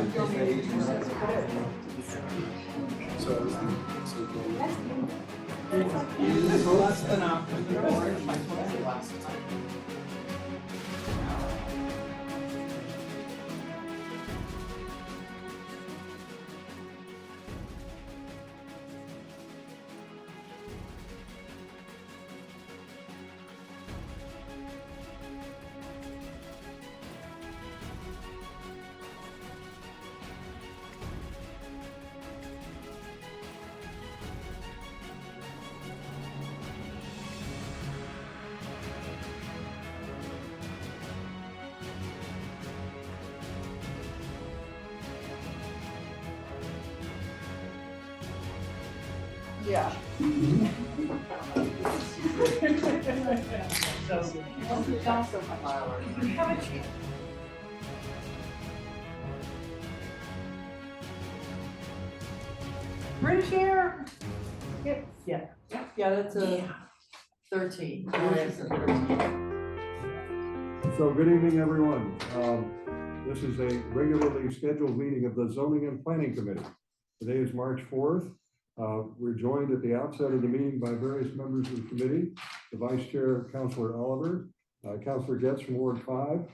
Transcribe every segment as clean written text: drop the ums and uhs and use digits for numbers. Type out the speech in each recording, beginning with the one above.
Less than last time. Yeah. British Air. Yep. Yeah. Yeah, that's a 13. So good evening, everyone. This is a regularly scheduled meeting of the Zoning and Planning Committee. Today is March 4th. We're joined at the outset of the meeting by various members of the committee. The Vice Chair, Councilor Oliver, Councilor Getz from Ward 5,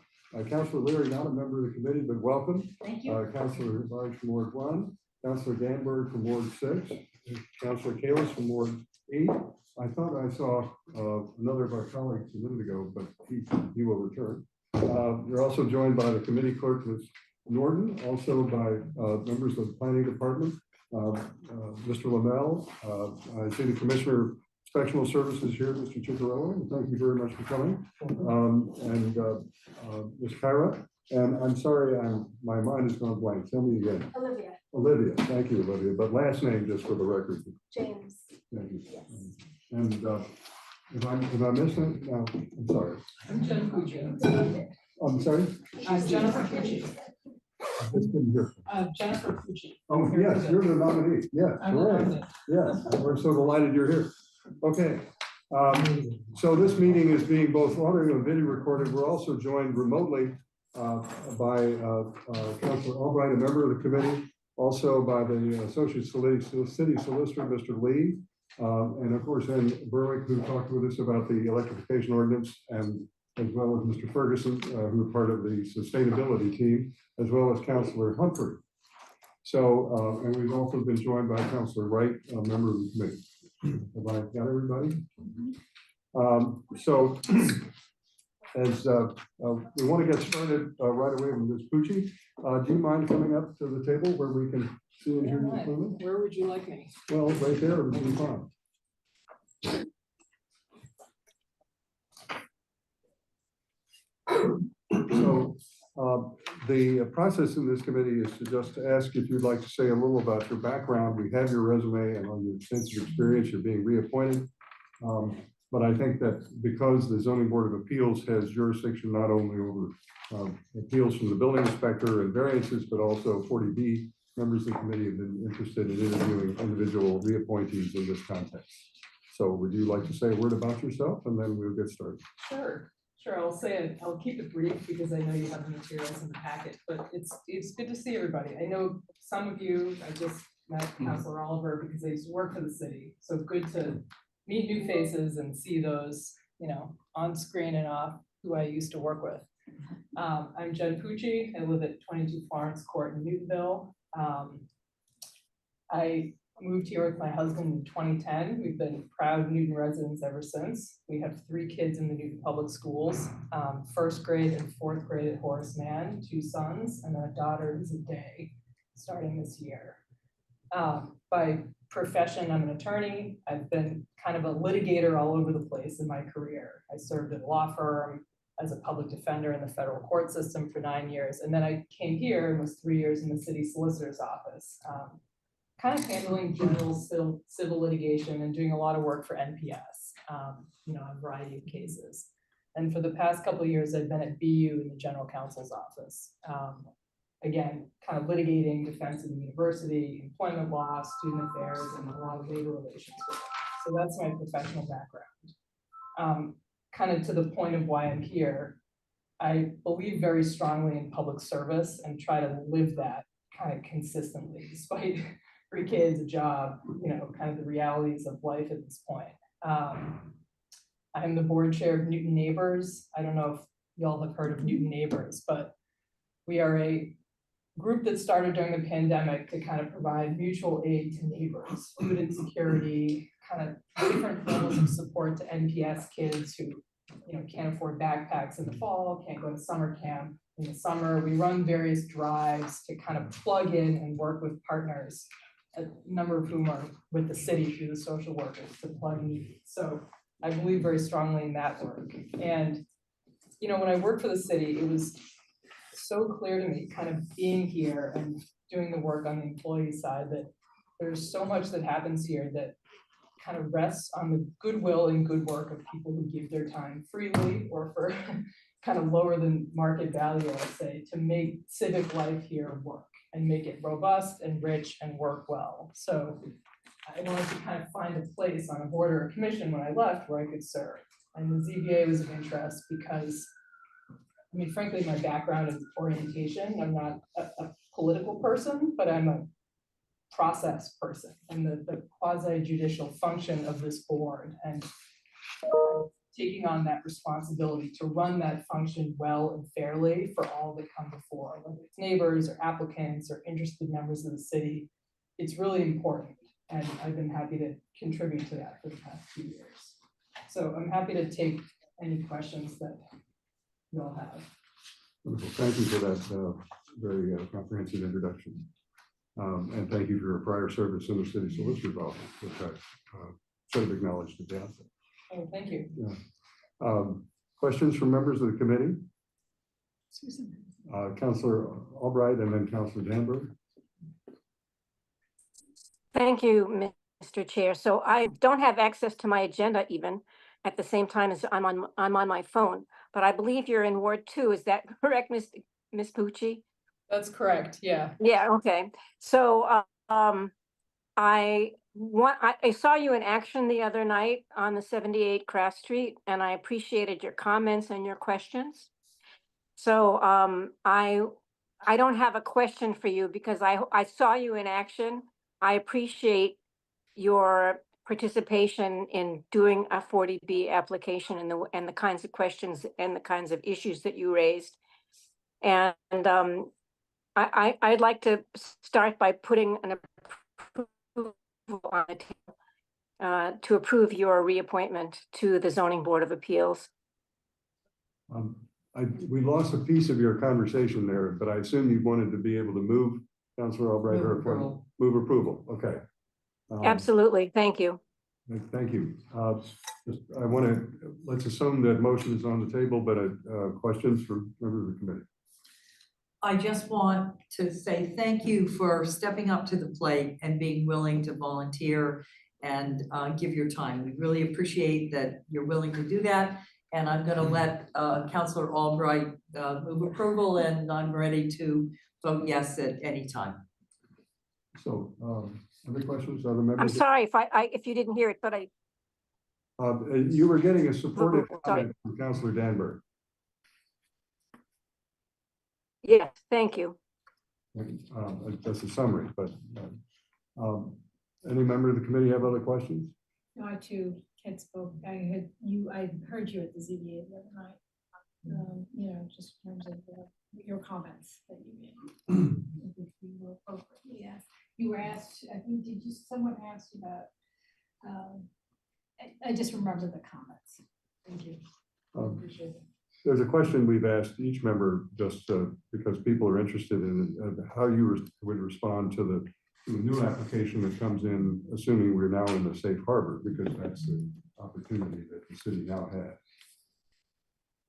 Councilor Leary, not a member of the committee, but welcome. Thank you. Councilor Large from Ward 1, Councilor Danberg from Ward 6, Councilor Kalis from Ward 8. I thought I saw another of our colleagues a minute ago, but he will return. We're also joined by the committee clerk, Ms. Norton, also by members of the planning department, Mr. Lamel. I see the Commissioner of Inspectional Services here, Mr. Ciccarello. Thank you very much for coming. And Ms. Kyra. And I'm sorry, my mind has gone blank. Tell me again. Olivia. Olivia. Thank you, Olivia. But last name, just for the record. James. Thank you. Yes. And if I missed it, no, I'm sorry. I'm Jen Pucci. I'm sorry. Jennifer Pucci. I just couldn't hear. Jennifer Pucci. Oh, yes, you're the nominee. Yes, I'm the right. nominee. Yes, we're so delighted you're here. Okay. So this meeting is being both audio and video recorded. We're also joined remotely by Councilor Albright, a member of the committee, also by the Associate City Solicitor, Mr. Lee, and of course, Ann Berwick, who talked with us about the electrification ordinance, and as well as Mr. Ferguson, who are part of the sustainability team, as well as Councilor Humphrey. So, and we've also been joined by Councilor Wright, a member of the committee. Have I got everybody? So, as we want to get started right away with Ms. Pucci, do you mind coming up to the table where we can see and hear you clearly? Where would you like me? Well, right there would be fine. So the process in this committee is to just ask if you'd like to say a little about your background. We have your resume and on your extensive experience, you're being reappointed. But I think that because the Zoning Board of Appeals has jurisdiction not only over appeals from the building inspector and variances, but also 40B, members of the committee have been interested in interviewing individual reappointees in this context. So would you like to say a word about yourself and then we'll get started? Sure. I'll keep it brief because I know you have the materials in the packet, but it's good to see everybody. I know some of you, I just met Councilor Oliver because I used to work for the city. So good to meet new faces and see those, on screen and off, who I used to work with. I'm Jen Pucci. I live at 22 Florence Court in Newtonville. I moved here with my husband in 2010. We've been proud Newton residents ever since. We have 3 kids in the Newton Public Schools, 1st grade and 4th grade at Horace Mann, 2 sons, and then a daughter who's a day starting this year. By profession, I'm an attorney. I've been kind of a litigator all over the place in my career. I served at a law firm as a public defender in the federal court system for 9 years. And then I came here and was 3 years in the city solicitor's office, kind of handling general civil litigation and doing a lot of work for NPS, on a variety of cases. And for the past couple of years, I've been at BU in the general counsel's office. Again, kind of litigating defense of the university, employment law, student affairs, and a lot of labor relations work. So that's my professional background. Kind of to the point of why I'm here, I believe very strongly in public service and try to live that kind of consistently, despite 3 kids, a job, you know, kind of the realities of life at this point. I'm the board chair of Newton Neighbors. I don't know if y'all have heard of Newton Neighbors, but we are a group that started during the pandemic to kind of provide mutual aid to neighbors, food insecurity, kind of different levels of support to NPS kids who, you know, can't afford backpacks in the fall, can't go to summer camp in the summer. We run various drives to kind of plug in and work with partners, a number of whom are with the city through the social workers to plug needs. So I believe very strongly in that work. And, you know, when I worked for the city, it was so clear to me, kind of being here and doing the work on the employee side, that there's so much that happens here that kind of rests on the goodwill and good work of people who give their time freely or for kind of lower than market value, I'd say, to make civic life here work and make it robust and rich and work well. So I wanted to kind of find a place on a board or a commission when I left where I could serve. And the ZBA was of interest because, I mean, frankly, my background is orientation. I'm not a political person, but I'm a process person and the quasi judicial function of this board, and taking on that responsibility to run that function well and fairly for all that come before, whether it's neighbors or applicants or interested members of the city. It's really important, and I've been happy to contribute to that for the past 2 years. So I'm happy to take any questions that you all have. Wonderful. Thank you for that very comprehensive introduction. And thank you for your prior service in the city solicitor's office, which I should have acknowledged at the outset. Oh, thank you. Yeah. Questions from members of the committee? Councillor Albright and then Councillor Danberg. Thank you, Mr. Chair. So I don't have access to my agenda even at the same time as I'm on my phone, but I believe you're in Ward 2. Is that correct, Ms. Pucci? That's correct. Yeah. Yeah, okay. So I saw you in action the other night on the 78 Craft Street, and I appreciated your comments and your questions. So I don't have a question for you because I saw you in action. I appreciate your participation in doing a 40B application and the kinds of questions and the kinds of issues that you raised. And I'd like to start by putting an approval on the table to approve your reappointment to the Zoning Board of Appeals. We lost a piece of your conversation there, but I assume you wanted to be able to move Councillor Albright her appointment. Move approval. Okay. Absolutely. Thank you. Thank you. I want to, let's assume that motion is on the table, but questions from members of the committee. I just want to say thank you for stepping up to the plate and being willing to volunteer and give your time. We really appreciate that you're willing to do that. And I'm going to let Councillor Albright move approval, and I'm ready to vote yes at any time. So, other questions, other members? I'm sorry if you didn't hear it, but you were getting a supportive Sorry. comment from Councillor Danberg. yes, thank you. That's a summary, but any member of the committee have other questions? No, I too had spoke. I heard you at the ZBA the other night. You know, just in terms of your comments that you made. If you were appropriately asked. You were asked, I think, someone asked about, I just remember the comments. Thank you. Appreciate it. There's a question we've asked each member, just because people are interested in how you would respond to the new application that comes in, assuming we're now in the safe harbor, because that's the opportunity that the city now has.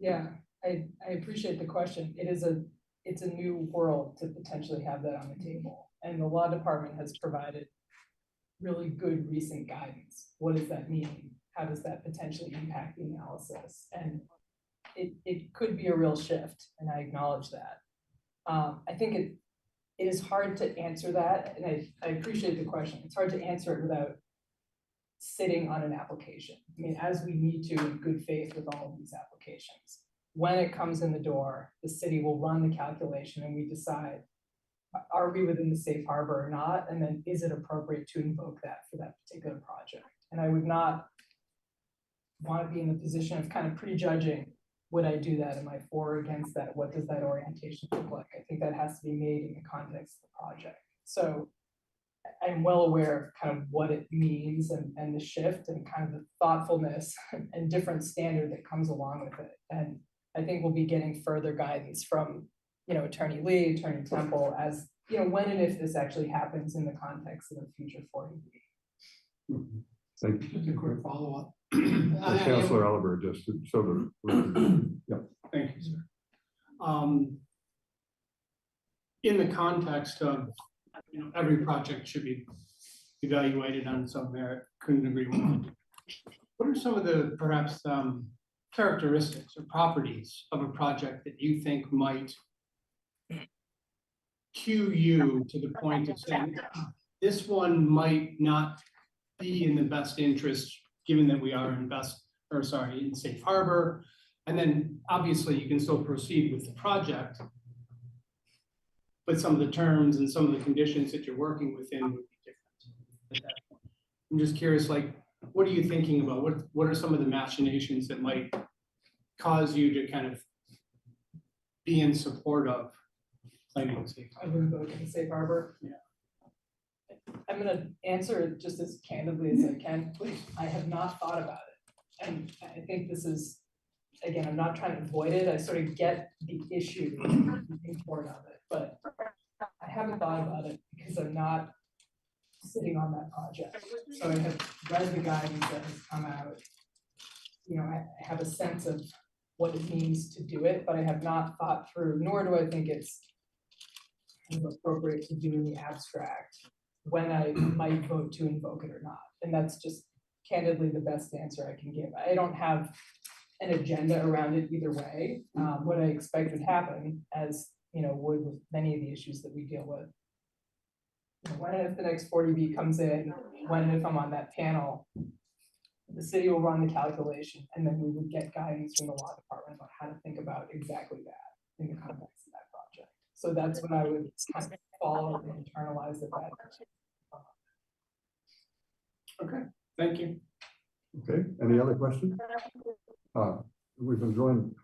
Yeah, I appreciate the question. It's a new world to potentially have that on the table. And the law department has provided really good recent guidance. What does that mean? How does that potentially impact the analysis? And it could be a real shift, and I acknowledge that. I think it is hard to answer that, and I appreciate the question. It's hard to answer it without sitting on an application. I mean, as we need to in good faith with all of these applications. When it comes in the door, the city will run the calculation and we decide, are we within the safe harbor or not? And then is it appropriate to invoke that for that particular project? And I would not want to be in the position of kind of prejudging, would I do that? Am I for or against that? What does that orientation look like? I think that has to be made in the context of the project. So I'm well aware of kind of what it means and the shift and kind of the thoughtfulness and different standard that comes along with it. And I think we'll be getting further guidance from, Attorney Lee, Attorney Temple, as, when and if this actually happens in the context of a future 40B. Thank you. Just a quick follow-up. Councilor Oliver, just so the, Thank you, sir. In the context of, every project should be evaluated on some merit, couldn't agree with that. What are some of the perhaps characteristics or properties of a project that you think might cue you to the point of saying, this one might not be in the best interest, given that we are in safe harbor? And then obviously you can still proceed with the project, but some of the terms and some of the conditions that you're working within would be different at that point. I'm just curious, what are you thinking about? What are some of the machinations that might cause you to kind of be in support of claiming safe I harbor? would vote in safe harbor. Yeah. I'm gonna answer it just as candidly as I can, which I have not thought about it. And I think this is, again, I'm not trying to avoid it. I sort of get the issue, the import of it, but I haven't thought about it because I'm not sitting on that project. So I have read the guidance that has come out. I have a sense of what it means to do it, but I have not thought through, nor do I think it's kind of appropriate to do in the abstract when I might vote to invoke it or not. And that's just candidly the best answer I can give. I don't have an agenda around it either way. What I expect would happen, as would with many of the issues that we deal with. When and if the next 40B comes in, when and if I'm on that panel, the city will run the calculation, and then we would get guidance from the law department about how to think about exactly that in the context of that project. So that's what I would kind of follow and internalize at that. Okay, thank you. okay, any other questions? We've been joined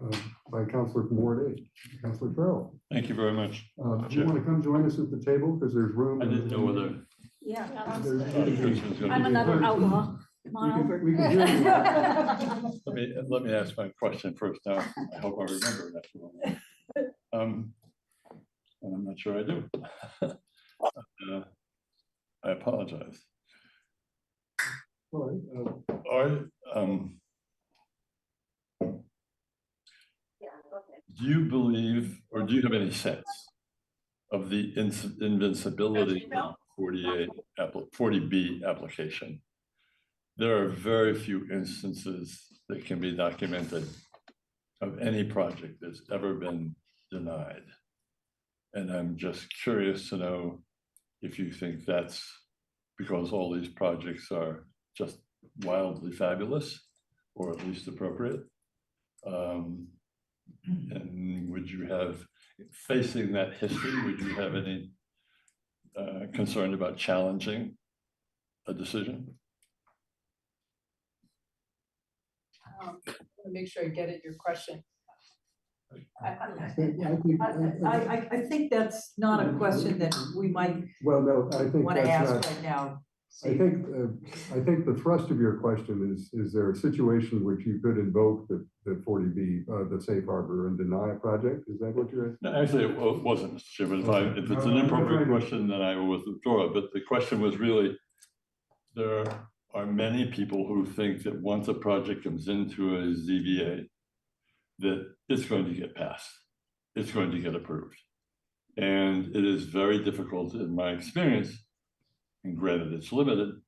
by Councilor from Ward 8, Councilor Farrell. Thank you very much. Do you want to come join us at the table, because there's room? I didn't know whether. Yeah. I'm another outlaw. Come on over. We can hear you. Let me ask my question first now. I hope I remember that. And I'm not sure I do. I apologize. All right, Do you believe, or do you have any sense of the invincibility of 40B application? There are very few instances that can be documented of any project that's ever been denied. And I'm just curious to know if you think that's because all these projects are just wildly fabulous, or at least appropriate. And would you have, facing that history, would you have any concern about challenging a decision? I want to make sure I get at your question. I think that's not a question that we might well, no, I think want to that's ask not. right now. I think the thrust of your question is there a situation which you could invoke the 40B, the safe harbor, and deny a project? Is that what you're asking? No, actually, it wasn't, Mr. Chairman. If it's an inappropriate question, then I will withdraw it. But the question was really, there are many people who think that once a project comes into a ZBA, that it's going to get passed. It's going to get approved. And it is very difficult, in my experience, and granted it's limited,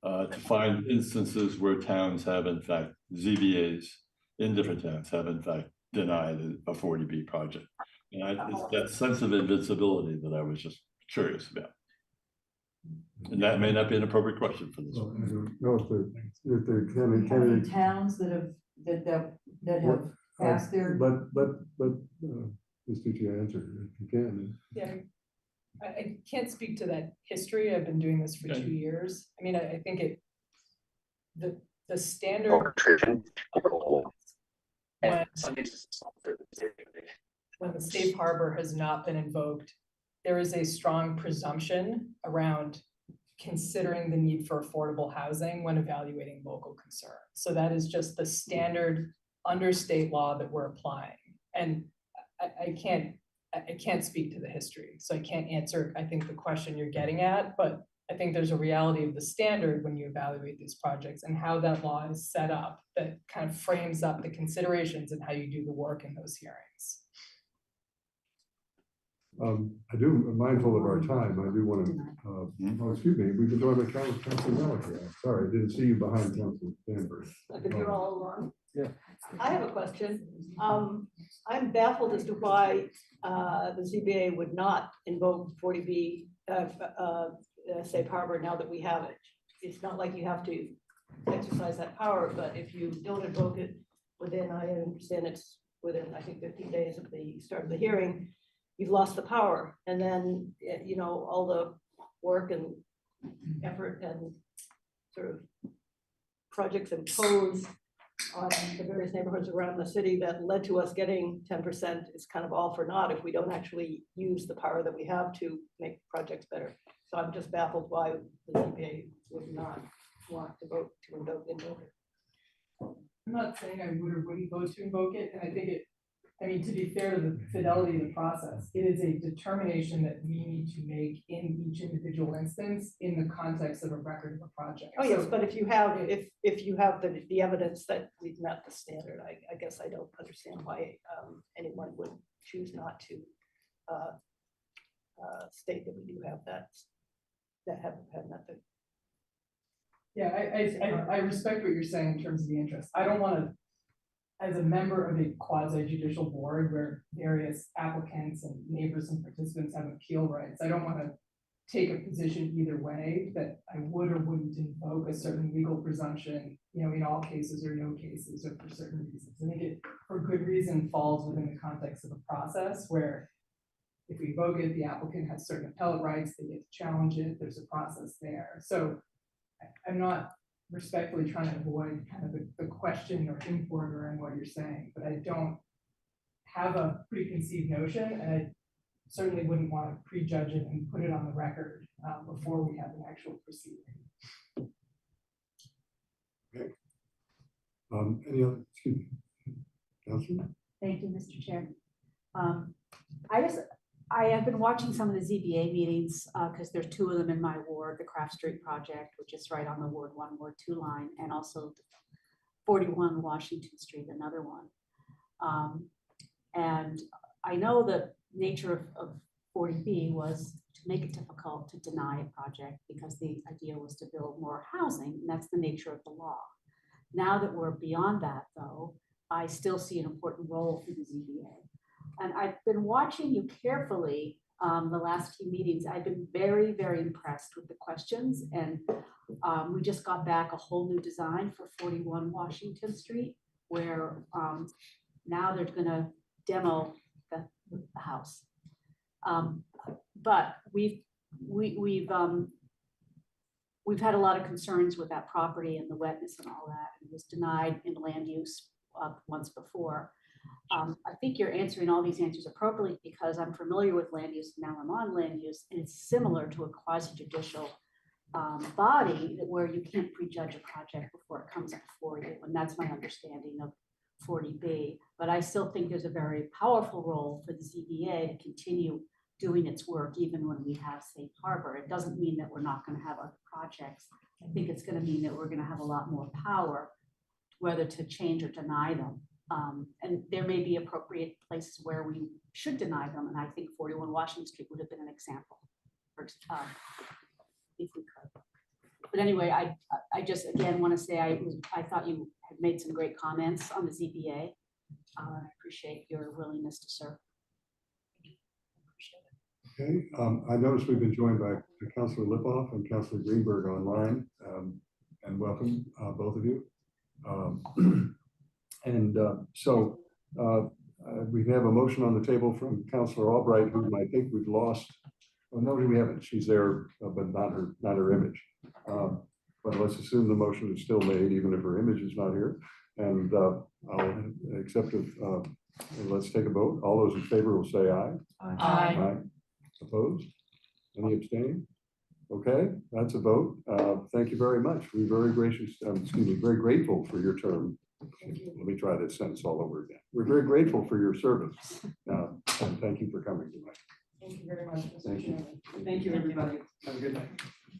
to find instances where towns have, in fact, ZBAs in different towns have, in fact, denied a 40B project. And it's that sense of invincibility that I was just curious about. And that may not be an appropriate question for this Well, one. I don't know if there How many can. towns that have passed their, But, Mr. Chair, answer if you can. Yeah, I can't speak to that history. I've been doing this for Okay. 2 years. I mean, I think the standard when the safe harbor has not been invoked, there is a strong presumption around considering the need for affordable housing when evaluating local concerns. So that is just the standard under state law that we're applying. And I can't speak to the history, so I can't answer, I think, the question you're getting at, but I think there's a reality of the standard when you evaluate these projects and how that law is set up that kind of frames up the considerations and how you do the work in those hearings. I do, mindful of our time, I do want to, oh, excuse me, we've been joined by Councilor Malik here. Sorry, I didn't see you behind Councilor Danvers. I've been here all along. Yeah. I have a question. I'm baffled as to why the ZBA would not invoke 40B safe harbor now that we have it. It's not like you have to exercise that power, but if you don't invoke it within, I understand it's within, I think, 15 days of the start of the hearing, you've lost the power. And then, you know, all the work and effort and sort of projects imposed on the various neighborhoods around the city that led to us getting 10% is kind of all for naught if we don't actually use the power that we have to make projects better. So I'm just baffled why the ZBA would not want to vote to invoke it. I'm not saying I would or wouldn't vote to invoke it, and I think I mean, to be fair to the fidelity of the process, it is a determination that we need to make in each individual instance in the context of a record of a project. Oh, yes, So- but if you have the evidence that we've met the standard, I guess I don't understand why anyone would choose not to state that we do have that have met the. Yeah, I respect what you're saying in terms of the interest. I don't want to, as a member of a quasi judicial board where various applicants and neighbors and participants have appeal rights, I don't want to take a position either way that I would or wouldn't invoke a certain legal presumption, you know, in all cases or no cases or for certain reasons. I think it, for good reason, falls within the context of a process where if we invoke it, the applicant has certain appellate rights, they get to challenge it, there's a process there. So I'm not respectfully trying to avoid kind of the question or import around what you're saying, but I don't have a preconceived notion, and I certainly wouldn't want to prejudge it and put it on the record before we have an actual proceeding. Okay. Any other, excuse me, Councilor? Thank you, Mr. Chair. I have been watching some of the ZBA meetings because there's two of them in my ward, the Craft Street project, which is right on the Ward 1, Ward 2 line, and also 41 Washington Street, another one. And I know the nature of 40B was to make it difficult to deny a project because the idea was to build more housing, and that's the nature of the law. Now that we're beyond that, though, I still see an important role for the ZBA. And I've been watching you carefully the last few meetings. I've been very, very impressed with the questions. And we just got back a whole new design for 41 Washington Street, where now they're going to demo the house. But we've had a lot of concerns with that property and the wetness and all that. It was denied in land use once before. I think you're answering all these answers appropriately because I'm familiar with land use, now I'm on land use, and it's similar to a quasi-judicial body where you can't prejudge a project before it comes before you, and that's my understanding of 40B. But I still think there's a very powerful role for the ZBA to continue doing its work even when we have safe harbor. It doesn't mean that we're not going to have other projects. I think it's going to mean that we're going to have a lot more power whether to change or deny them. And there may be appropriate places where we should deny them. And I think 41 Washington Street would have been an example, if we could. But anyway, I just, again, want to say I thought you had made some great comments on the ZBA. I appreciate your willingness to serve. Okay, I noticed we've been joined by Councilor Lipoff and Councilor Greenberg online, and welcome both of you. So we have a motion on the table from Councilor Albright, whom I think we've lost well, no, we haven't. She's there, but not her image. But let's assume the motion is still made, even if her image is not here. And I'll accept it. Let's take a vote. All those in favor will say aye. Aye. Opposed? Any abstain? Okay, that's a vote. Thank you very much. We're very gracious, excuse me, very grateful for your term. Let me try this sentence all over again. We're very grateful for your service. And thank you for coming tonight. Thank you very much, Mr. Thank you. Chairman. Thank you, everybody. Have a good night.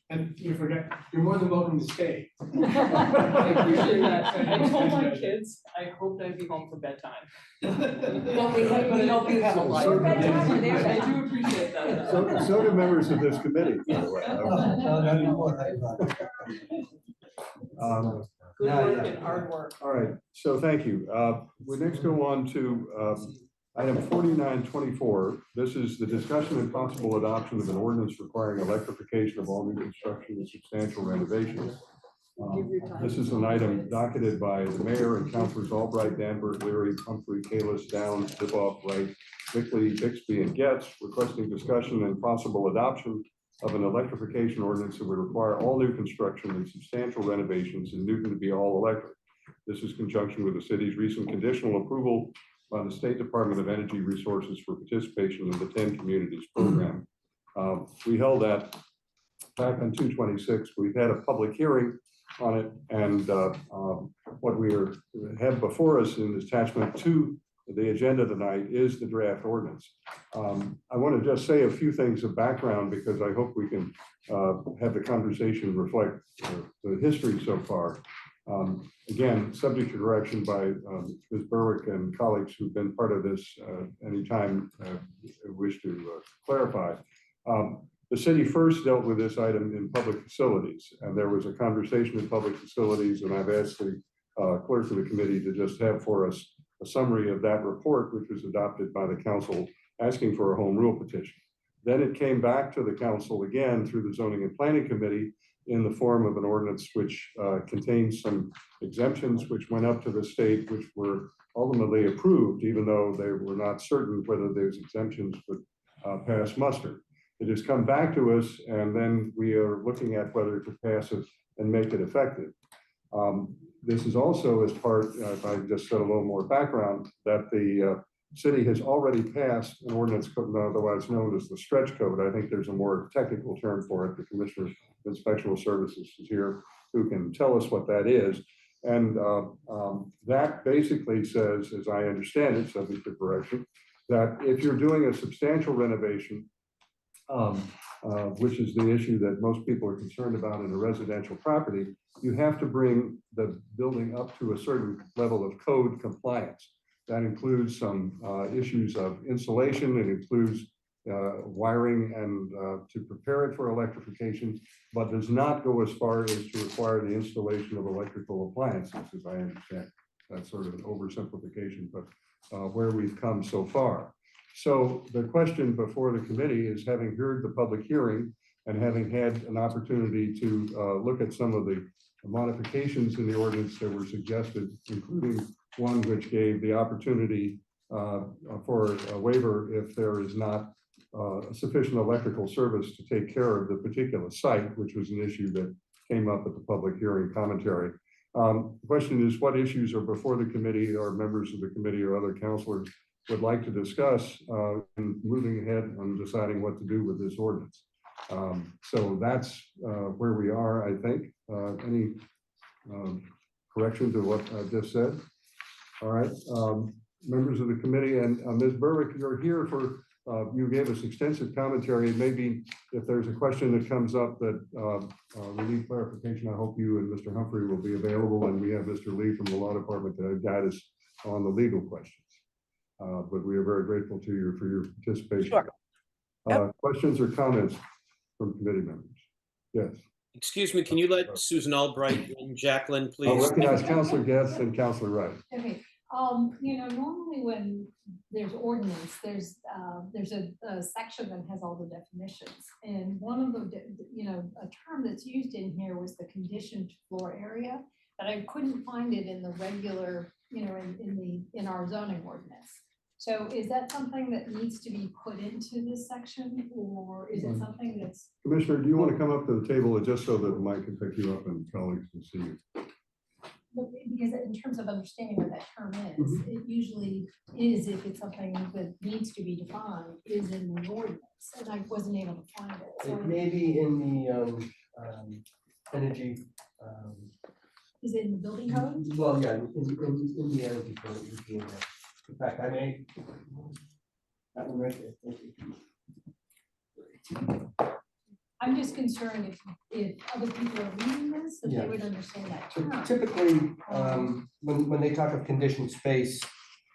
And you forget, you're more than welcome to stay. I appreciate that. I told my kids, I hoped I'd be home for bedtime. Well, we hope you have a life. So- Bedtime, we're there. I do appreciate that. though. So do members of this committee, by the way. Good work and hard work. All right, so thank you. We next go on to item 4924. This is the discussion and possible adoption of an ordinance requiring electrification of all new construction and substantial renovations. This is an item docketed by the mayor and councilors Albright, Danvers, Leary, Humphrey, Kalis, Downs, Diboff, Wright, Bickley, Bixby, and Getz, requesting discussion and possible adoption of an electrification ordinance that would require all new construction and substantial renovations in Newton to be all electric. This is conjunction with the city's recent conditional approval by the State Department of Energy Resources for participation in the 10 Communities program. We held that back on 2/26. We've had a public hearing on it, and what we have before us in attachment to the agenda tonight is the draft ordinance. I want to just say a few things of background because I hope we can have the conversation reflect the history so far. Again, subject to correction by Ms. Berwick and colleagues who've been part of this anytime wish to clarify. The city first dealt with this item in public facilities, and there was a conversation in public facilities, and I've asked the clerk of the committee to just have for us a summary of that report, which was adopted by the council asking for a home rule petition. Then it came back to the council again through the zoning and planning committee in the form of an ordinance which contains some exemptions which went up to the state, which were ultimately approved, even though they were not certain whether those exemptions would pass muster. It has come back to us, and then we are looking at whether to pass it and make it effective. This is also as part, if I just said a little more background, that the city has already passed an ordinance code, otherwise known as the stretch code. I think there's a more technical term for it. The Commissioner of Inspectional Services is here who can tell us what that is. And that basically says, as I understand it, subject to correction, that if you're doing a substantial renovation, which is the issue that most people are concerned about in a residential property, you have to bring the building up to a certain level of code compliance. That includes some issues of insulation. It includes wiring and to prepare it for electrification, but does not go as far as to require the installation of electrical appliances, as I understand. That's sort of an oversimplification, but where we've come so far. So the question before the committee is, having heard the public hearing and having had an opportunity to look at some of the modifications in the ordinance that were suggested, including one which gave the opportunity for a waiver if there is not sufficient electrical service to take care of the particular site, which was an issue that came up at the public hearing commentary. The question is, what issues are before the committee or members of the committee or other counselors would like to discuss in moving ahead and deciding what to do with this ordinance. So that's where we are, I think. Any correction to what I just said? All right, members of the committee, and Ms. Berwick, you're here for, you gave us extensive commentary. Maybe if there's a question that comes up that we need clarification, I hope you and Mr. Humphrey will be available, and we have Mr. Lee from the law department to guide us on the legal questions. But we are very grateful to you for your participation. Sure. Questions or comments from committee members? Yes. Excuse me, can you let Susan Albright and Jacqueline, I'll please? recognize Councilor Guest and Councilor Wright. Okay, you know, normally when there's ordinance, there's a section that has all the definitions. And one of the, you know, a term that's used in here was the conditioned floor area, but I couldn't find it in the regular, you know, in our zoning ordinance. So is that something that needs to be put into this section, or is it something that's? Commissioner, do you want to come up to the table just so that the mic can pick you up and colleagues can see you? Because in terms of understanding what that term is, it usually is, if it's something that needs to be defined, is in the ordinance, and I wasn't able to find it. So It may be in the energy, is it in the building code? well, yeah, in the energy code, it would be in there. In fact, I may. That one right there, thank you. I'm just concerned if other people are reading this, that Yeah. they would understand that So term. typically, when they talk of conditioned space,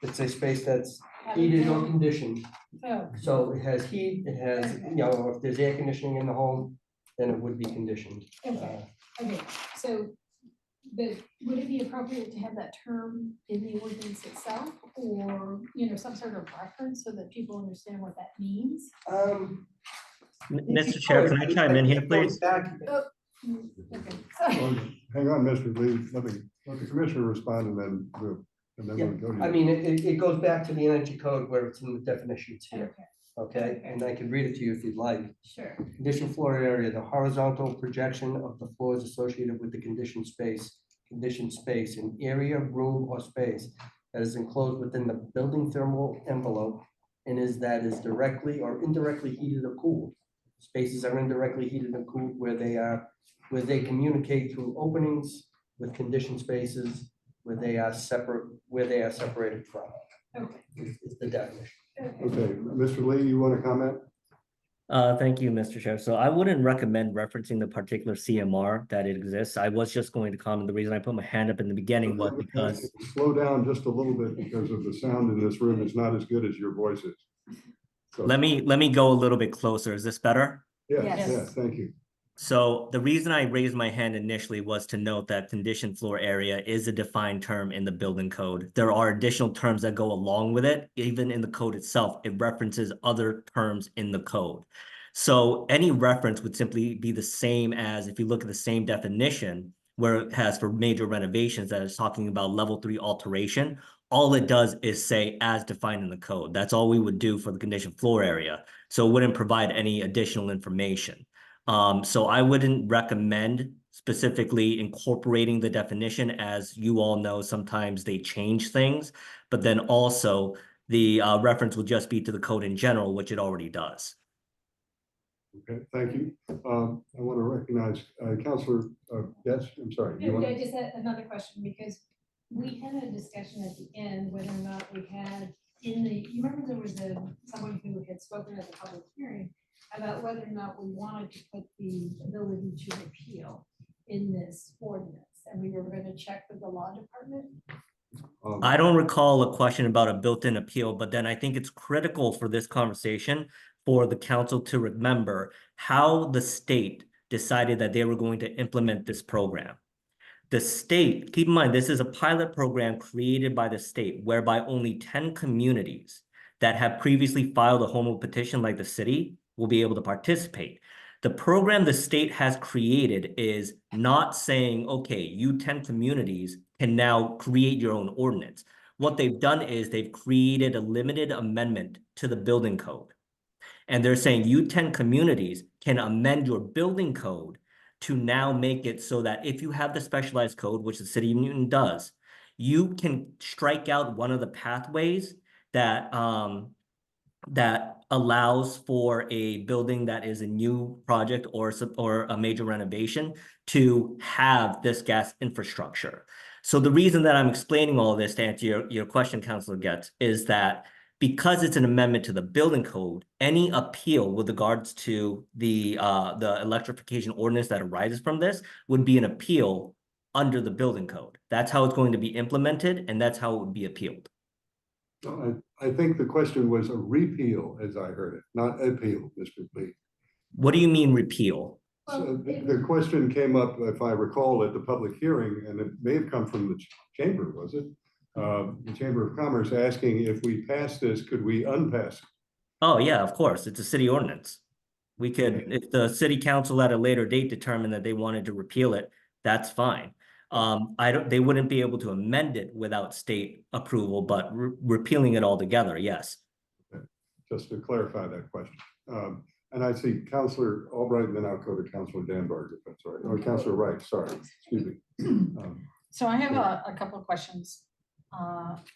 it's a space that's heated or conditioned. Oh, So it has heat, it has, you know, if there's air conditioning in the home, then it would be conditioned. okay, okay, so would it be appropriate to have that term in the ordinance itself, or, some sort of reference so that people understand what that means? Mr. Chair, can I chime in here, please? Okay. Hang on, Mr. Lee, let the commissioner respond and then we'll go to you. I mean, it goes back to the energy code where it's in the definitions here, Okay, okay? And I can read it to you if you'd like. sure. Conditioned floor area, the horizontal projection of the floors associated with the conditioned space, an area, room, or space that is enclosed within the building thermal envelope and is directly or indirectly heated or cooled. Spaces are indirectly heated and cooled where they communicate through openings with conditioned spaces where they are separated from. Okay. Is the definition. Okay, Mr. Lee, you want to comment? Thank you, Mr. Chair. So I wouldn't recommend referencing the particular CMR that it exists. I was just going to comment. The reason I put my hand up in the beginning was because Slow down just a little bit because of the sound in this room is not as good as your voice is. So, let me go a little bit closer. Is this better? yes, Yes. yes, thank you. So the reason I raised my hand initially was to note that conditioned floor area is a defined term in the building code. There are additional terms that go along with it. Even in the code itself, it references other terms in the code. So any reference would simply be the same as if you look at the same definition where it has for major renovations that is talking about level 3 alteration. All it does is say as defined in the code. That's all we would do for the conditioned floor area. So it wouldn't provide any additional information. So I wouldn't recommend specifically incorporating the definition. As you all know, sometimes they change things, but then also the reference would just be to the code in general, which it already does. Okay, thank you. I want to recognize Counselor, yes, I'm sorry. you want- I just had another question, because we had a discussion at the end whether or not we had you remember there was someone who had spoken at the public hearing about whether or not we wanted to put the ability to appeal in this ordinance, and we were going to check with the law department. I don't recall a question about a built-in appeal, but then I think it's critical for this conversation for the council to remember how the state decided that they were going to implement this program. The state, keep in mind, this is a pilot program created by the state whereby only 10 communities that have previously filed a home rule petition like the city will be able to participate. The program the state has created is not saying, okay, you 10 communities can now create your own ordinance. What they've done is they've created a limited amendment to the building code. And they're saying you 10 communities can amend your building code to now make it so that if you have the specialized code, which the city of Newton does, you can strike out one of the pathways that that allows for a building that is a new project or a major renovation to have this gas infrastructure. So the reason that I'm explaining all of this to answer your question, Councilor Getz, is that because it's an amendment to the building code, any appeal with regards to the electrification ordinance that arises from this would be an appeal under the building code. That's how it's going to be implemented, and that's how it would be appealed. I think the question was a repeal, as I heard it, not appeal, Mr. Lee. What do you mean repeal? So the question came up, if I recall, at the public hearing, and it may have come from the chamber, was it? The Chamber of Commerce asking if we pass this, could we unpass it? Oh, yeah, of course. It's a city ordinance. We could, if the city council at a later date determined that they wanted to repeal it, that's fine. They wouldn't be able to amend it without state approval, but repealing it altogether, yes. Just to clarify that question. And I see Counselor Albright, and then I'll go to Counselor Danberg, if that's all right, or Counselor Wright, sorry, excuse me. So I have a couple of questions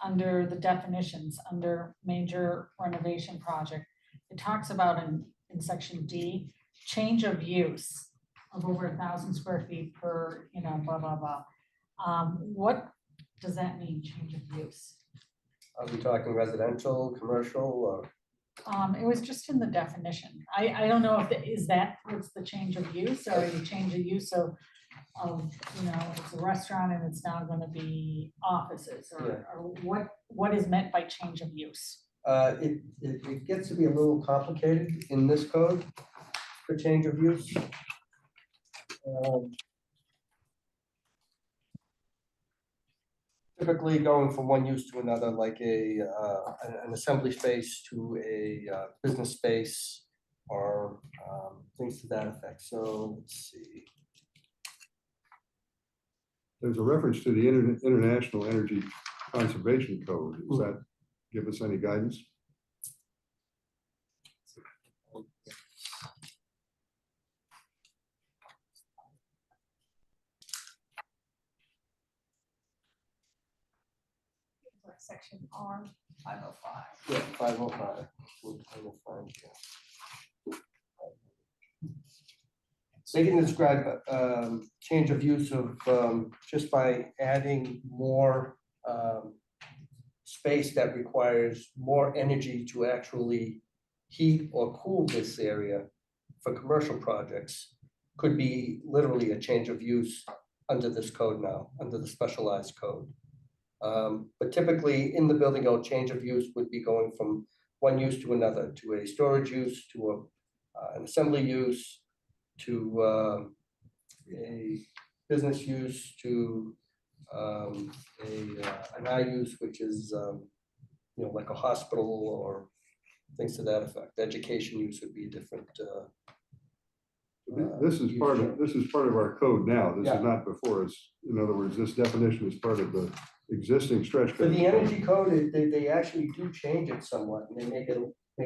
under the definitions, under major renovation project. It talks about in section D, change of use of over 1,000 square feet per, blah, blah, blah. What does that mean, change of use? Are we talking residential, commercial, or? It was just in the definition. I don't know is that what's the change of use, or you change the use of, it's a restaurant and it's now gonna be offices, or what is meant by change of use? It gets to be a little complicated in this code for change of use. Typically going from one use to another, like an assembly space to a business space, or things to that effect. So let's see. There's a reference to the International Energy Conservation Code. Does that give us any guidance? Section R 505. Yeah, 505. We're trying to find here. They can describe change of use of just by adding more space that requires more energy to actually heat or cool this area for commercial projects could be literally a change of use under this code now, under the specialized code. But typically in the building code, change of use would be going from one use to another, to a storage use, to an assembly use, to a business use, to an I use, which is like a hospital or things to that effect. Education use would be a different. This is part of our code now. This Yeah. is not before us. In other words, this definition is part of the existing stretch For code. the energy code, they actually do change it somewhat, and they make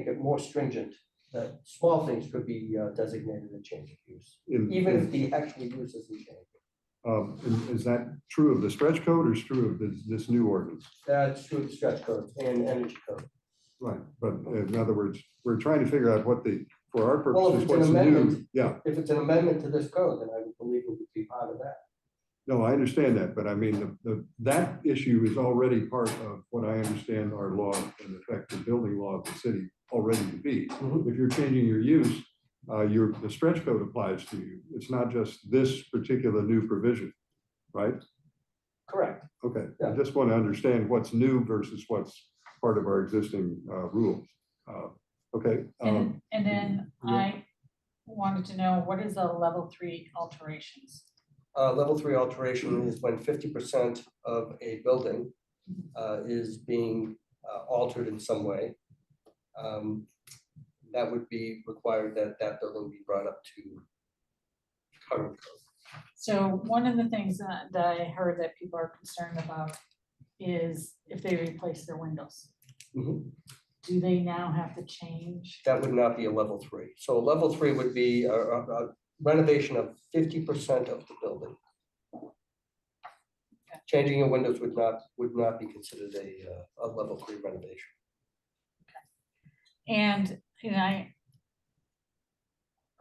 it more stringent. That small things could be designated a change of use, even if the actual use isn't changed. Is that true of the stretch code, or is true of this new ordinance? That's true of the stretch code and energy code. Right, but in other words, we're trying to figure out for our Well, if purposes, it's an what's new. amendment, Yeah, if it's an amendment to this code, then I would believe it would be part of that. no, I understand that, but I mean, that issue is already part of what I understand our law, in effect, the building law of the city already to be. If you're changing your use, the stretch code applies to you. It's not just this particular new provision, right? Correct. Okay, I Yeah. just want to understand what's new versus what's part of our existing rules. Okay. And then yeah. I wanted to know, what is a level 3 alterations? Level 3 alteration is when 50% of a building is being altered in some way. That would be required that building be brought up to current code. So one of the things that I heard that people are concerned about is if they replace their windows. Mhm. Do they now have to change? That would not be a level 3. So a level 3 would be a renovation of 50% of the building. Changing your windows would not be considered a level 3 renovation. And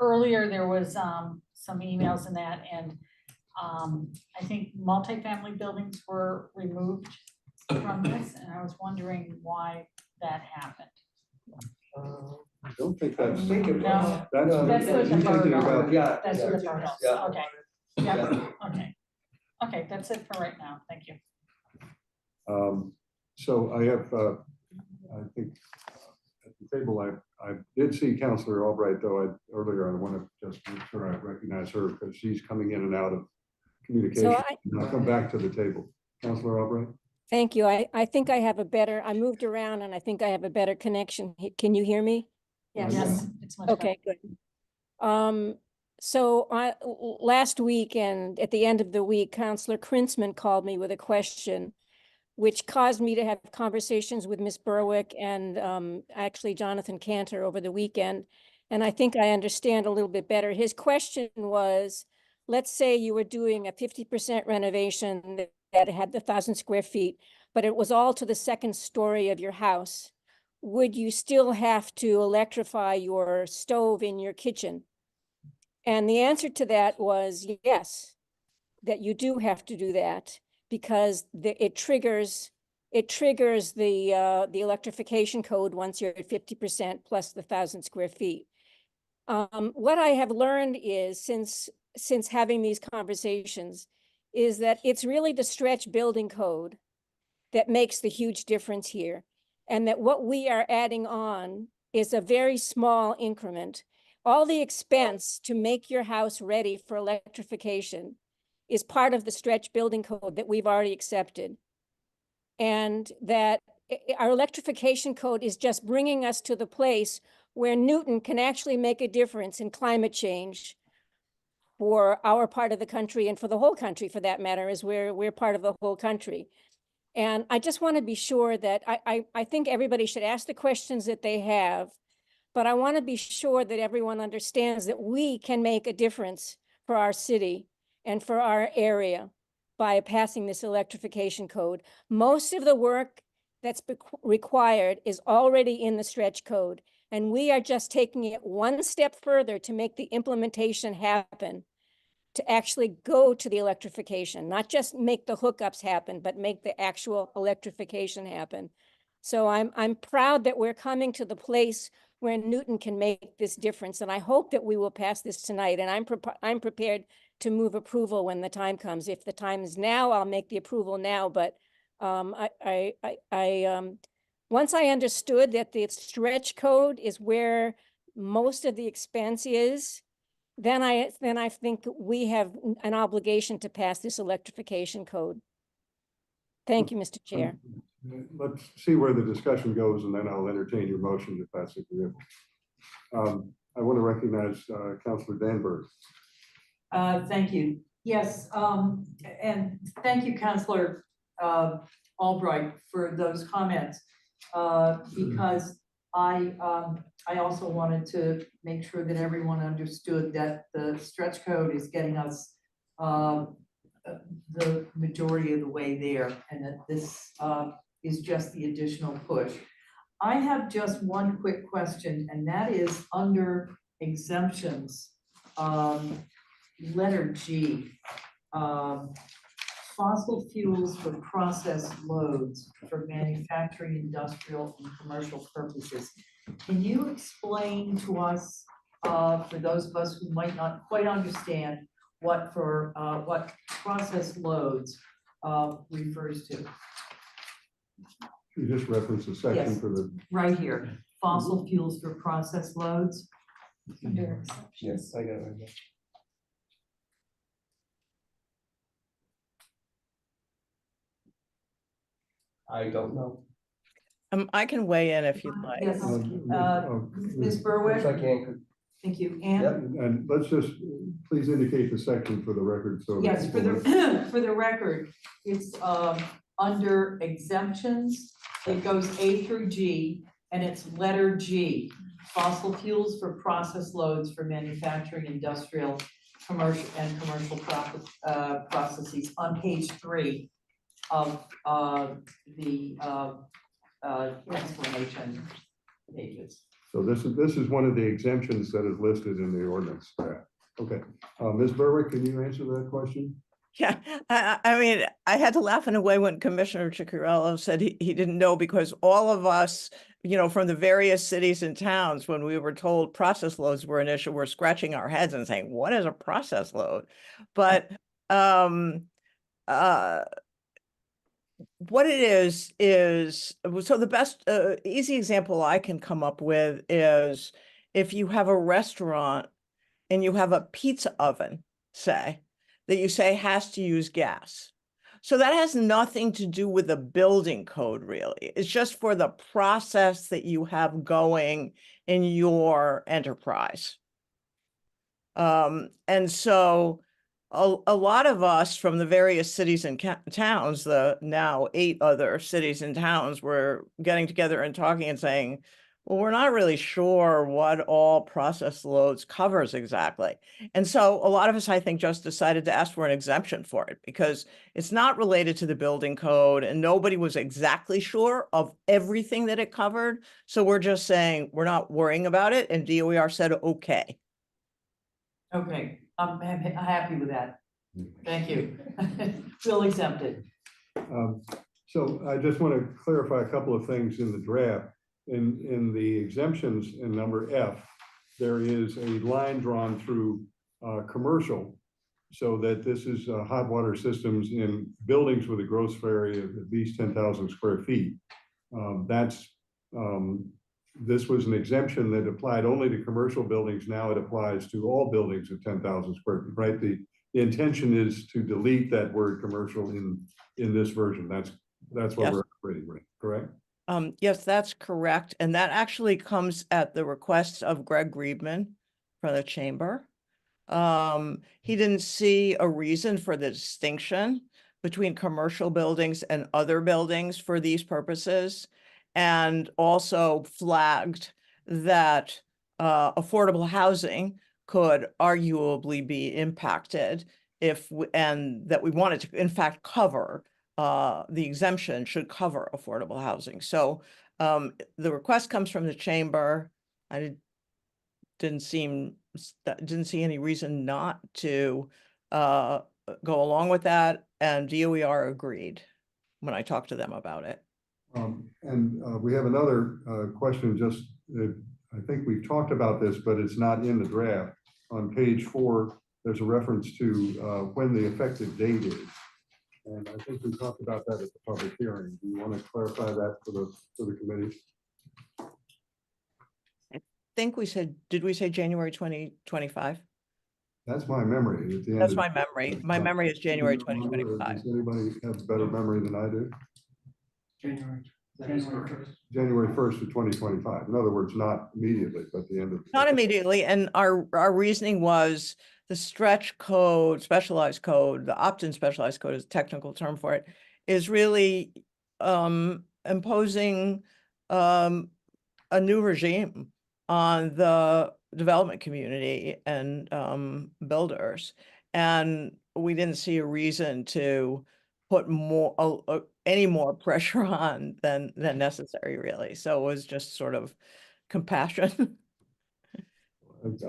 earlier there was some emails in that, and I think multifamily buildings were removed from this, and I was wondering why that happened. I don't think that's. I think it was. No, That's with the you're thinking Virgo. about- Yeah. That's yeah, with the Virgos, yeah. okay. Yeah, okay. Okay, that's it for right now, thank you. So I have, I think, at the table, I did see Counselor Albright, though, earlier. I want to just make sure I recognize her, because she's coming in and out of communication. And I'll come back to the table. Counselor Albright? Thank you. I think I have I moved around and I think I have a better connection. Can you hear me? Yes, Yeah. it's much better. Okay, good. Last week and at the end of the week, Counselor Krinsman called me with a question, which caused me to have conversations with Ms. Berwick and actually Jonathan Cantor over the weekend. And I think I understand a little bit better. His question was, let's say you were doing a 50% renovation that had the 1,000 square feet, but it was all to the second story of your house. Would you still have to electrify your stove in your kitchen? And the answer to that was yes, that you do have to do that because it triggers the electrification code once you're at 50% plus the 1,000 square feet. What I have learned is since having these conversations is that it's really the stretch building code that makes the huge difference here. And that what we are adding on is a very small increment. All the expense to make your house ready for electrification is part of the stretch building code that we've already accepted. And that our electrification code is just bringing us to the place where Newton can actually make a difference in climate change for our part of the country and for the whole country, for that matter, as we're part of the whole country. And I just want to be sure that I think everybody should ask the questions that they have, but I want to be sure that everyone understands that we can make a difference for our city and for our area by passing this electrification code. Most of the work that's required is already in the stretch code, and we are just taking it one step further to make the implementation happen, to actually go to the electrification, not just make the hookups happen, but make the actual electrification happen. So I'm proud that we're coming to the place where Newton can make this difference, and I hope that we will pass this tonight. And I'm prepared to move approval when the time comes. If the time is now, I'll make the approval now. But once I understood that the stretch code is where most of the expense is, then I think we have an obligation to pass this electrification code. Thank you, Mr. Chair. Let's see where the discussion goes, and then I'll entertain your motion if that's agreeable. I want to recognize Councilor Danberg. Thank you. Yes, and thank you, Counselor Albright, for those comments, because I also wanted to make sure that everyone understood that the stretch code is getting us the majority of the way there, and that this is just the additional push. I have just one quick question, and that is under exemptions, letter G, fossil fuels for processed loads for manufacturing, industrial, and commercial purposes. Can you explain to us, for those of us who might not quite understand, what processed loads refers to? You just referenced a section Yes. for the. Right here, fossil fuels for processed loads. Under exceptions. Yes, I got it. Right there. I don't know. I can weigh in if you'd like. Yes, Ms. Yes, Berwick, I can. thank you. Yep. Ann? And let's just, please indicate the section for the record, so. that Yes, for people the, for the record, it's under exemptions. It goes A through G, and it's letter G, fossil fuels for process loads for manufacturing, industrial, commercial, and commercial processes on page 3 of the explanation pages. So this is one of the exemptions that is listed in the ordinance. Yeah. Okay, Ms. Berwick, can you answer that question? Yeah, I mean, I had to laugh in a way when Commissioner Ciccarello said he didn't know, because all of us, from the various cities and towns, when we were told process loads were an issue, we're scratching our heads and saying, what is a process load? But what it is so the best easy example I can come up with is if you have a restaurant and you have a pizza oven, say, that you say has to use gas. So that has nothing to do with the building code, really. It's just for the process that you have going in your enterprise. And so a lot of us from the various cities and towns, the now 8 other cities and towns, were getting together and talking and saying, well, we're not really sure what all process loads covers exactly. And so a lot of us, I think, just decided to ask for an exemption for it because it's not related to the building code and nobody was exactly sure of everything that it covered. So we're just saying, we're not worrying about it. And DOER said, okay. Okay, I'm happy with that. Thank you. Feel exempted. So I just want to clarify a couple of things in the draft. In the exemptions in number F, there is a line drawn through commercial, so that this is hot water systems in buildings with a gross area of at least 10,000 square feet. This was an exemption that applied only to commercial buildings. Now it applies to all buildings of 10,000 square feet, right? The intention is to delete that word commercial in this version. That's what Yes. we're operating with, correct? Yes, that's correct. And that actually comes at the request of Greg Griebman from the chamber. He didn't see a reason for the distinction between commercial buildings and other buildings for these purposes, and also flagged that affordable housing could arguably be impacted and that we wanted to, in fact, cover the exemption should cover affordable housing. So the request comes from the chamber. I didn't see any reason not to go along with that, and DOER agreed when I talked to them about it. We have another question. Just I think we've talked about this, but it's not in the draft. On page 4, there's a reference to when the effective date is. And I think we talked about that at the public hearing. Do you want to clarify that for the committee? I think we said, did we say January 2025? That's my memory. At the end That's of- my memory. My memory is January 2025. Does anybody have a better memory than I do? January 1st of 2025. In other words, not immediately, but the end of. Not immediately. And our reasoning was the stretch code, specialized code, the opt-in specialized code is a technical term for it, is really imposing a new regime on the development community and builders. And we didn't see a reason to put any more pressure on than necessary, really. So it was just sort of compassion.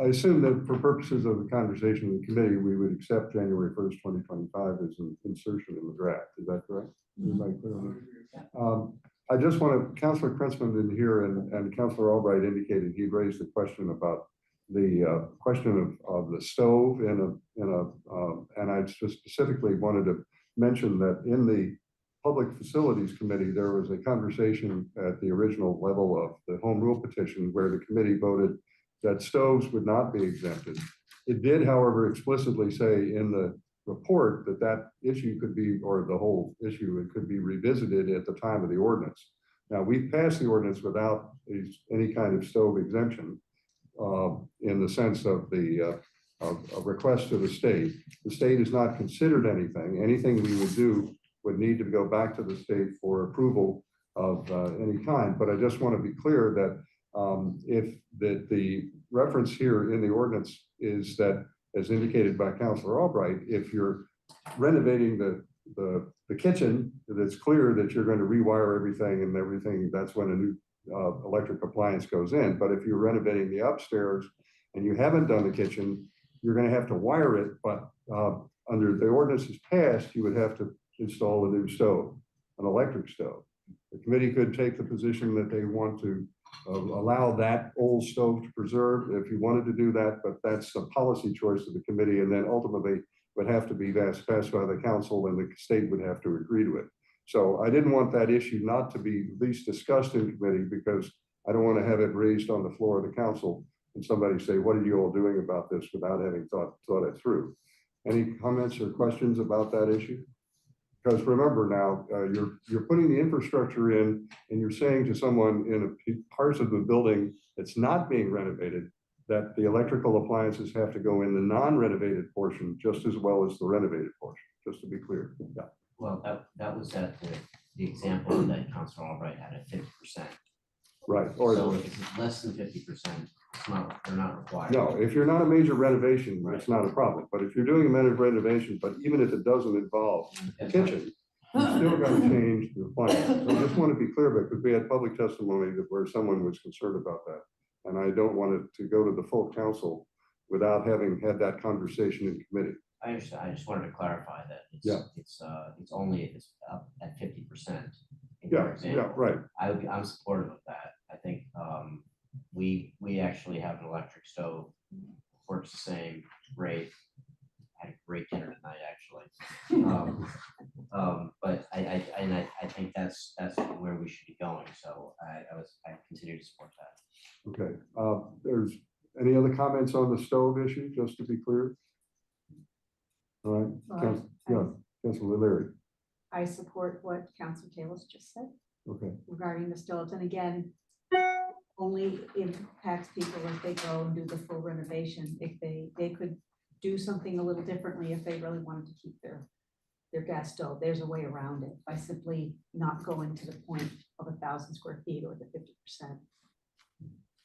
I assume that for purposes of the conversation with the committee, we would accept January 1st, 2025 as an insertion in the draft. Is that correct? Everybody clear on that? I just want to, Councilor Kretzmann in here and Councilor Albright indicated he raised the question about the question of the stove and I just specifically wanted to mention that in the Public Facilities Committee, there was a conversation at the original level of the home rule petition where the committee voted that stoves would not be exempted. It did, however, explicitly say in the report that that issue could be, or the whole issue, it could be revisited at the time of the ordinance. Now, we passed the ordinance without any kind of stove exemption in the sense of the a request to the state. The state has not considered anything. Anything we would do would need to go back to the state for approval of any kind. But I just want to be clear that if the reference here in the ordinance is that, as indicated by Councilor Albright, if you're renovating the kitchen, it's clear that you're going to rewire everything and everything. That's when a new electric appliance goes in. But if you're renovating the upstairs and you haven't done the kitchen, you're going to have to wire it. But under the ordinance is passed, you would have to install a new stove, an electric stove. The committee could take the position that they want to allow that old stove to preserve if you wanted to do that, but that's a policy choice of the committee, and then ultimately would have to be passed by the council, and the state would have to agree to it. So I didn't want that issue not to be at least discussed in committee, because I don't want to have it raised on the floor of the council and somebody say, what are you all doing about this, without having thought it through. Any comments or questions about that issue? Because remember now, you're putting the infrastructure in, and you're saying to someone in parts of the building that's not being renovated, that the electrical appliances have to go in the non-renovated portion just as well as the renovated portion, just to be clear. Yeah. Well, that was at the example that Councilor Albright had at 50%. Right. So if it's less than 50%, they're not required. No, if you're not a major renovation, it's not a problem. But if you're doing a major renovation, but even if it doesn't involve the kitchen, you still got to change the appliance. So I just want to be clear about, because we had public testimony that where someone was concerned about that. And I don't want it to go to the full council without having had that conversation in committee. I understand. I just wanted to clarify that Yeah. it's only if it's up at 50%. Yeah, right. I'm supportive of that. I think we actually have an electric stove, works the same, great. Had a great dinner tonight, actually. But I think that's where we should be going. So I continue to support that. Okay. There's any other comments on the stove issue, just to be clear? All right. Yeah, Councilor Leary. I support what Councilor Taylor's just said Okay. regarding the stoves. And again, only impacts people if they go and do the full renovation. If they could do something a little differently if they really wanted to keep their gas stove. There's a way around it by simply not going to the point of 1,000 square feet or the 50%.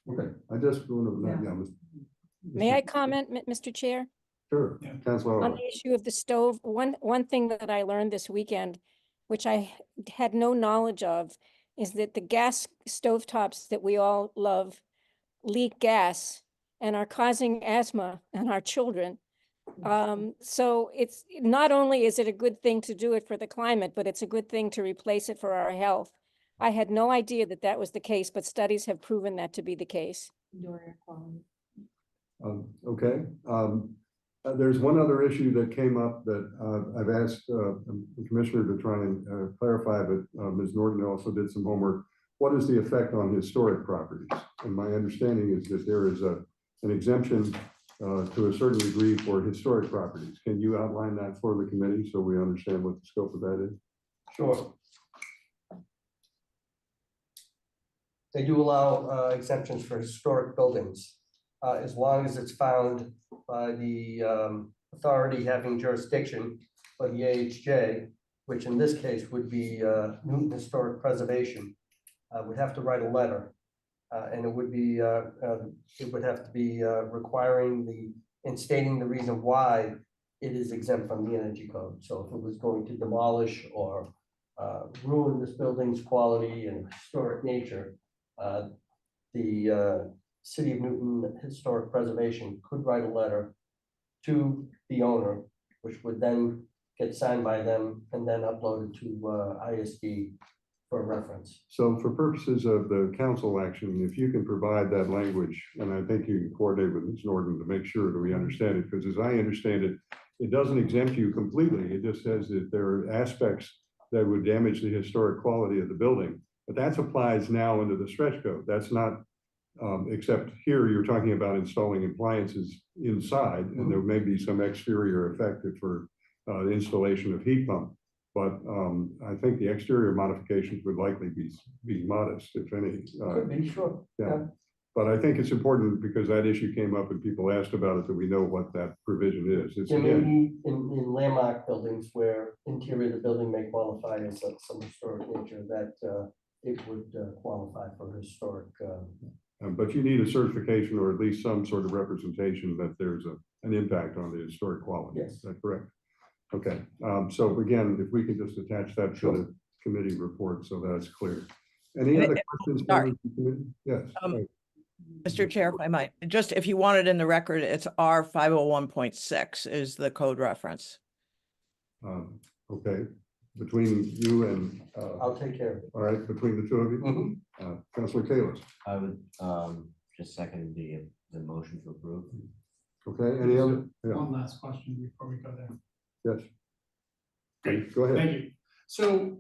Okay. I just want to, yeah. May I comment, Mr. Chair? Sure. Councilor On Albright. the issue of the stove, one thing that I learned this weekend, which I had no knowledge of, is that the gas stovetops that we all love leak gas and are causing asthma in our children. So it's not only is it a good thing to do it for the climate, but it's a good thing to replace it for our health. I had no idea that that was the case, but studies have proven that to be the case. Indoor air quality. Okay. There's one other issue that came up that I've asked the commissioner to try and clarify, but Ms. Norton also did some homework. What is the effect on historic properties? And my understanding is that there is an exemption to a certain degree for historic properties. Can you outline that for the committee so we understand what the scope of that is? Sure. They do allow exemptions for historic buildings, as long as it's found by the authority having jurisdiction for the AHJ, which in this case would be Newton Historic Preservation, would have to write a letter. And it would have to be requiring and stating the reason why it is exempt from the energy code. So if it was going to demolish or ruin this building's quality and historic nature, the City of Newton Historic Preservation could write a letter to the owner, which would then get signed by them and then uploaded to ISD for reference. So for purposes of the council action, if you can provide that language, and I think you can coordinate with Ms. Norton to make sure that we understand it, because as I understand it, it doesn't exempt you completely. It just says that there are aspects that would damage the historic quality of the building. But that applies now under the stretch code. That's not, except here you're talking about installing appliances inside, and there may be some exterior effect for installation of heat pump. But I think the exterior modifications would likely be modest, if any. Could be, sure. Yeah. But I think it's important because that issue came up and people asked about it, that we know what that provision is. It's There may again, be in landmark buildings where interior of the building may qualify as some historic nature, that it would qualify for historic. but you need a certification or at least some sort of representation that there's an impact on the historic quality. Yes. Is that correct? Okay. So again, if we could just attach that to the committee report so that's clear. Any other questions? Sorry. Yes. right. Mr. Chair, if I might, just if you want it in the record, it's R 501.6 is the code reference. Okay. Between you and I'll take care of it. all right, between the two of you, Councilor Kalis. I would just second the motion to approve. Okay. Any other? Yeah. One last question before we go there. Yes. Great. Go ahead. Thank you. So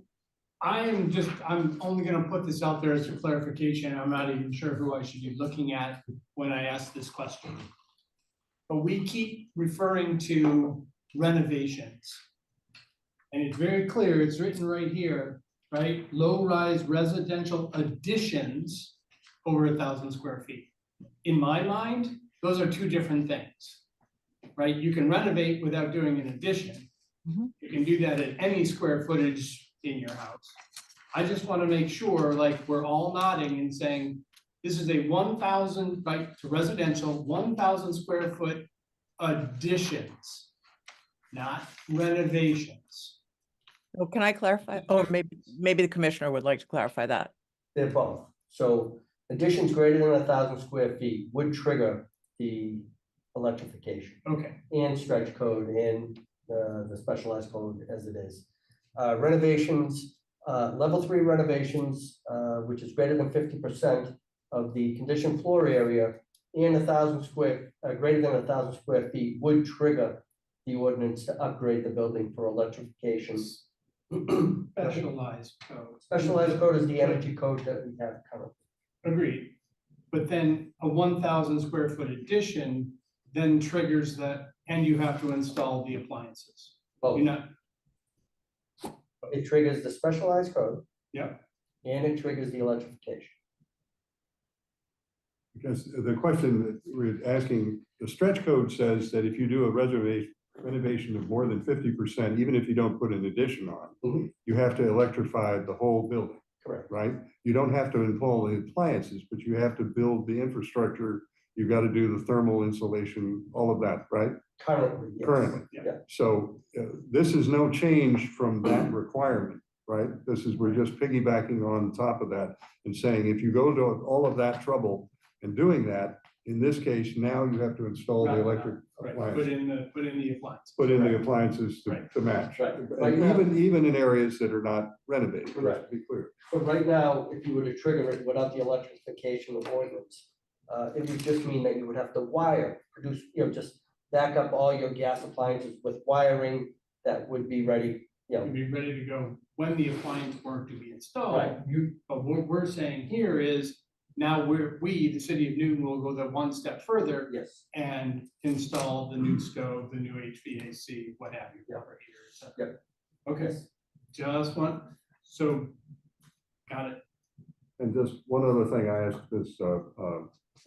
I'm only going to put this out there as a clarification. I'm not even sure who I should be looking at when I ask this question. But we keep referring to renovations. And it's very clear, it's written right here, right? Low-rise residential additions over 1,000 square feet. In my mind, those are two different things. Right? You can renovate without doing an addition. Mhm. You can do that at any square footage in your house. I just want to make sure, like, we're all nodding and saying, this is a 1,000, right, to residential, 1,000 square foot additions, not renovations. Oh, can I clarify? Or maybe the commissioner would like to clarify that. They're both. So additions greater than 1,000 square feet would trigger the electrification Okay, and stretch code and the specialized code as it is. Renovations, level 3 renovations, which is greater than 50% of the conditioned floor area and 1,000 square, greater than 1,000 square feet would trigger the ordinance to upgrade the building for electrification. specialized code. Specialized code is the energy code that we have currently. Agreed. But then a 1,000 square foot addition then triggers that, and you have to install the appliances. Both. You're not, It triggers the specialized code. Yep. And it triggers the electrification. Because the question that we're asking, the stretch code says that if you do a renovation of more than 50%, even if you don't put an addition on, Mhm. you have to electrify the whole building, Correct. right? You don't have to install the appliances, but you have to build the infrastructure. You've got to do the thermal insulation, all of that, right? Currently, yes. Currently. Yeah. So this is no change from that requirement, right? This is, we're just piggybacking on top of that and saying, if you go to all of that trouble and doing that, in this case, now you have to install the electric right, appliance. put in the appliance. Put in the appliances Right. to match. Right. And Right now- even in areas that are not renovated, let's Correct. be clear. But right now, if you were to trigger it without the electrification of ordinance, it would just mean that you would have to wire, produce, just back up all your gas appliances with wiring that would be ready, You'd be ready to go when the appliance were to be installed. Right, you, But what we're saying here is, now the city of Newton, will go that one step further yes, and install the new stove, the new HVAC, what have you, over here. So, Yep. Okay, just one, so, got it. And just one other thing, I asked this,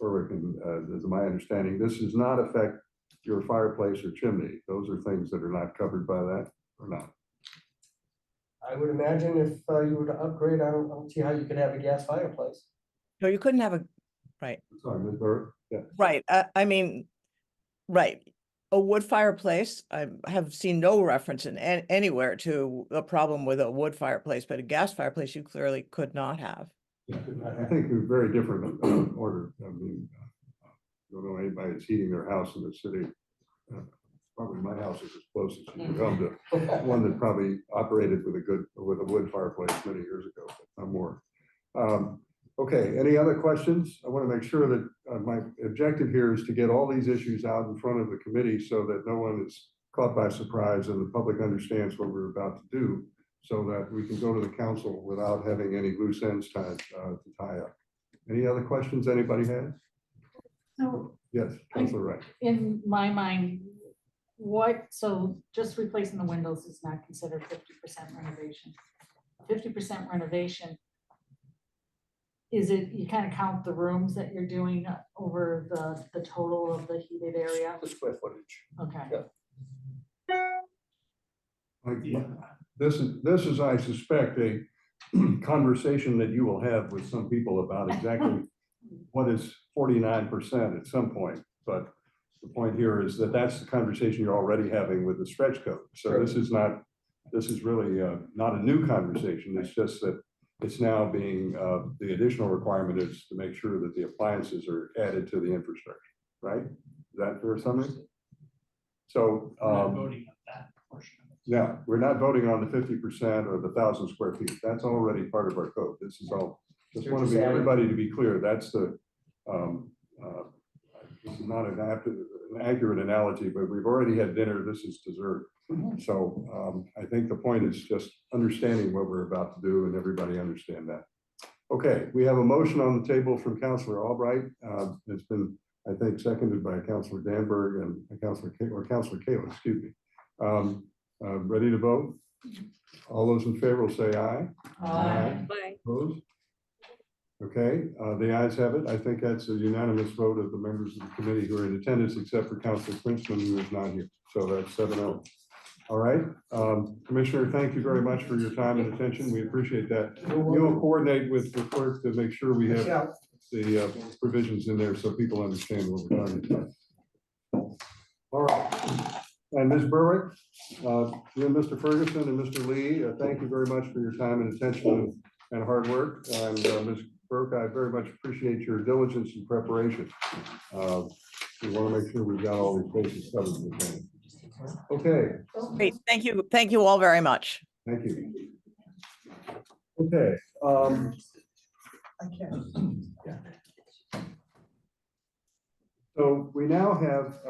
Ulrich, and as my understanding, this does not affect your fireplace or chimney. Those are things that are not covered by that, or not? I would imagine if you were to upgrade, I don't see how you could have a gas fireplace. No, you couldn't have a, Sorry, Ms. Burke? Yeah. right, I mean, right. A wood fireplace, I have seen no reference in anywhere to a problem with a wood fireplace, but a gas fireplace you clearly could not have. I think they're very different order. I mean, I don't know anybody that's heating their house in the city. Probably my house is as close as you can come to one that probably operated with a wood fireplace many years ago, but not more. Okay, any other questions? I want to make sure that my objective here is to get all these issues out in front of the committee so that no one is caught by surprise and the public understands what we're about to do, so that we can go to the council without having any loose ends tied to tie up. Any other questions anybody has? So Yes, Councilor Wright. in my mind, so just replacing the windows is not considered 50% renovation. 50% renovation, is it, you kind of count the rooms that you're doing over the total of the heated area? The square footage. Okay. Yeah. This is, I suspect, a conversation that you will have with some people about exactly what is 49% at some point. But the point here is that that's the conversation you're already having with the stretch code. So this is really not a new conversation. It's just that it's now being, the additional requirement is to make sure that the appliances are added to the infrastructure, right? Is that fair summary? So, We're not voting on that portion of it. yeah, we're not voting on the 50% or the 1,000 square feet. That's already part of our code. This is all, just want to be everybody to be clear. That's the, this is not an accurate analogy, but we've already had dinner. This is dessert. So I think the point is just understanding what we're about to do and everybody understand that. Okay, we have a motion on the table from Councilor Albright. It's been, I think, seconded by Councilor Danberg and Councilor Kayla, excuse me. Ready to vote? All those in favor will say aye. Bye. Opposed? Okay, the ayes have it. I think that's a unanimous vote of the members of the committee who are in attendance, except for Councilor Princeton, who is not here. So that's 7-0. All right, Commissioner, thank you very much for your time and attention. We appreciate that. You'll coordinate with the clerk to make sure we have the provisions in there so people understand what we're talking about. All right. And Ms. Berwick, you and Mr. Ferguson and Mr. Lee, thank you very much for your time and attention and hard work. And Ms. Burke, I very much appreciate your diligence and preparation. We want to make sure we've got all these bases covered. Okay. Great, thank you all very much. Thank you. Okay. So we now have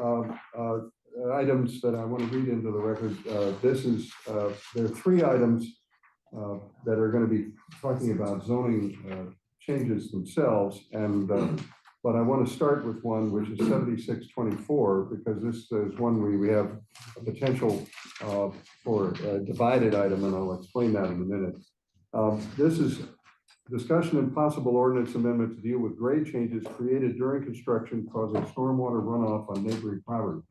items that I want to read into the record. There are 3 items that are going to be talking about zoning changes themselves, and but I want to start with one which is 7624, because this is one we have a potential for a divided item, and I'll explain that in a minute. This is discussion and possible ordinance amendment to deal with grade changes created during construction causing stormwater runoff on neighboring property.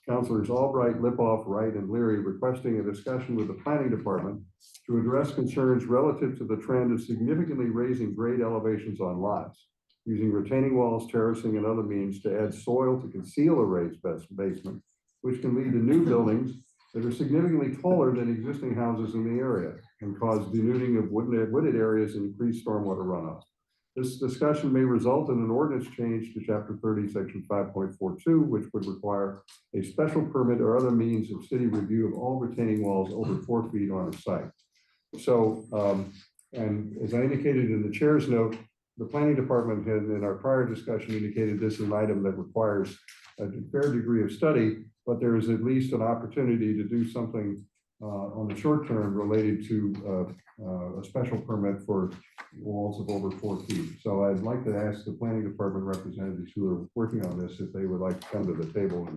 Councilors Albright, Lipoff, Wright, and Leary requesting a discussion with the planning department to address concerns relative to the trend of significantly raising grade elevations on lots, using retaining walls, terracing, and other means to add soil to conceal a raised basement, which can lead to new buildings that are significantly taller than existing houses in the area and cause denuding of wooded areas and increased stormwater runoff. This discussion may result in an ordinance change to Chapter 30, Section 5.42, which would require a special permit or other means of city review of all retaining walls over 4 feet on a site. So, and as I indicated in the chair's note, the planning department had in our prior discussion indicated this is an item that requires a fair degree of study, but there is at least an opportunity to do something on the short term related to a special permit for walls of over 4 feet. So I'd like to ask the planning department representatives who are working on this if they would like to come to the table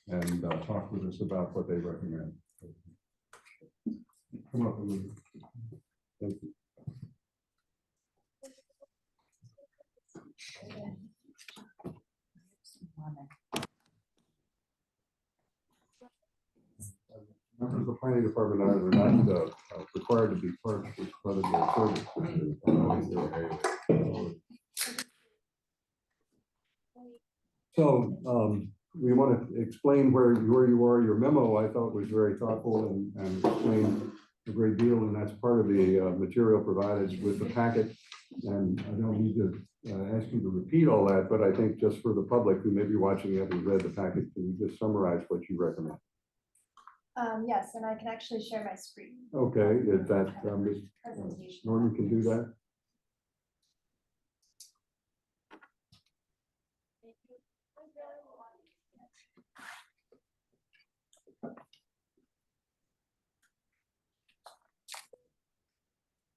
and talk with us about what they recommend. Come up and thank you. Members of the planning department are not required to be part of their service. So we want to explain where you are. Your memo, I thought, was very thoughtful and explained a great deal, and that's part of the material provided with the packet. And I don't need to ask you to repeat all that, but I think just for the public who may be watching it and read the packet, can you just summarize what you recommend? Yes, and I can actually share my screen. Okay, is that Norman can do that?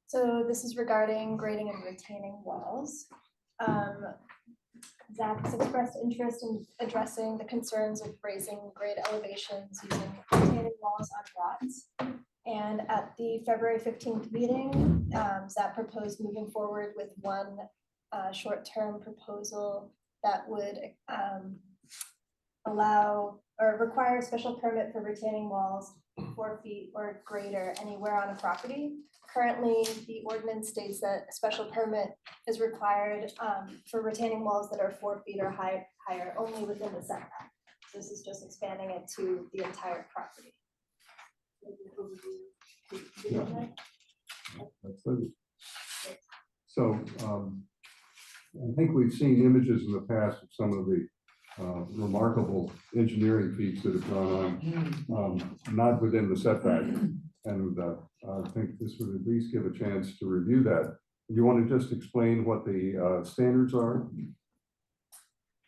So this is regarding grading and retaining walls. Zach has expressed interest in addressing the concerns of raising grade elevations using retaining walls on lots. And at the February 15th meeting, Zach proposed moving forward with one short-term proposal that would allow or require a special permit for retaining walls 4 feet or greater anywhere on a property. Currently, the ordinance states that a special permit is required for retaining walls that are 4 feet or higher only within the setback. This is just expanding it to the entire property. So I think we've seen images in the past of some of the remarkable engineering feats that have gone on, not within the setback. And I think this would at least give a chance to review that. You want to just explain what the standards are?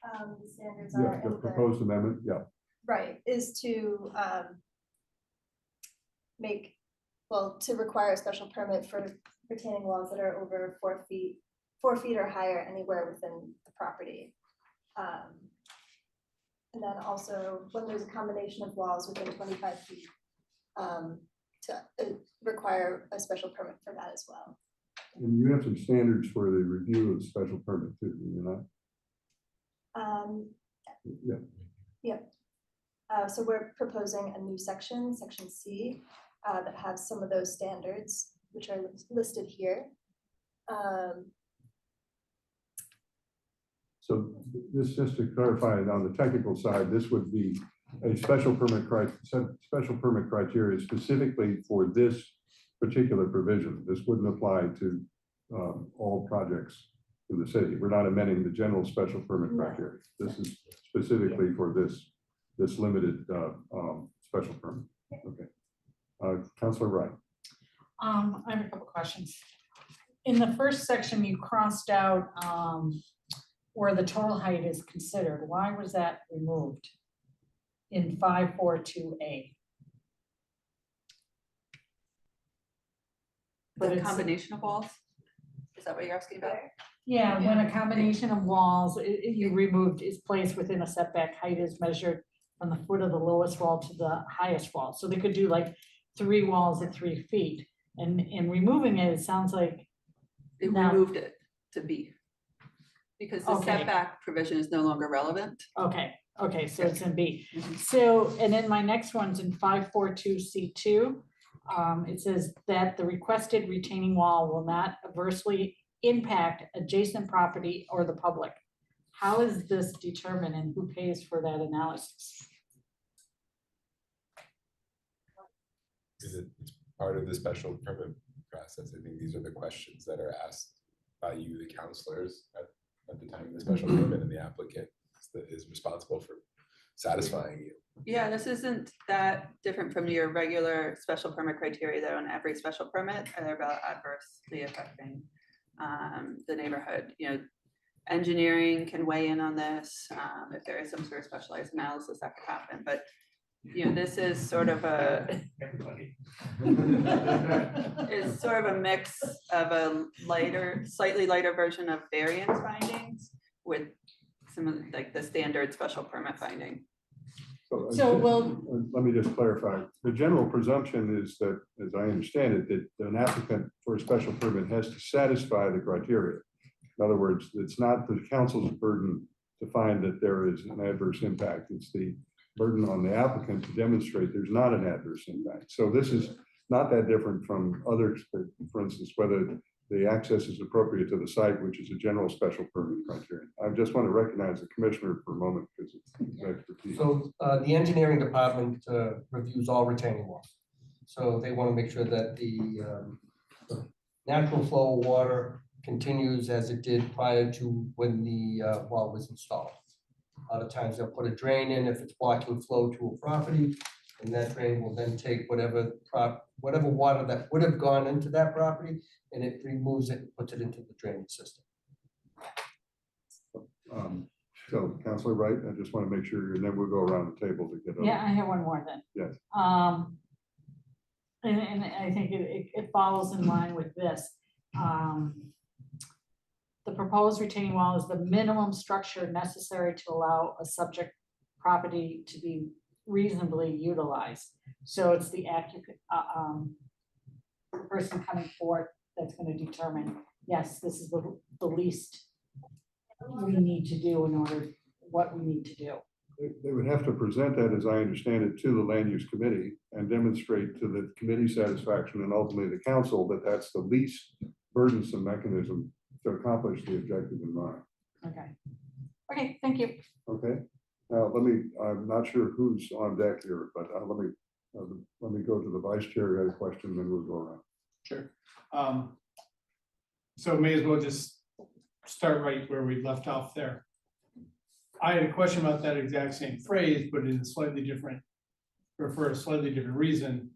The standards Yeah, are the proposed amendment, yeah. right, is to to require a special permit for retaining walls that are over 4 feet or higher anywhere within the property. And then also when there's a combination of walls within 25 feet, to require a special permit for that as well. And you have some standards for the review of special permit too, do you not? Yeah. Yep. So we're proposing a new section, section C, that has some of those standards, which are listed here. So this, just to clarify, on the technical side, this would be a special permit criteria specifically for this particular provision. This wouldn't apply to all projects in the city. We're not amending the general special permit criteria. This is specifically for this limited special permit. Okay. Councilor Wright. I have a couple questions. In the first section, you crossed out where the total height is considered. Why was that removed in 542A? For the combination of walls? Is that what you're asking about? Yeah, when a combination of walls, you removed is placed within a setback, height is measured from the foot of the lowest wall to the highest wall. So they could do like 3 walls at 3 feet. And in removing it, it sounds like It now- removed it to B. Because the Okay. setback provision is no longer relevant. Okay, so it's in B. So, and then my next one's in 542C2. It says that the requested retaining wall will not adversely impact adjacent property or the public. How is this determined and who pays for that analysis? It's part of the special permit process. I think these are the questions that are asked by you, the counselors, at the time of the special permit, and the applicant is responsible for satisfying you. Yeah, this isn't that different from your regular special permit criteria that on every special permit are about adversely affecting the neighborhood. You know, engineering can weigh in on this if there is some sort of specialized analysis that could happen. But you know, this is sort of a is sort of a mix of a slightly lighter version of variance findings with some of like the standard special permit finding. So, well, let me just clarify. The general presumption is that, as I understand it, that an applicant for a special permit has to satisfy the criteria. In other words, it's not the council's burden to find that there is an adverse impact. It's the burden on the applicant to demonstrate there's not an adverse impact. So this is not that different from others, for instance, whether the access is appropriate to the site, which is a general special permit criteria. I just want to recognize the commissioner for a moment because it's his expertise. So the engineering department reviews all retaining walls. So they want to make sure that the natural flow of water continues as it did prior to when the wall was installed. A lot of times they'll put a drain in if it's blocking flow to a property, and that drain will then take whatever water that would have gone into that property, and it removes it and puts it into the drainage system. So, Councilor Wright, I just want to make sure, and then we'll go around the table to get. yeah, I have one more then. Yes. And I think it follows in line with this. The proposed retaining wall is the minimum structure necessary to allow a subject property to be reasonably utilized. So it's the person coming forth that's going to determine, yes, this is the least we need to do in order, what we need to do. They would have to present that, as I understand it, to the land use committee and demonstrate to the committee satisfaction and ultimately the council that that's the least burdensome mechanism to accomplish the objective in mind. Okay, thank you. Okay, now I'm not sure who's on deck here, but let me go to the vice chair who had a question, then we'll go around. Sure. So may as well just start right where we left off there. I had a question about that exact same phrase, but in a slightly different, or for a slightly different reason.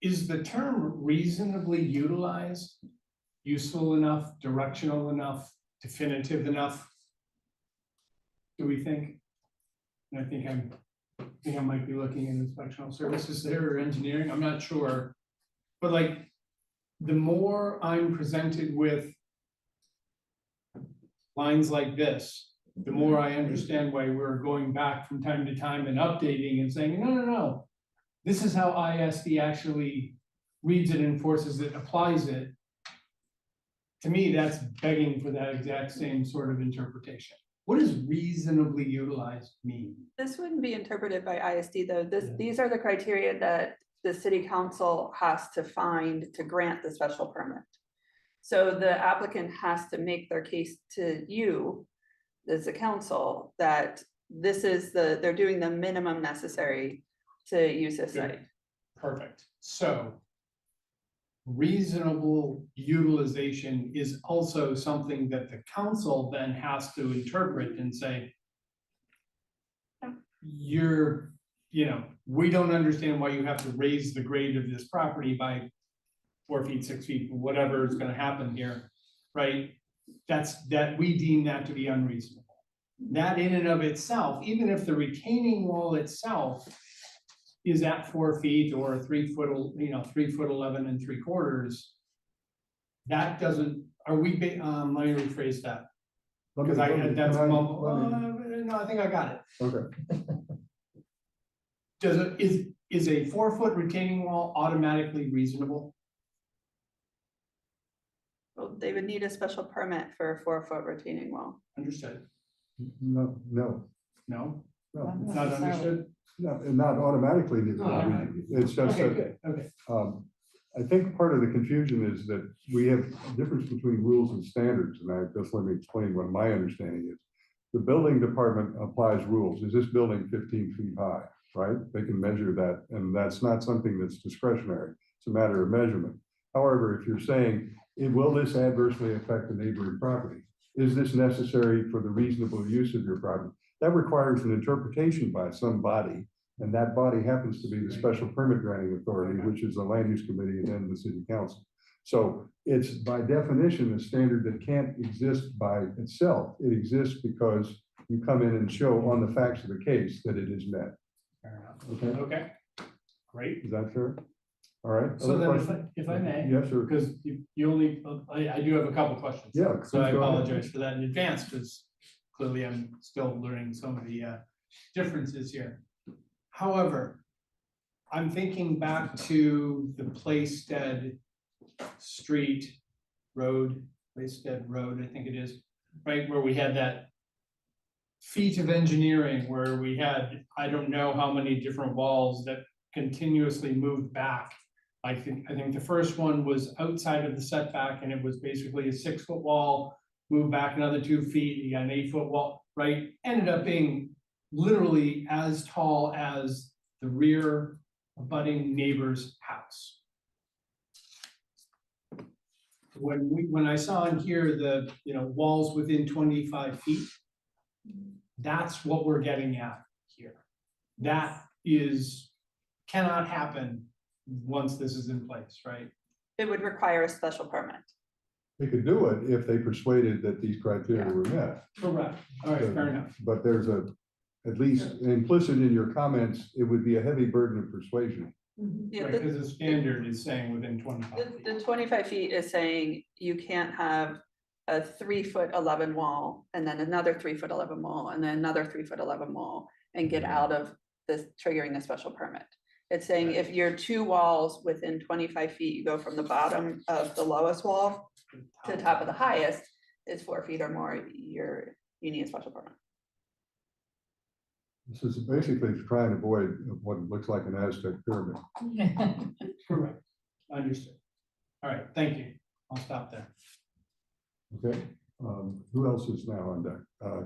Is the term reasonably utilized useful enough, directional enough, definitive enough? Do we think? And I think I might be looking in inspectional services there or engineering, I'm not sure. But like, the more I'm presented with lines like this, the more I understand why we're going back from time to time and updating and saying, no. This is how ISD actually reads it, enforces it, applies it. to me, that's begging for that exact same sort of interpretation. What does reasonably utilized mean? This wouldn't be interpreted by ISD though. These are the criteria that the city council has to find to grant the special permit. So the applicant has to make their case to you, as a council, that this is they're doing the minimum necessary to use this site. Perfect. So reasonable utilization is also something that the council then has to interpret and say, we don't understand why you have to raise the grade of this property by 4 feet, 6 feet, whatever is gonna happen here, right? That we deem that to be unreasonable. That in and of itself, even if the retaining wall itself is at 4 feet or 3 foot, 3'11" 3/4. That doesn't, are we, let me rephrase that. Because I had that no, I think I got it. Okay. Is a 4 foot retaining wall automatically reasonable? Well, they would need a special permit for a 4 foot retaining wall. Understood. No. Not understood? No, and not automatically. It's just Okay, that, good, okay. I think part of the confusion is that we have a difference between rules and standards, and let me explain what my understanding is. The building department applies rules. Is this building 15 feet high, right? They can measure that, and that's not something that's discretionary. It's a matter of measurement. However, if you're saying, will this adversely affect the neighboring property? Is this necessary for the reasonable use of your property? That requires an interpretation by some body, and that body happens to be the special permit granting authority, which is the land use committee and then the city council. So it's by definition a standard that can't exist by itself. It exists because you come in and show on the facts of the case that it is met. Fair enough. Okay, Okay, great. is that fair? All right. So other then questions? if I may. Yes, sir. Because you only, I do have a couple questions. Yeah, So I please go ahead. apologize for that in advance, because clearly I'm still learning some of the differences here. However, I'm thinking back to the Plaisted Street Road, Plaisted Road, I think it is, right, where we had that feat of engineering where we had, I don't know how many different walls that continuously moved back. I think the first one was outside of the setback, and it was basically a 6 foot wall, moved back another 2 feet, you got an 8 foot wall, right? Ended up being literally as tall as the rear abutting neighbor's house. When I saw in here the, walls within 25 feet, that's what we're getting at here. That cannot happen once this is in place, right? It would require a special permit. They could do it if they persuaded that these criteria were met. Correct. All right, fair enough. But there's at least implicit in your comments, it would be a heavy burden of persuasion. Yeah, Right, because the standard is saying within 25 feet. The 25 feet is saying you can't have a 3'11" wall, and then another 3'11" wall, and then another 3'11" wall, and get out of this triggering a special permit. It's saying if you're 2 walls within 25 feet, you go from the bottom of the lowest wall to the top of the highest is 4 feet or more, you need a special permit. This is basically to try and avoid what looks like an Aztec pyramid. Correct. Understood. All right, thank you. I'll stop there. Okay, who else is now on deck?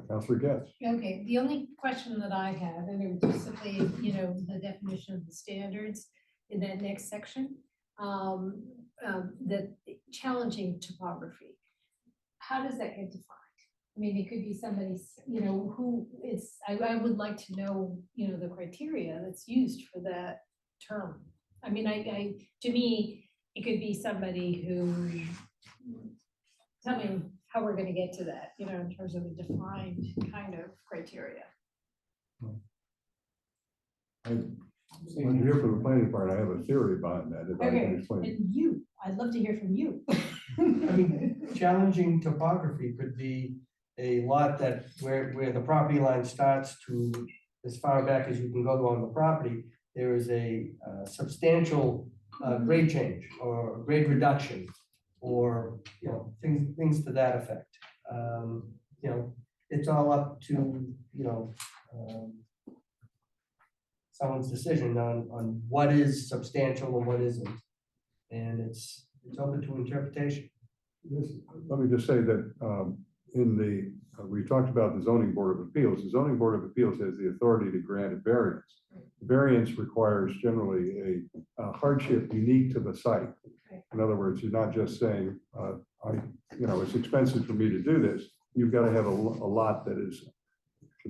Councilor Getz. Okay, the only question that I have, and it was just simply, the definition of the standards in that next section, that challenging topography. How does that get defined? I mean, it could be somebody, who is, I would like to know, the criteria that's used for that term. I mean, to me, it could be somebody who, tell me how we're gonna get to that, in terms of a defined kind of criteria. When you hear from the planning part, I have a theory behind that. If I can Okay, explain. and I'd love to hear from you. I mean, challenging topography could be a lot that where the property line starts to, as far back as you can go on the property, there is a substantial grade change or grade reduction. or, things to that effect. It's all up to, someone's decision on what is substantial and what isn't. And it's open to interpretation. Let me just say that we talked about the zoning board of appeals. The zoning board of appeals has the authority to grant a variance. Variance requires generally a hardship unique to the site. In other words, you're not just saying, it's expensive for me to do this. You've got to have a lot that is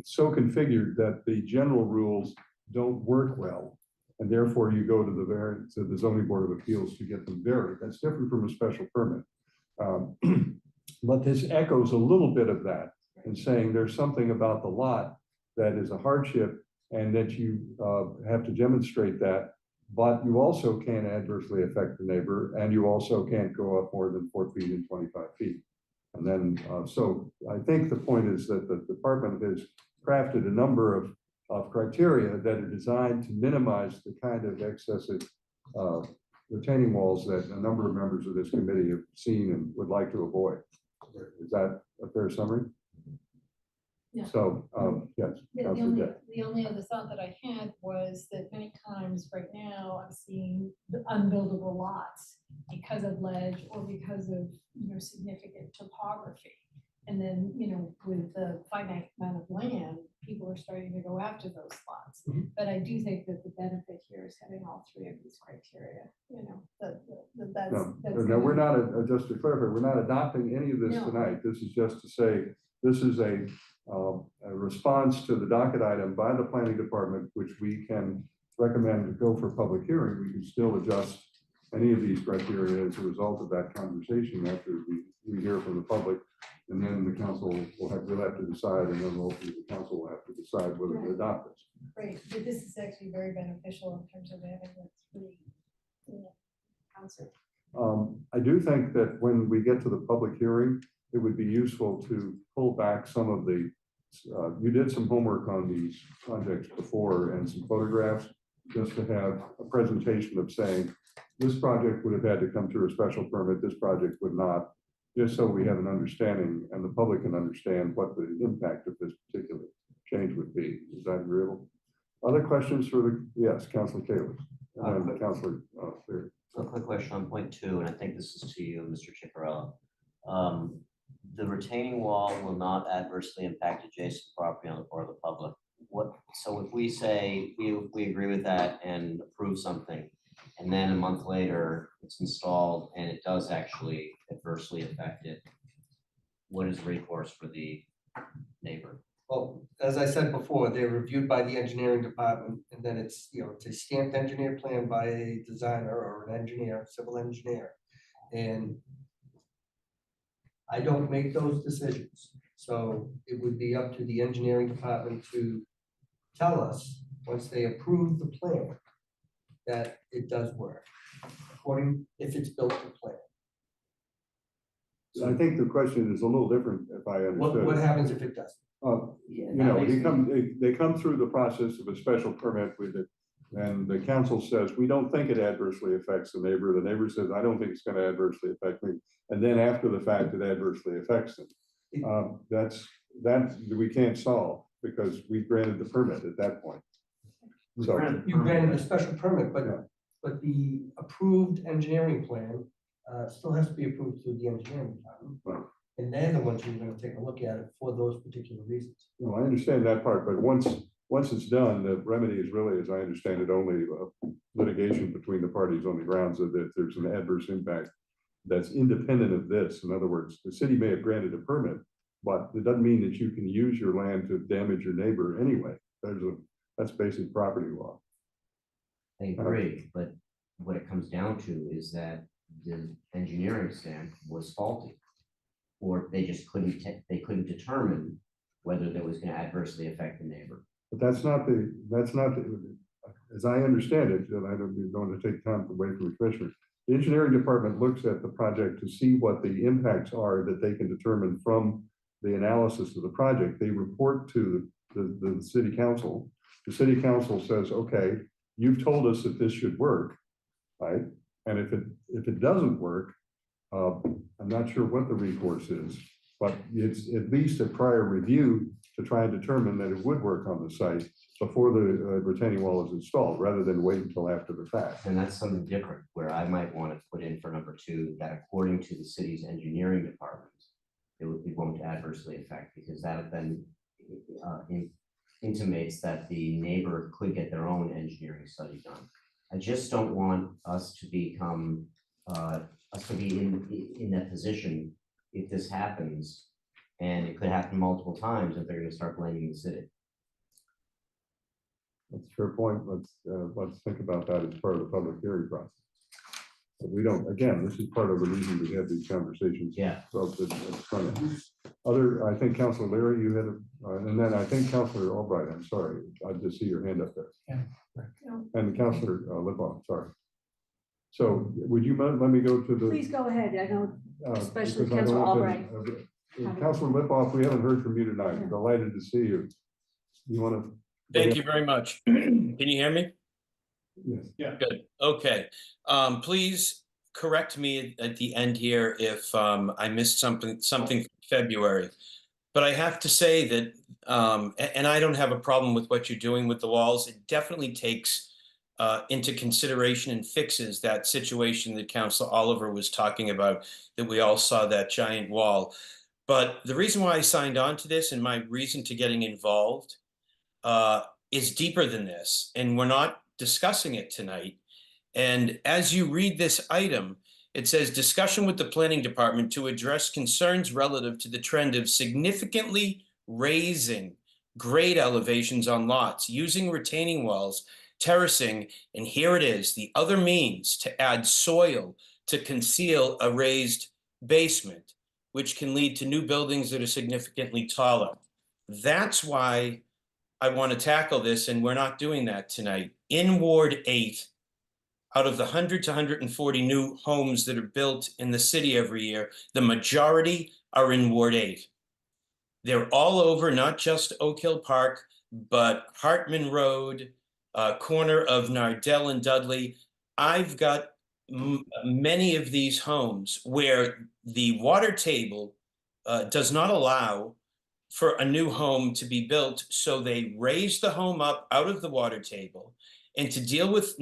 so configured that the general rules don't work well. And therefore you go to the zoning board of appeals to get them varied. That's different from a special permit. But this echoes a little bit of that and saying there's something about the lot that is a hardship and that you have to demonstrate that, but you also can't adversely affect the neighbor and you also can't go up more than 4 feet and 25 feet. And then, so I think the point is that the department has crafted a number of criteria that are designed to minimize the kind of excessive retaining walls that a number of members of this committee have seen and would like to avoid. Is that a fair summary? Yeah. So, yes. The only other thought that I had was that many times right now I'm seeing the unbuildable lots because of ledge or because of, significant topography. And then, with the finite amount of land, people are starting to go after those lots. But I do think that the benefit here is having all three of these criteria, No, we're not, just to clarify, we're not adopting any of this No. tonight. This is just to say, this is a response to the docket item by the planning department, which we can recommend to go for public hearing. We can still adjust any of these criteria as a result of that conversation after we hear from the public. And then the council will have to decide, and then the council will have to decide whether to adopt this. Great, but this is actually very beneficial in terms of having the three, concepts. I do think that when we get to the public hearing, it would be useful to pull back some of the, you did some homework on these projects before and some photographs, just to have a presentation of saying, this project would have had to come through a special permit, this project would not, just so we have an understanding and the public can understand what the impact of this particular change would be. Is that agreeable? Other questions for yes, Councilor Taylor. And then Councilor Cleary. A quick question on point 2, and I think this is to you, Mr. Chicarella. The retaining wall will not adversely impact adjacent property or the public. So if we say we agree with that and approve something, and then a month later it's installed and it does actually adversely affect it, what is recourse for the neighbor? Well, as I said before, they're reviewed by the engineering department, and then it's, it's a stamped engineer plan by a designer or an engineer, civil engineer. And I don't make those decisions. So it would be up to the engineering department to tell us, once they approve the plan, that it does work, according, if it's built to plan. I think the question is a little different if I understood. What happens if it doesn't? They come through the process of a special permit with it, and the council says, we don't think it adversely affects the neighbor. The neighbor says, I don't think it's going to adversely affect me. And then after the fact, it adversely affects them. That we can't solve because we granted the permit at that point. So You granted a special permit, but the approved engineering plan still has to be approved through the engineering department. Right. And they're the ones who are going to take a look at it for those particular reasons. No, I understand that part, but once it's done, the remedy is really, as I understand it, only litigation between the parties on the grounds of that there's an adverse impact that's independent of this. In other words, the city may have granted a permit, but it doesn't mean that you can use your land to damage your neighbor anyway. That's basic property law. I agree, but what it comes down to is that the engineering stamp was faulty, or they just couldn't determine whether that was going to adversely affect the neighbor. But that's not the, as I understand it, and I don't want to take time away from the commissioner. The engineering department looks at the project to see what the impacts are that they can determine from the analysis of the project. They report to the city council. The city council says, okay, you've told us that this should work, right? And if it doesn't work, I'm not sure what the recourse is, but it's at least a prior review to try and determine that it would work on the site before the retaining wall is installed, rather than wait until after the fact. And that's something different, where I might want to put in for number 2, that according to the city's engineering department, it won't adversely affect, because that then intimates that the neighbor could get their own engineering study done. I just don't want us to become, in that position if this happens, and it could happen multiple times, if they're gonna start blaming the city. That's a fair point. Let's think about that as part of the public hearing process. But we don't, again, this is part of the reason we have these conversations. Yeah. So at the front end. I think Councilor Leary, you had, and then I think Councilor Albright, I'm sorry, I just see your hand up there. Yeah. And Councilor Lipoff, sorry. So would you let me go to the? Please go ahead. I know, especially because I don't Councilor want to- Albright. Councilor Lipoff, we haven't heard from you tonight. Delighted to see you. You want to? Thank you very much. Can you hear me? Yes. Yeah. Good. Okay. Please correct me at the end here if I missed something from February. But I have to say that, and I don't have a problem with what you're doing with the walls. It definitely takes into consideration and fixes that situation that Councilor Oliver was talking about, that we all saw that giant wall. But the reason why I signed on to this and my reason to getting involved is deeper than this, and we're not discussing it tonight. And as you read this item, it says discussion with the planning department to address concerns relative to the trend of significantly raising grade elevations on lots, using retaining walls, terracing, and here it is, the other means to add soil to conceal a raised basement, which can lead to new buildings that are significantly taller. That's why I want to tackle this, and we're not doing that tonight. In Ward 8, out of the 100 to 140 new homes that are built in the city every year, the majority are in Ward 8. They're all over, not just Oak Hill Park, but Hartman Road, corner of Nardell and Dudley. I've got many of these homes where the water table does not allow for a new home to be built, so they raise the home up out of the water table, and to deal with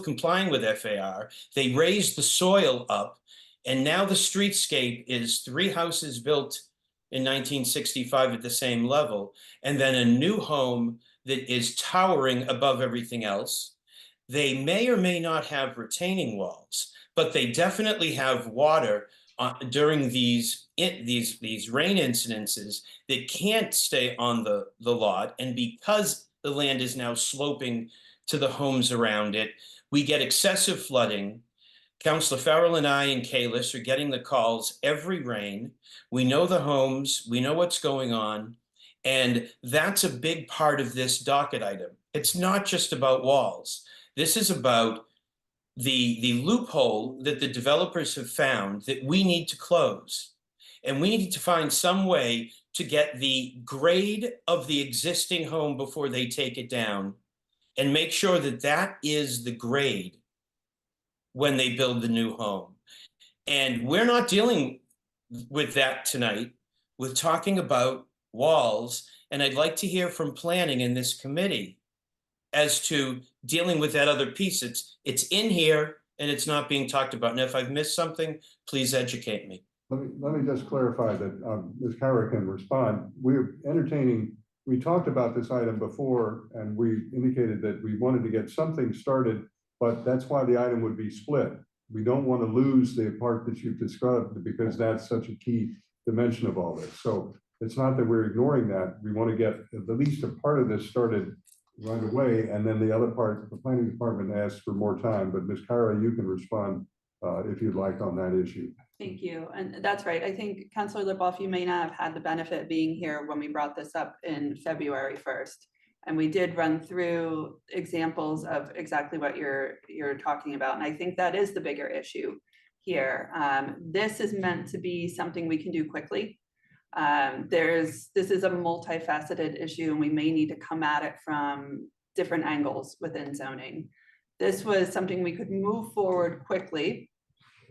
complying with FAR, they raise the soil up, and now the streetscape is 3 houses built in 1965 at the same level, and then a new home that is towering above everything else. They may or may not have retaining walls, but they definitely have water during these rain incidences that can't stay on the lot. And because the land is now sloping to the homes around it, we get excessive flooding. Councilor Farrell and I and Kalis are getting the calls every rain. We know the homes, we know what's going on, and that's a big part of this docket item. It's not just about walls. This is about the loophole that the developers have found that we need to close. And we need to find some way to get the grade of the existing home before they take it down, and make sure that that is the grade when they build the new home. And we're not dealing with that tonight. We're talking about walls, and I'd like to hear from planning in this committee as to dealing with that other piece. It's in here and it's not being talked about. And if I've missed something, please educate me. Let me just clarify that Ms. Kara can respond. We talked about this item before, and we indicated that we wanted to get something started, but that's why the item would be split. We don't want to lose the part that you've described, because that's such a key dimension of all this. So it's not that we're ignoring that. We want to get at least a part of this started right away, and then the other part, the planning department asks for more time. But Ms. Kara, you can respond if you'd like on that issue. Thank you. And that's right. I think Councilor Lipoff, you may not have had the benefit of being here when we brought this up in February 1st. And we did run through examples of exactly what you're talking about. And I think that is the bigger issue here. This is meant to be something we can do quickly. This is a multifaceted issue, and we may need to come at it from different angles within zoning. This was something we could move forward quickly.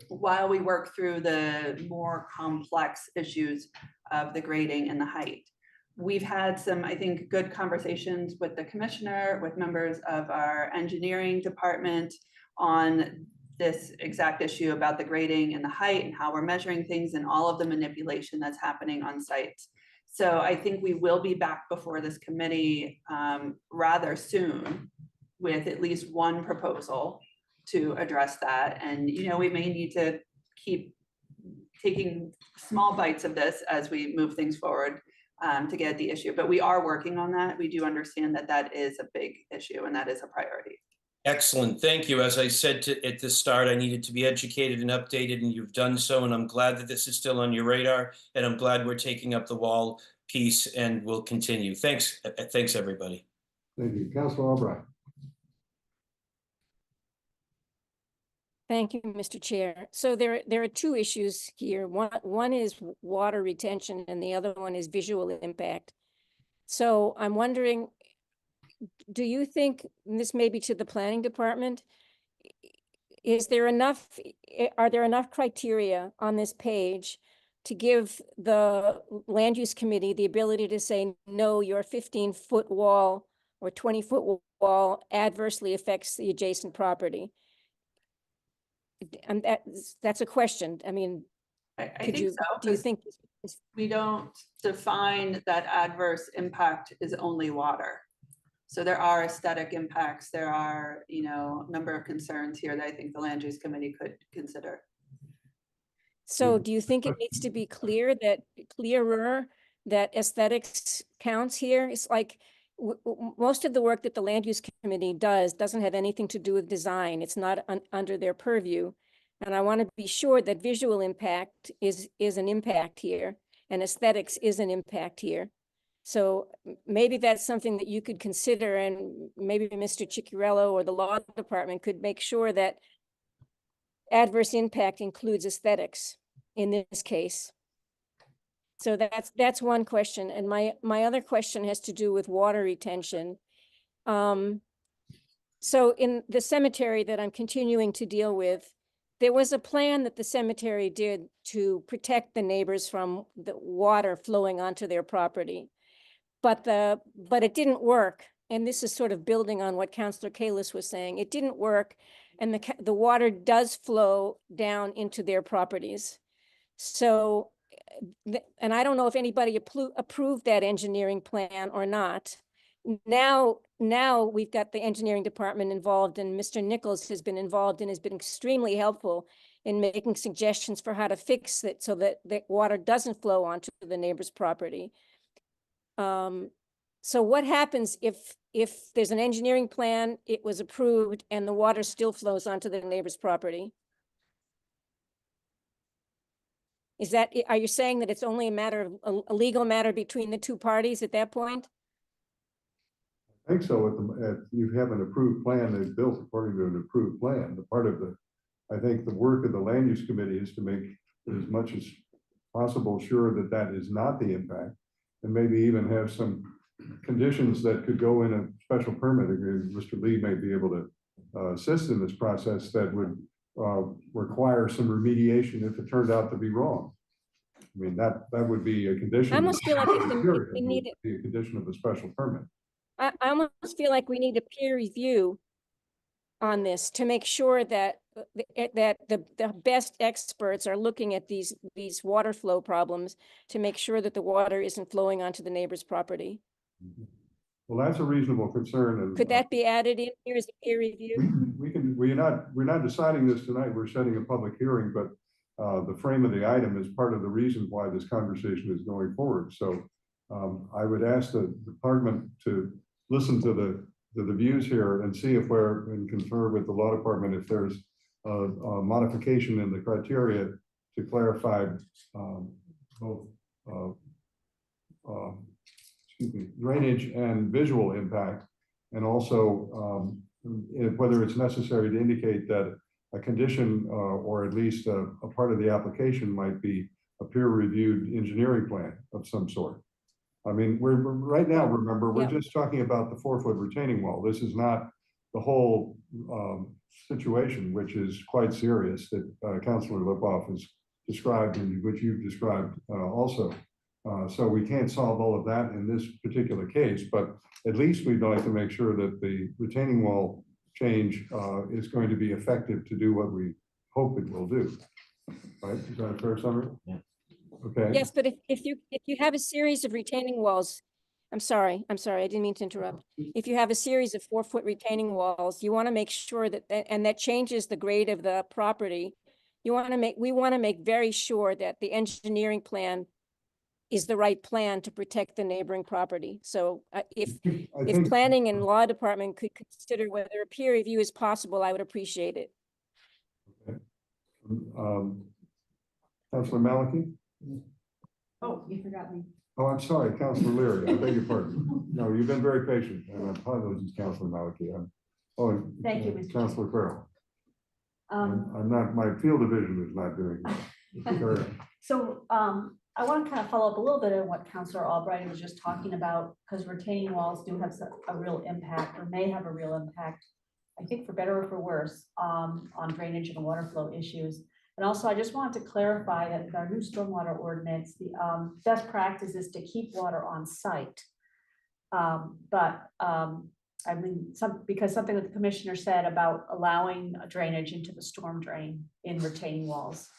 while we work through the more complex issues of the grading and the height. We've had some, I think, good conversations with the commissioner, with members of our engineering department on this exact issue about the grading and the height and how we're measuring things and all of the manipulation that's happening on site. So I think we will be back before this committee rather soon with at least one proposal to address that. And, you know, we may need to keep taking small bites of this as we move things forward to get at the issue. But we are working on that. We do understand that that is a big issue and that is a priority. Excellent. Thank you. As I said at the start, I needed to be educated and updated, and you've done so. And I'm glad that this is still on your radar. And I'm glad we're taking up the wall piece and will continue. Thanks. Thanks, everybody. Thank you. Councilor Albright. Thank you, Mr. Chair. So there are two issues here. One is water retention and the other one is visual impact. So I'm wondering, do you think, and this may be to the planning department, are there enough criteria on this page to give the land use committee the ability to say, no, your 15-foot wall or 20-foot wall adversely affects the adjacent property? And that's a question. I mean, I think so. Do you think we don't define that adverse impact is only water? So there are aesthetic impacts. There are, you know, a number of concerns here that I think the land use committee could consider. So do you think it needs to be clearer that aesthetics counts here? It's like most of the work that the land use committee doesn't have anything to do with design. It's not under their purview. And I want to be sure that visual impact is an impact here and aesthetics is an impact here. So maybe that's something that you could consider, and maybe Mr. Ciccarello or the law department could make sure that adverse impact includes aesthetics in this case. So that's one question. And my other question has to do with water retention. So in the cemetery that I'm continuing to deal with, there was a plan that the cemetery did to protect the neighbors from the water flowing onto their property. But it didn't work. And this is sort of building on what Councillor Kalis was saying. It didn't work. And the water does flow down into their properties. So, and I don't know if anybody approved that engineering plan or not. Now we've got the engineering department involved, and Mr. Nichols has been involved and has been extremely helpful in making suggestions for how to fix it so that the water doesn't flow onto the neighbor's property. So what happens if there's an engineering plan, it was approved, and the water still flows onto the neighbor's property? Are you saying that it's only a matter of a legal matter between the two parties at that point? I think so. If you have an approved plan, they've built according to an approved plan. The part of I think the work of the land use committee is to make as much as possible sure that that is not the impact, and maybe even have some conditions that could go in a special permit. Mr. Lee may be able to assist in this process that would require some remediation if it turned out to be wrong. I mean, that would be a condition. I almost feel like we need a condition of a special permit. I almost feel like we need a peer review on this to make sure that the best experts are looking at these water flow problems to make sure that the water isn't flowing onto the neighbor's property. Well, that's a reasonable concern. And could that be added in here as a peer review? We're not deciding this tonight. We're setting a public hearing, but the frame of the item is part of the reason why this conversation is going forward. So I would ask the department to listen to the views here and see if and confer with the law department if there's a modification in the criteria to clarify both drainage and visual impact, and also whether it's necessary to indicate that a condition or at least a part of the application might be a peer-reviewed engineering plan of some sort. I mean, we're right now, remember, we're just talking about the 4-foot retaining wall. This is not the whole situation, which is quite serious, that Councilor Lipoff has described and which you've described also. So we can't solve all of that in this particular case, but at least we'd like to make sure that the retaining wall change is going to be effective to do what we hope it will do. Right, is that a fair summary? Yeah. Okay. Yes, but if you have a series of retaining walls, I'm sorry, I didn't mean to interrupt. If you have a series of 4-foot retaining walls, you want to make sure that, and that changes the grade of the property. We want to make very sure that the engineering plan is the right plan to protect the neighboring property. So if planning and law department could consider whether a peer review is possible, I would appreciate it. Councilor Maliki? Oh, you forgot me. Oh, I'm sorry, Councilor Leary, I beg your pardon. No, you've been very patient, and I apologize, Councilor Maliki. And, Thank you, Mr. Councilor Farrell. I'm not, my field division is not doing well. So I want to kind of follow up a little bit on what Councilor Albright was just talking about, because retaining walls do have a real impact, or may have a real impact, I think for better or for worse, on drainage and water flow issues. And also, I just wanted to clarify that with our new stormwater ordinance, the best practice is to keep water on site. I mean, because something that the commissioner said about allowing a drainage into the storm drain in retaining walls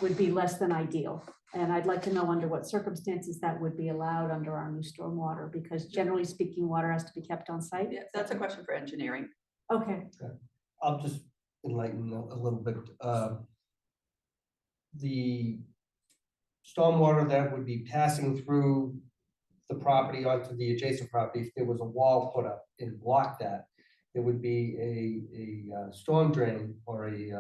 would be less than ideal. And I'd like to know under what circumstances that would be allowed under our new stormwater, because generally speaking, water has to be kept on site. Yeah, that's a question for engineering. Okay. I'll just enlighten a little bit. The stormwater that would be passing through the property onto the adjacent property, if there was a wall put up and blocked that, there would be a storm drain or a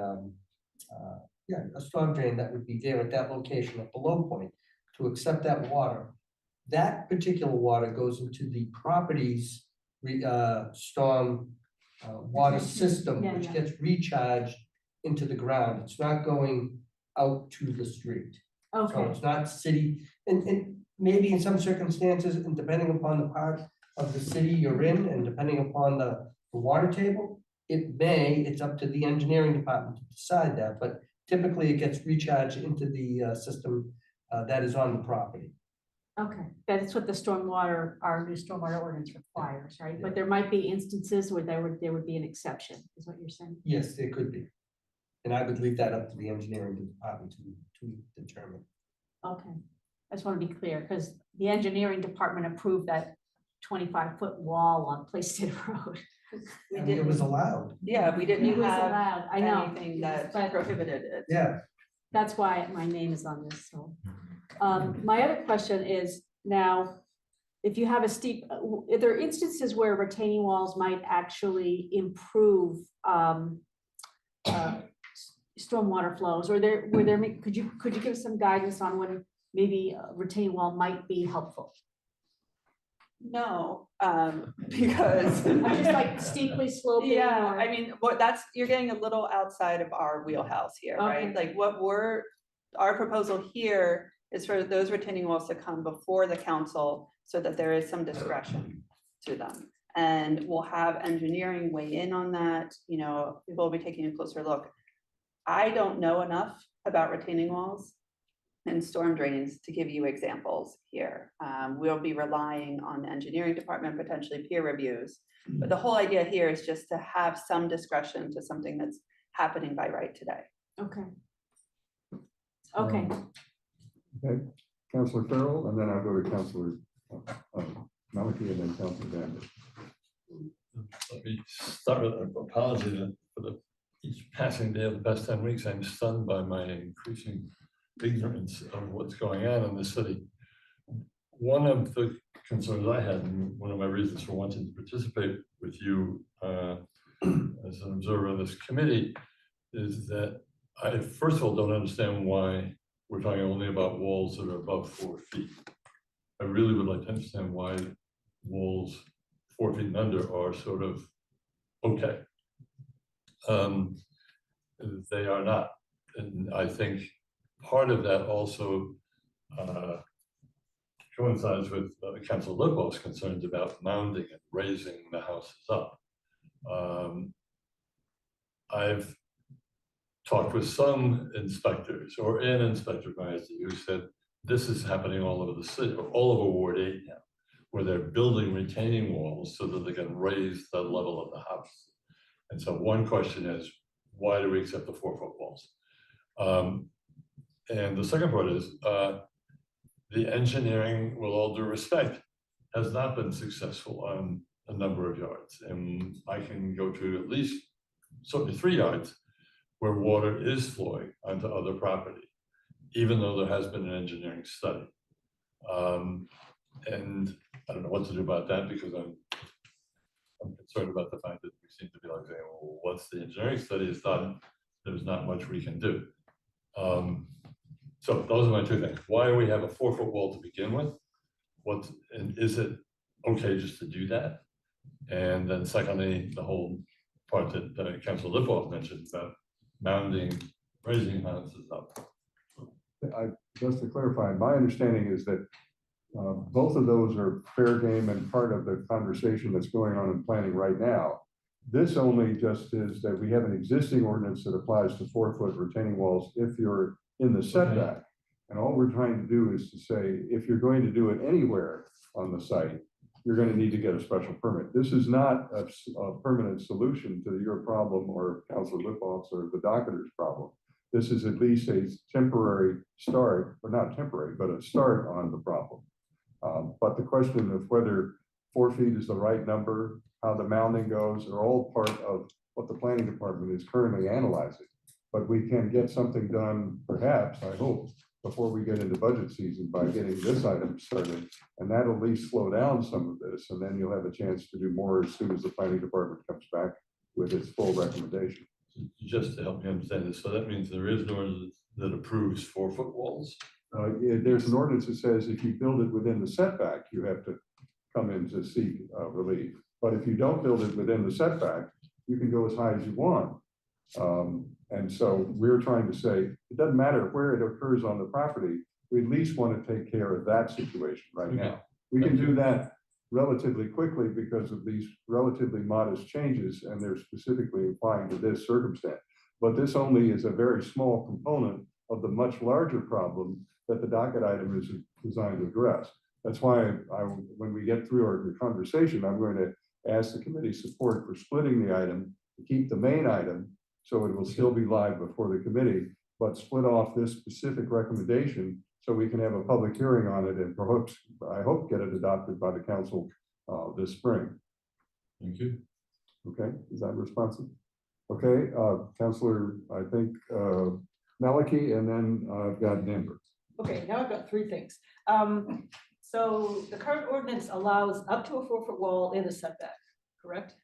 storm drain that would be there at that location at the low point to accept that water. That particular water goes into the property's storm water system, which gets recharged into the ground. It's not going out to the street. Okay. So it's not city, and maybe in some circumstances, and depending upon the part of the city you're in, and depending upon the water table, it's up to the engineering department to decide that, but typically it gets recharged into the system that is on the property. Okay, that's what the stormwater, our new stormwater ordinance requires, right? But there might be instances where there would be an exception, is what you're saying? Yes, there could be. And I would leave that up to the engineering department to determine. Okay, I just want to be clear, because the engineering department approved that 25-foot wall on Plaisted Road. And it was allowed. Yeah, we It didn't was have allowed, I know. anything that but prohibited it. Yeah. That's why my name is on this, so. My other question is, now, if you have a steep, are there instances where retaining walls might actually improve stormwater flows, or could you give us some guidance on when maybe a retaining wall might be helpful? No, because. I'm just like steeply sloping. Yeah, or- I mean, you're getting a little outside of our wheelhouse here, right? Okay. Like our proposal here is for those retaining walls to come before the council so that there is some discretion to them. And we'll have engineering weigh in on that, we'll be taking a closer look. I don't know enough about retaining walls and storm drains to give you examples here. We'll be relying on the engineering department, potentially peer reviews. But the whole idea here is just to have some discretion to something that's happening by right today. Okay. Okay. Okay, Councilor Farrell, and then I'll go to Councilor Maliki and then Councilor Bambit. Let me start with an apology for each passing day of the past 10 weeks. I'm stunned by my increasing ignorance of what's going on in the city. One of the concerns I had, and one of my reasons for wanting to participate with you as an observer on this committee, is that I first of all don't understand why we're talking only about walls that are above 4 feet. I really would like to understand why walls 4 feet and under are sort of okay. They are not, and I think part of that also coincides with Councilor Lipoff's concerns about mounding and raising the houses up. I've talked with some inspectors or an inspector by ISD who said this is happening all over the city, all over Ward 8 now, where they're building retaining walls so that they can raise the level of the house. And so one question is, why do we accept the 4-foot walls? And the second part is, the engineering, with all due respect, has not been successful on a number of yards. And I can go to at least certainly 3 yards where water is flowing onto other property, even though there has been an engineering study. And I don't know what to do about that, because I'm concerned about the fact that we seem to be like saying, well, once the engineering study is done, there's not much we can do. So those are my 2 things. Why do we have a 4-foot wall to begin with? And is it okay just to do that? And then secondly, the whole part that Councilor Lipoff mentioned about mounding, raising houses up. Just to clarify, my understanding is that both of those are fair game and part of the conversation that's going on in planning right now. This only just is that we have an existing ordinance that applies to 4-foot retaining walls if you're in the setback. And all we're trying to do is to say, if you're going to do it anywhere on the site, you're going to need to get a special permit. This is not a permanent solution to your problem or Councilor Lipoff's or the docketer's problem. This is at least a temporary start, or not temporary, but a start on the problem. But the question of whether 4 feet is the right number, how the mounding goes, are all part of what the planning department is currently analyzing. But we can get something done, perhaps, I hope, before we get into budget season by getting this item started. And that'll at least slow down some of this. And then you'll have a chance to do more as soon as the planning department comes back with its full recommendation. Just to help me understand this, so that means there is an ordinance that approves 4-foot walls? Yeah, there's an ordinance that says if you build it within the setback, you have to come in to seek relief. But if you don't build it within the setback, you can go as high as you want. And so we're trying to say, it doesn't matter where it occurs on the property, we at least want to take care of that situation right now. We can do that relatively quickly because of these relatively modest changes, and they're specifically applying to this circumstance. But this only is a very small component of the much larger problem that the docket item is designed to address. That's why when we get through our conversation, I'm going to ask the committee's support for splitting the item, to keep the main item, so it will still be live before the committee, but split off this specific recommendation so we can have a public hearing on it and perhaps, I hope, get it adopted by the council this spring. Thank you. Okay, is that responsive? Okay, Councilor, I think Maliki, and then I've got Denver. Okay, now I've got 3 things. So the current ordinance allows up to a 4-foot wall in a setback, correct?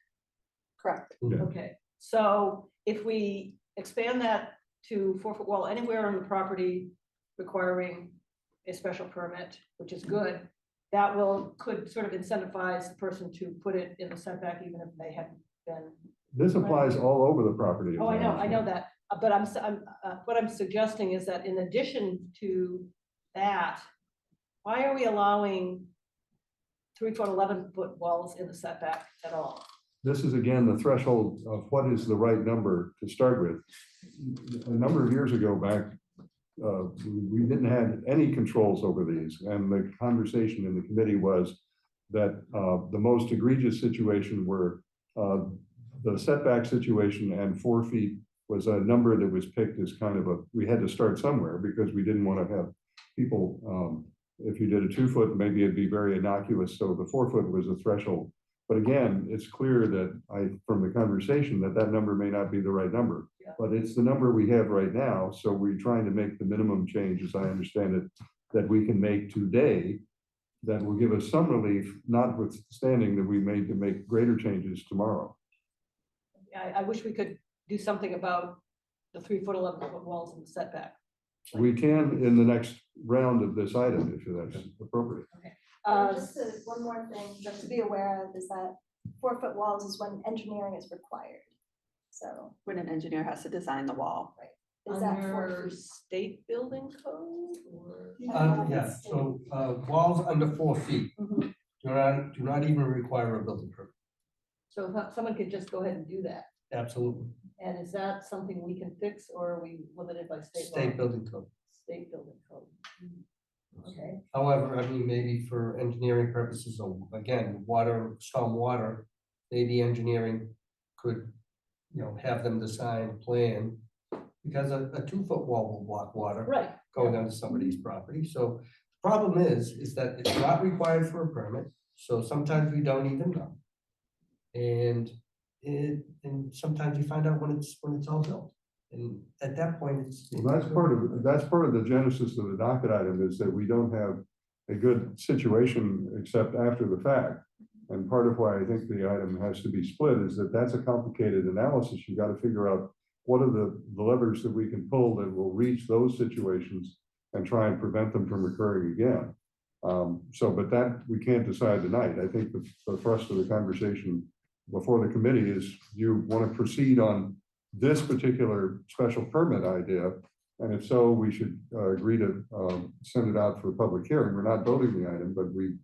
Correct. Yeah. Okay, so if we expand that to 4-foot wall anywhere on the property requiring a special permit, which is good, that could sort of incentivize the person to put it in the setback even if they haven't been. This applies all over the property. Oh, I know that, but what I'm suggesting is that in addition to that, why are we allowing 3-foot, 11-foot walls in the setback at all? This is again the threshold of what is the right number to start with. A number of years ago back, we didn't have any controls over these, and the conversation in the committee was that the most egregious situation were the setback situation, and 4 feet was a number that was picked as kind of we had to start somewhere because we didn't want to have people, if you did a 2-foot, maybe it'd be very innocuous, so the 4-foot was a threshold. But again, it's clear that from the conversation that number may not be the right number, but it's the number we have right now. So we're trying to make the minimum change, as I understand it, that we can make today that will give us some relief, notwithstanding that we made to make greater changes tomorrow. I wish we could do something about the 3-foot, 11-foot walls in the setback. We can in the next round of this item, if that's appropriate. One more thing just to be aware of is that 4-foot walls is when engineering is required. So When an engineer has to design the wall. is that 4 Under feet? state building code or? Yeah, so walls under 4 feet do not even require a building permit. So someone could just go ahead and do that. Absolutely. And is that something we can fix, or are we limited by state law? State building code. State building code. Okay, However, I mean, maybe for engineering purposes, of again, water, stormwater, maybe engineering could, have them design a plan. Because a 2-foot wall will block water right. going onto somebody's property. So the problem is that it's not required for a permit. So sometimes we don't even know. And sometimes you find out when it's all built. And at that point, it's. Well, that's part of the genesis of the docket item, is that we don't have a good situation except after the fact. And part of why I think the item has to be split is that that's a complicated analysis. You've got to figure out what are the levers that we can pull that will reach those situations and try and prevent them from occurring again. But that we can't decide tonight. I think the thrust of the conversation before the committee is, you want to proceed on this particular special permit idea, and if so, we should agree to send it out for a public hearing. We're not voting the item, but we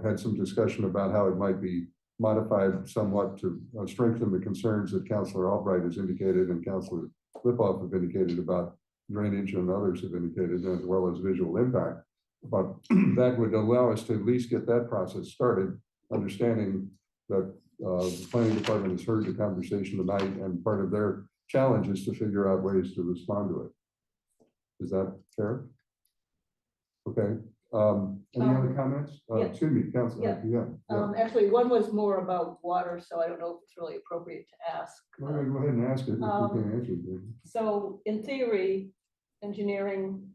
had some discussion about how it might be modified somewhat to strengthen the concerns that Councilor Albright has indicated and Councilor Lipoff have indicated about drainage, and others have indicated, as well as visual impact. But that would allow us to at least get that process started, understanding that the planning department has heard the conversation tonight, and part of their challenge is to figure out ways to respond to it. Is that fair? Okay. Any other comments? yeah. Excuse me, Councilor. Yeah. Actually, one was more about water, so I don't know if it's really appropriate to ask. Go ahead and ask it if you can answer it. So in theory, engineering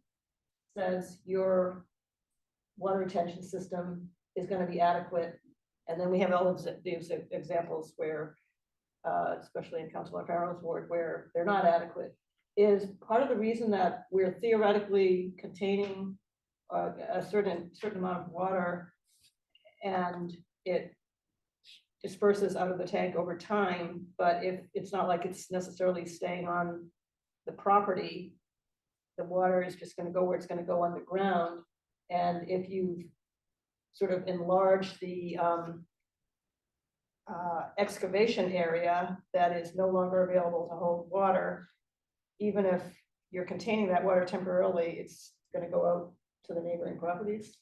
says your water retention system is going to be adequate. And then we have all of these examples where, especially in Councilor Farrell's ward, where they're not adequate. Is part of the reason that we're theoretically containing a certain amount of water, and it disperses out of the tank over time, but if it's not like it's necessarily staying on the property, the water is just going to go where it's going to go on the ground. And if you sort of enlarge the excavation area that is no longer available to hold water, even if you're containing that water temporarily, it's going to go out to the neighboring properties.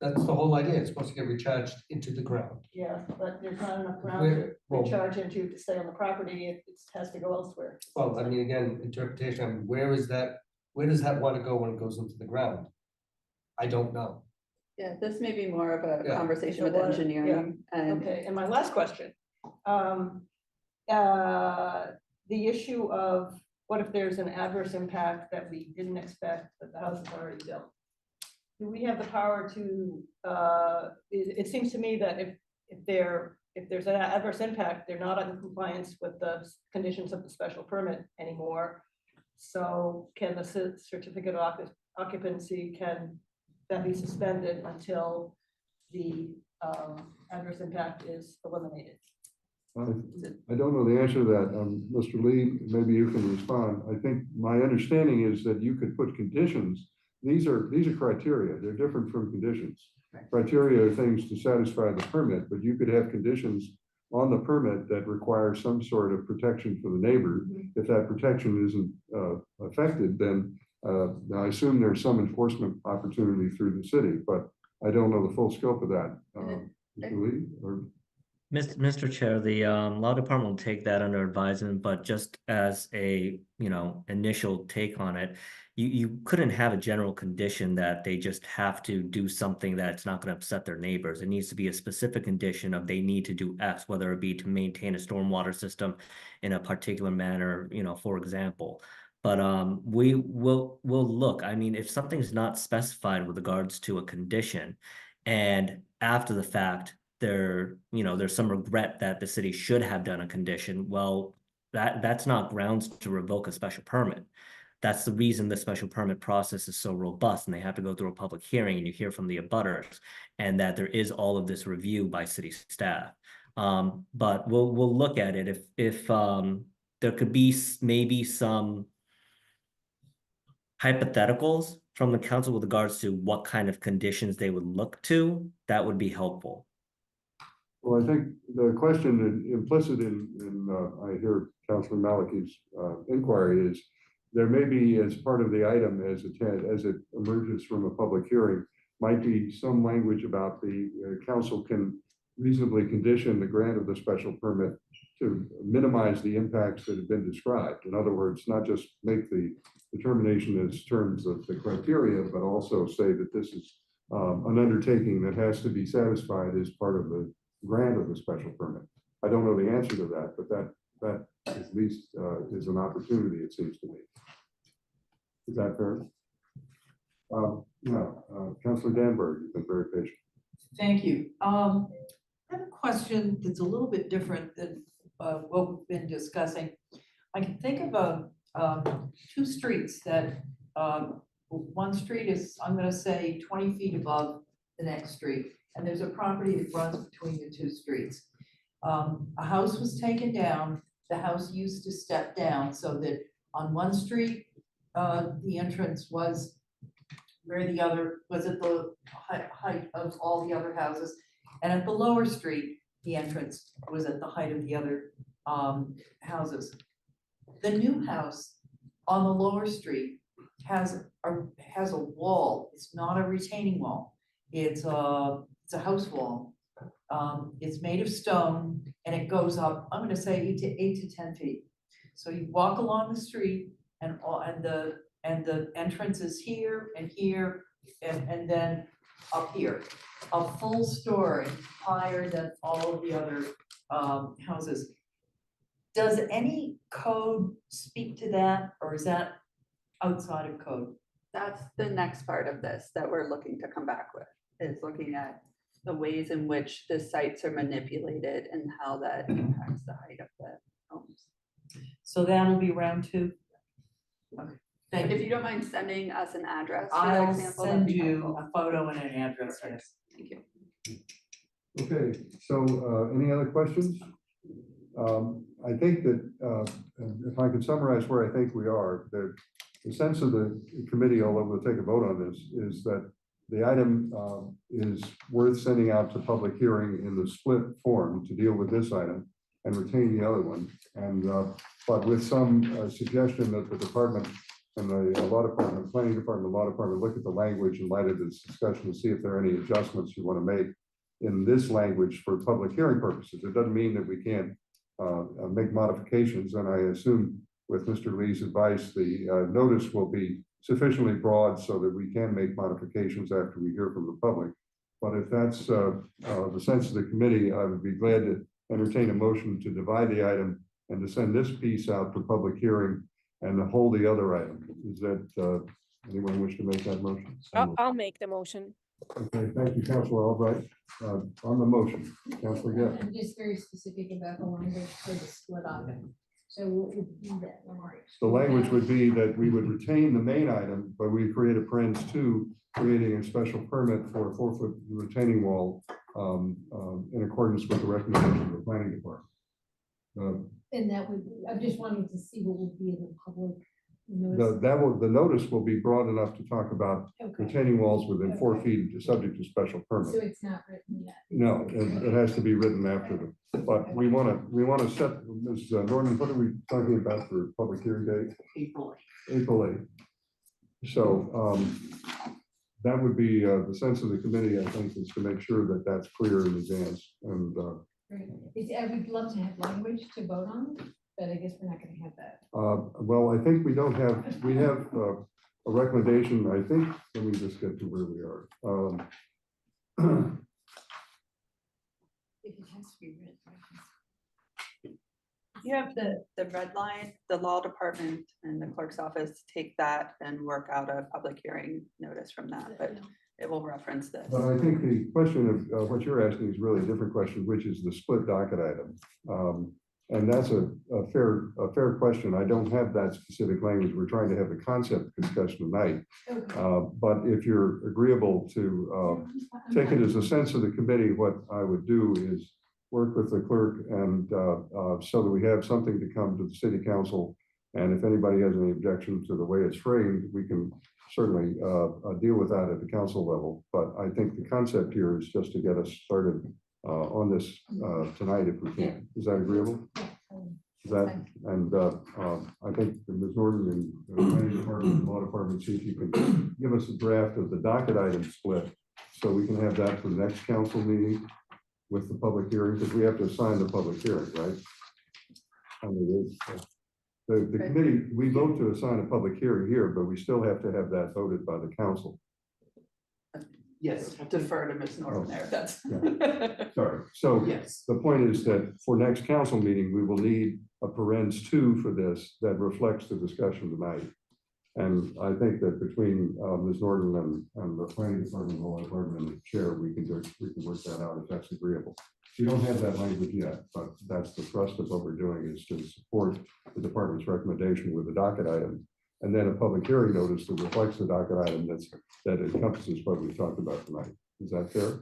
That's the whole idea. It's supposed to get recharged into the ground. Yeah, but there's not enough ground Where- to well- recharge into to stay on the property. It has to go elsewhere. Well, I mean, again, interpretation, I mean, where does that water go when it goes into the ground? I don't know. Yeah, this may be more of a Yeah. conversation So with what- engineering and. Okay, and my last question. The issue of what if there's an adverse impact that we didn't expect, that the house is already built? Do we have the power to, it seems to me that if there's an adverse impact, they're not in compliance with the conditions of the special permit anymore. So can the certificate of occupancy, can that be suspended until the adverse impact is eliminated? I don't know the answer to that. Mr. Lee, maybe you can respond. I think my understanding is that you could put conditions. These are criteria. They're different from conditions. Criteria are things to satisfy the permit, but you could have conditions on the permit that require some sort of protection for the neighbor. If that protection isn't affected, then I assume there's some enforcement opportunity through the city, but I don't know the full scope of that. Mr. Lee, or? Mr. Chair, the law department will take that under advisement, but just as a, initial take on it, you couldn't have a general condition that they just have to do something that's not going to upset their neighbors. It needs to be a specific condition of they need to do X, whether it be to maintain a stormwater system in a particular manner, for example. But we'll look. I mean, if something's not specified with regards to a condition, and after the fact, there's some regret that the city should have done a condition, well, that's not grounds to revoke a special permit. That's the reason the special permit process is so robust, and they have to go through a public hearing, and you hear from the abutters, and that there is all of this review by city staff. But we'll look at it if there could be maybe some hypotheticals from the council with regards to what kind of conditions they would look to, that would be helpful. Well, I think the question implicit I hear Councilor Malachi's inquiry is, there may be, as part of the item, as it emerges from a public hearing, might be some language about the council can reasonably condition the grant of the special permit to minimize the impacts that have been described. In other words, not just make the determination as terms of the criteria, but also say that this is an undertaking that has to be satisfied as part of the grant of the special permit. I don't know the answer to that, but that at least is an opportunity, it seems to me. Is that fair? Councilor Danberg, you've been very patient. Thank you. I have a question that's a little bit different than what we've been discussing. I can think of two streets that one street is, I'm gonna say 20 feet above the next street, and there's a property that runs between the two streets. A house was taken down. The house used to step down so that on one street, the entrance was where the other was at the height of all the other houses. And at the lower street, the entrance was at the height of the other houses. The new house on the lower street has a wall. It's not a retaining wall. It's a house wall. It's made of stone and it goes up, I'm gonna say 8 to 10 feet. So you walk along the street and the entrance is here and here and then up here. A full story higher than all of the other houses. Does any code speak to that, or is that outside of code? That's the next part of this that we're looking to come back with, is looking at the ways in which the sites are manipulated and how that impacts the height of the homes. So that'll be round two. Okay, thank If you. you don't mind sending us an address for that I'll example, that'd send be you helpful. a photo and an address, yes. Thank you. Okay, so any other questions? I think that if I could summarize where I think we are, the sense of the committee, although we'll take a vote on this, is that the item is worth sending out to public hearing in the split form to deal with this item and retain the other one. And but with some suggestion that the department and the law department, planning department, law department look at the language in light of this discussion to see if there are any adjustments you want to make in this language for public hearing purposes. It doesn't mean that we can't make modifications, and I assume with Mr. Lee's advice, the notice will be sufficiently broad so that we can make modifications after we hear from the public. But if that's the sense of the committee, I would be glad to entertain a motion to divide the item and to send this piece out for public hearing and to hold the other item. Is that, anyone wish to make that motion? I'll make the motion. Okay, thank you, Councilor Albright. On the motion, Councilor Gill. I'm just very specific about the language for the split up. So we'll do that, don't worry. The language would be that we would retain the main item, but we create a parens two, creating a special permit for a 4-foot retaining wall in accordance with the recommendation of the planning department. And that would, I'm just wanting to see what would be in the public notice. The notice will be broad enough to talk about Okay. retaining walls within 4 Okay. feet subject to special So permit. it's not written yet. No, it has to be written after the, but we want to set, Ms. Norton, what are we talking about for public hearing date? April. April 8th. So that would be the sense of the committee, I think, is to make sure that that's clear in advance. And Right. I would love to have language to vote on, but I guess we're not gonna have that. well, I think we don't have, we have a recommendation, I think, let me just get to where we are. If it has to be written. You have the red line, the law department and the clerk's office take that and work out a public hearing notice from that, but it will reference this. But I think the question of what you're asking is really a different question, which is the split docket item. And that's a fair question. I don't have that specific language. We're trying to have the concept discussion tonight. Okay. But if you're agreeable to take it as a sense of the committee, what I would do is work with the clerk and so that we have something to come to the city council. And if anybody has any objection to the way it's framed, we can certainly deal with that at the council level. But I think the concept here is just to get us started on this tonight if we can. Is that agreeable? Is that, and I think Ms. Norton and the planning department, and law department, see if you can give us a draft of the docket item split, so we can have that for the next council meeting with the public hearing, because we have to assign the public hearing, right? I mean, the committee, we vote to assign a public hearing here, but we still have to have that voted by the council. Yes, defer to Ms. Norman there, that's. Sorry, so Yes. the point is that for next council meeting, we will need a parens 2 for this that reflects the discussion tonight. And I think that between Ms. Norton and the planning department, law department, and the chair, we can work that out if that's agreeable. We don't have that language yet, but that's the thrust of what we're doing, is to support the department's recommendation with the docket item. And then a public hearing notice that reflects the docket item that encompasses what we've talked about tonight. Is that fair?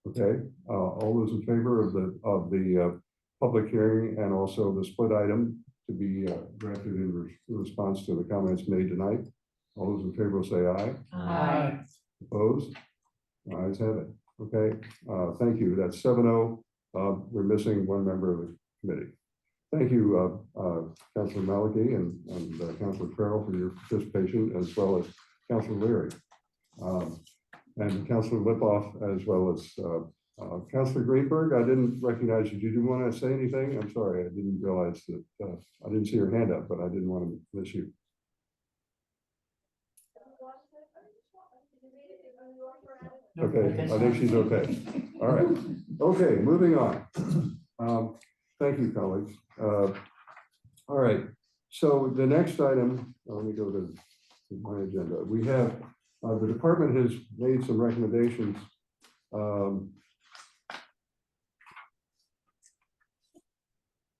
Okay, all those in favor of the public hearing and also the split item to be drafted in response to the comments made tonight? All those in favor will say aye. Aye. Opposed? Ayes have it. Okay, thank you. That's 7-0. We're missing one member of the committee. Thank you, Councilor Maliki and Councilor Farrell for your participation, as well as Councilor Leary. And Councilor Lipoff, as well as Councilor Greenberg. I didn't recognize you. Did you want to say anything? I'm sorry, I didn't realize that. I didn't see your hand up, but I didn't want to miss you. Okay, I think she's okay. All right. Okay, moving on. Thank you, colleagues. All right. So the next item, let me go to my agenda. We have the department has made some recommendations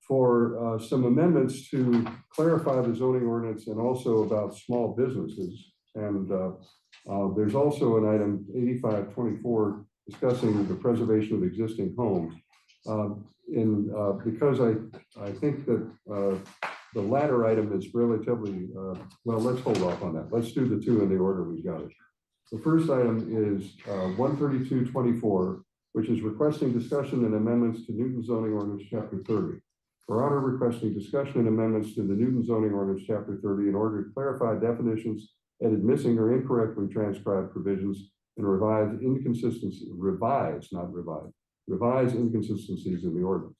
for some amendments to clarify the zoning ordinance and also about small businesses. And there's also an item 8524 discussing the preservation of existing homes. Because I think that the latter item is relatively, well, let's hold off on that. Let's do the two in the order we've got it. The first item is 13224, which is requesting discussion and amendments to Newton zoning ordinance chapter 30. Your Honor, requesting discussion and amendments to the Newton zoning ordinance chapter 30 in order to clarify definitions, edit missing or incorrectly transcribed provisions, and revise inconsistencies, not revise, revise inconsistencies in the ordinance.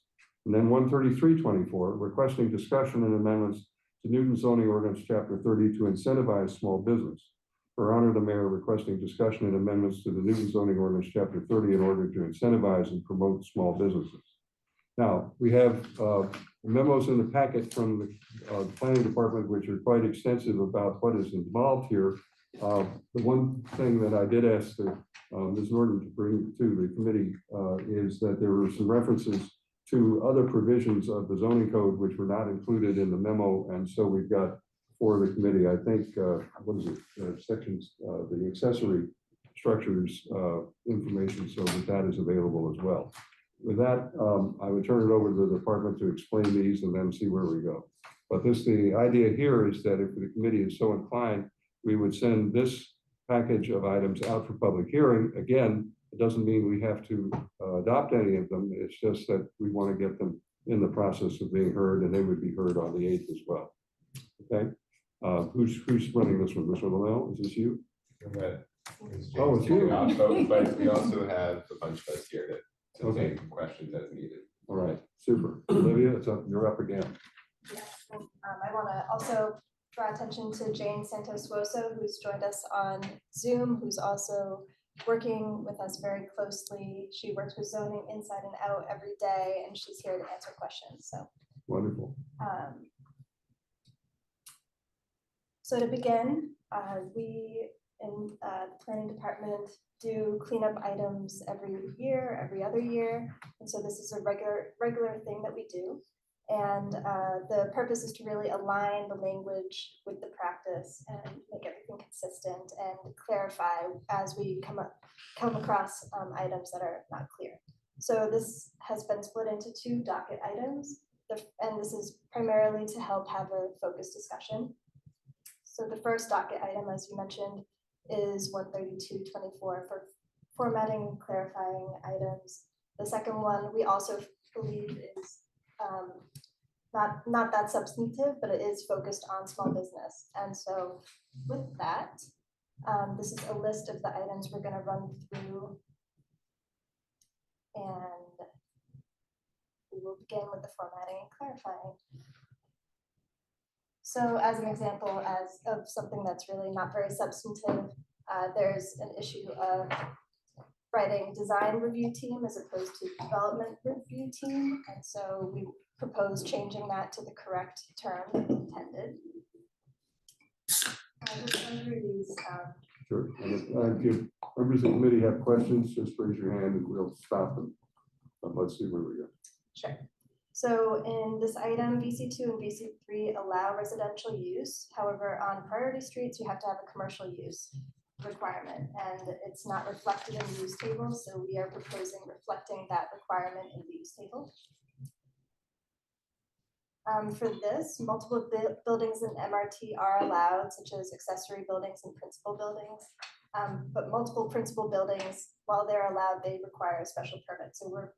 And then 13324, requesting discussion and amendments to Newton zoning ordinance chapter 30 to incentivize small business. For Honor, the Mayor requesting discussion and amendments to the Newton zoning ordinance chapter 30 in order to incentivize and promote small businesses. Now, we have memos in the packet from the planning department, which are quite extensive about what is involved here. The one thing that I did ask Ms. Norton to bring to the committee is that there were some references to other provisions of the zoning code which were not included in the memo, and so we've got for the committee, I think, what is it, sections, the accessory structures information, so that is available as well. With that, I would turn it over to the department to explain these and then see where we go. But the idea here is that if the committee is so inclined, we would send this package of items out for public hearing. Again, it doesn't mean we have to adopt any of them. It's just that we want to get them in the process of being heard, and they would be heard on the 8th as well. Okay, who's running this one? Mr. Lamel, is this you? Oh, it's you. But we also have a bunch of us here to take questions as needed. All right, super. Olivia, you're up again. Yes, I want to also draw attention to Jane Santos-Suoso, who's joined us on Zoom, who's also working with us very closely. She works with zoning inside and out every day, and she's here to answer questions. So wonderful. So to begin, we in the planning department do cleanup items every year, every other year. And so this is a regular thing that we do. And the purpose is to really align the language with the practice and make everything consistent and clarify as we come across items that are not clear. So this has been split into 2 docket items, and this is primarily to help have a focused discussion. So the first docket item, as you mentioned, is 13224 for formatting and clarifying items The second one, we also believe is not that substantive, but it is focused on small business. And so with that, this is a list of the items we're gonna run through. And we will begin with the formatting and clarifying. So as an example of something that's really not very substantive, there's an issue of writing design review team as opposed to development review team. And so we propose changing that to the correct term intended. Just under these, Sure. And if members of the committee have questions, just raise your hand and we'll stop them. But let's see where we go. sure. So in this item, VC2 and VC3 allow residential use. However, on priority streets, you have to have a commercial use requirement, and it's not reflected in the use table. So we are proposing reflecting that requirement in the use table. For this, multiple buildings in MRT are allowed, such as accessory buildings and principal buildings. But multiple principal buildings, while they're allowed, they require a special permit. So we're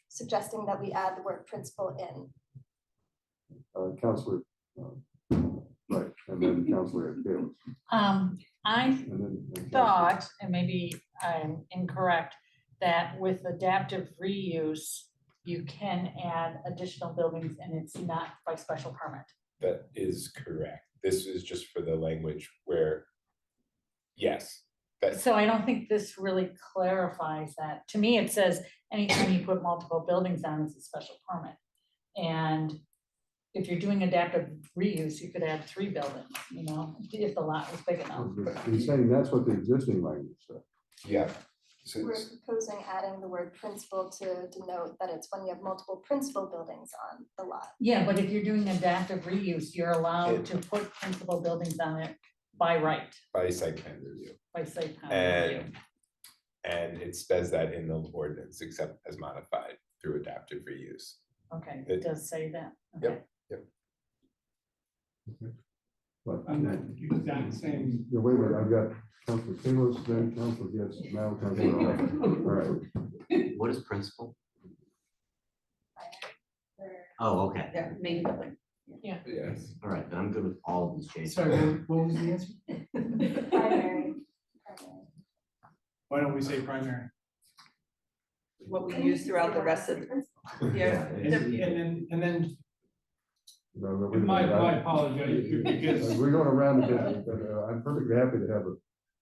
suggesting that we add the word principal in. Councilor, right, and then Councilor Taylor. I And then thought, and maybe I'm incorrect, that with adaptive reuse, you can add additional buildings and it's not by special permit. That is correct. This is just for the language where, yes, that's, So I don't think this really clarifies that. To me, it says anytime you put multiple buildings on, it's a special permit. And if you're doing adaptive reuse, you could add 3 buildings, you know, if the lot was big enough. He's saying that's what the existing language said. yeah. So We're proposing adding the word principal to denote that it's when you have multiple principal buildings on the lot. Yeah, but if you're doing adaptive reuse, you're allowed to put principal buildings on it by right, by site plan review. by site plan review. And it says that in the ordinance, except as modified through adaptive reuse. Okay, it does say that. Yep. But On that exact same. yeah, wait a minute, I've got Councilor Taylor, then Councilor Getz, now Councilor. All right. What is principal? Oh, okay. Yeah, main building. Yeah. Yes. All right, then I'm good with all of these changes. Sorry, what was the answer? Primary. Why don't we say primary? What we use throughout the rest of, yeah. And then No, no, wait a my minute. apologize, because We're going around the business, but I'm perfectly happy to have a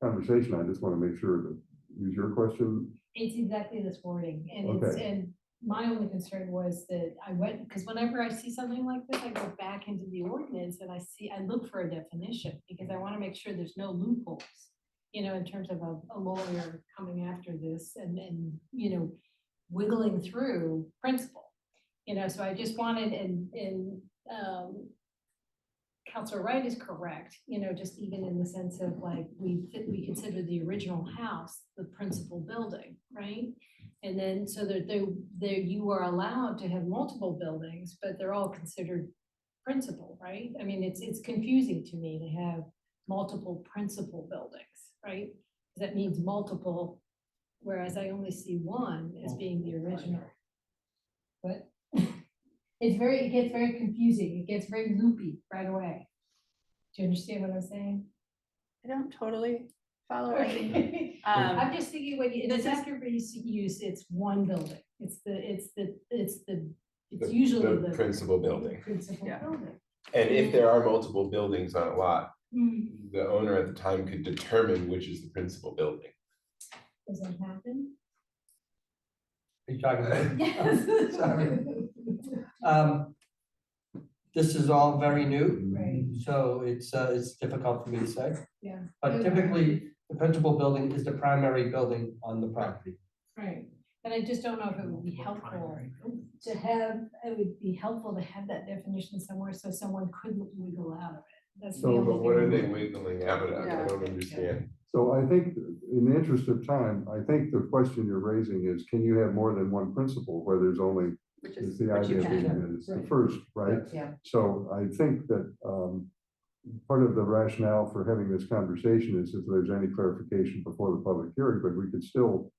conversation. I just want to make sure that, use your question. It's exactly this wording, and it's, Okay. and my only concern was that I went, because whenever I see something like this, I go back into the ordinance and I look for a definition, because I want to make sure there's no loopholes, you know, in terms of a lawyer coming after this and, you know, wiggling through principle. You know, so I just wanted, and Counselor Wright is correct, you know, just even in the sense of like, we consider the original house the principal building, right? And then so that you are allowed to have multiple buildings, but they're all considered principal, right? I mean, it's confusing to me to have multiple principal buildings, right? That means multiple, whereas I only see one as being the original. But it gets very confusing. It gets very loopy right away. Do you understand what I'm saying? I don't totally follow. I think, Okay. I'm just thinking when you, in this after use, it's one building. It's usually the principal building. principal Yeah. building. And if there are multiple buildings on a lot, Hmm. the owner at the time could determine which is the principal building. Does that happen? Are you talking about? Yes. Sorry. This is all very new, Right, so it's difficult for me to say. yeah. But typically, the principal building is the primary building on the property. Right, and I just don't know if it would be helpful to have, it would be helpful to have that definition somewhere so someone couldn't wiggle out of it. That's the So, only But thing. what are I'm- they wiggling out of? I don't understand. So I think, in the interest of time, I think the question you're raising is, can you have more than one principal where there's only, which is is, the which you idea being can. that it's the Right. first, right? Yeah. So I think that part of the rationale for having this conversation is if there's any clarification before the public hearing, but we could still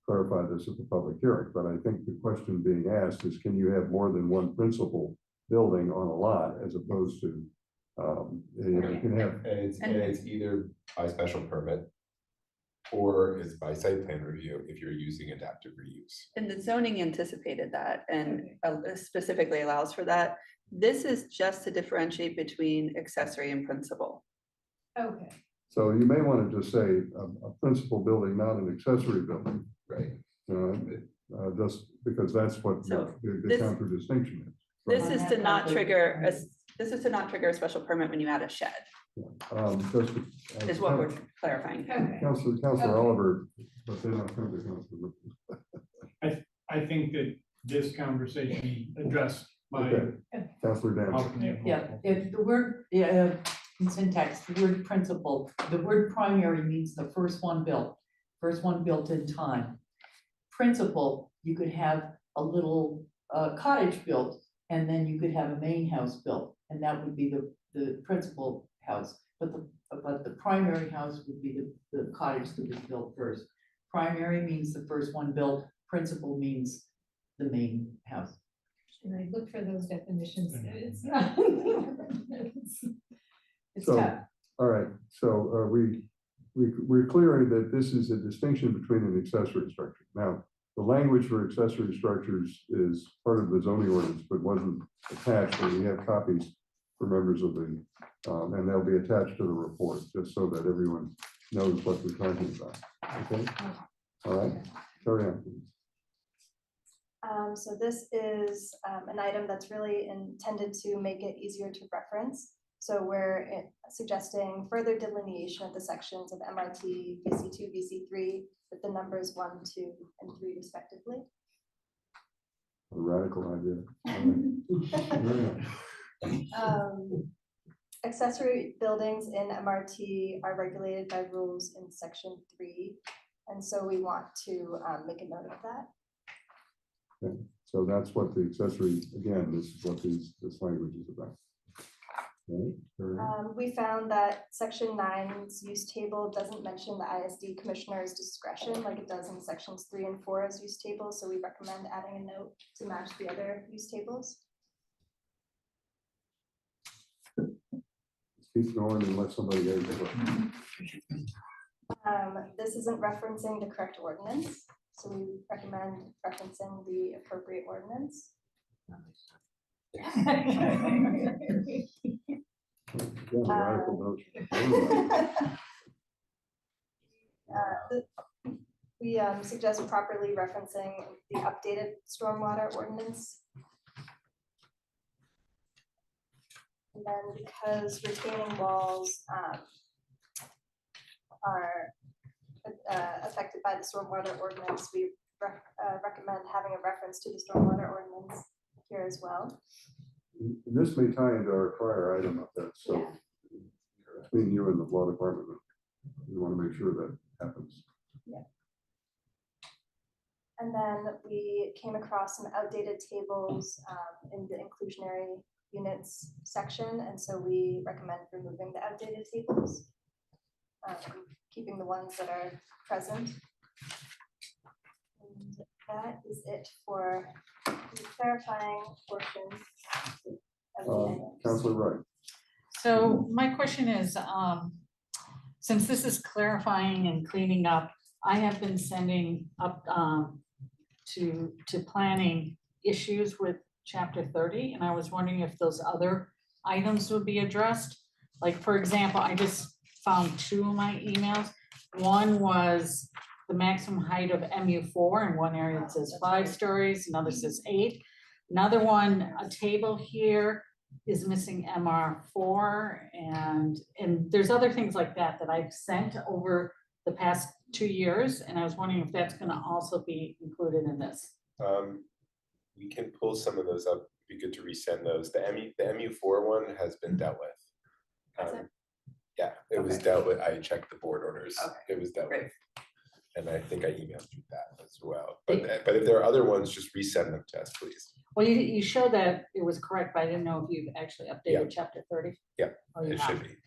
clarify this at the public hearing, but I think the question being asked is, can you have more than one principal building on a lot as opposed to, you can have. And it's either by special permit or it's by site plan review if you're using adaptive reuse. And the zoning anticipated that and specifically allows for that. This is just to differentiate between accessory and principal. Okay. So you may want to just say a principal building, not an accessory building. Right. Just because that's what So the this- counter distinction is. This is to not trigger, this is to not trigger a special permit when you add a shed, is what we're clarifying. Councilor Oliver, but they're not going to Councilor. I think that this conversation be addressed by. Okay, Councilor Dan. Yeah, if the word, in syntax, the word principal, the word primary means the first one built in time. Principal, you could have a little cottage built, and then you could have a main house built, and that would be the principal house. But the primary house would be the cottage that was built first. Primary means the first one built, principal means the main house. And I look for those definitions, it's not. It's So, tough. all right, so we're clear that this is a distinction between an accessory structure. Now, the language for accessory structures is part of the zoning ordinance, but wasn't attached, and we have copies for members of the, and they'll be attached to the report, just so that everyone knows what we're talking about. Okay? All right, carry on, please. So this is an item that's really intended to make it easier to reference. So we're suggesting further delineation of the sections of MRT, VC2, VC3 with the numbers 1, 2, and 3 respectively. A radical idea. All right. Carry on. Accessory buildings in MRT are regulated by rules in section 3. And so we want to make a note of that. Okay, so that's what the accessory, again, this is what this language is about. Right, carry on. We found that section 9's use table doesn't mention the ISD commissioner's discretion like it does in sections 3 and 4 as use tables. So we recommend adding a note to match the other use tables. Keep going and let somebody else go. This isn't referencing the correct ordinance, so we recommend referencing the appropriate ordinance. We suggest properly referencing the updated stormwater ordinance. And then because retaining walls are affected by the stormwater ordinance, we recommend having a reference to the stormwater ordinance here as well. This may tie into our prior item of that, so between you and the law department, we want to make sure that happens. Yeah. And then we came across some outdated tables in the inclusionary units section, and so we recommend removing the outdated tables, keeping the ones that are present. And that is it for the clarifying portion of the items. Councilor Wright. So my question is, since this is clarifying and cleaning up, I have been sending up to planning issues with chapter 30, and I was wondering if those other items would be addressed. Like, for example, I just found 2 of my emails. One was the maximum height of MU4, in one area it says 5 stories, another says 8. Another one, a table here is missing MR4, and there's other things like that that I've sent over the past 2 years, and I was wondering if that's gonna also be included in this. We can pull some of those up. It'd be good to resend those. The MU4 one has been dealt with. Yeah, it was dealt with. I checked the board orders. It was dealt with. And I think I emailed you that as well. But if there are other ones, just resend them to us, please. Well, you showed that it was correct, but I didn't know if you've actually updated chapter 30. Yeah, Oh, you it have. should be.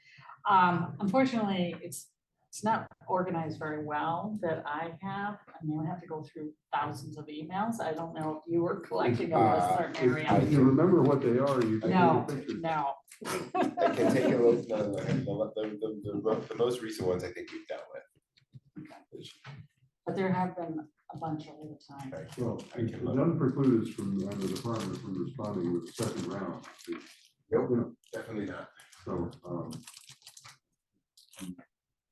Unfortunately, it's it's not organized very well that I have. I mean, I have to go through thousands of emails. I don't know if you were collecting them in a certain area. If you remember what they are, you can No, take a picture. no. I can take a look, the most recent ones I think we've dealt with. But there have been a bunch over the time. Well, it doesn't preclude us from, the department from responding with a second round. Nope, You know, definitely not. so,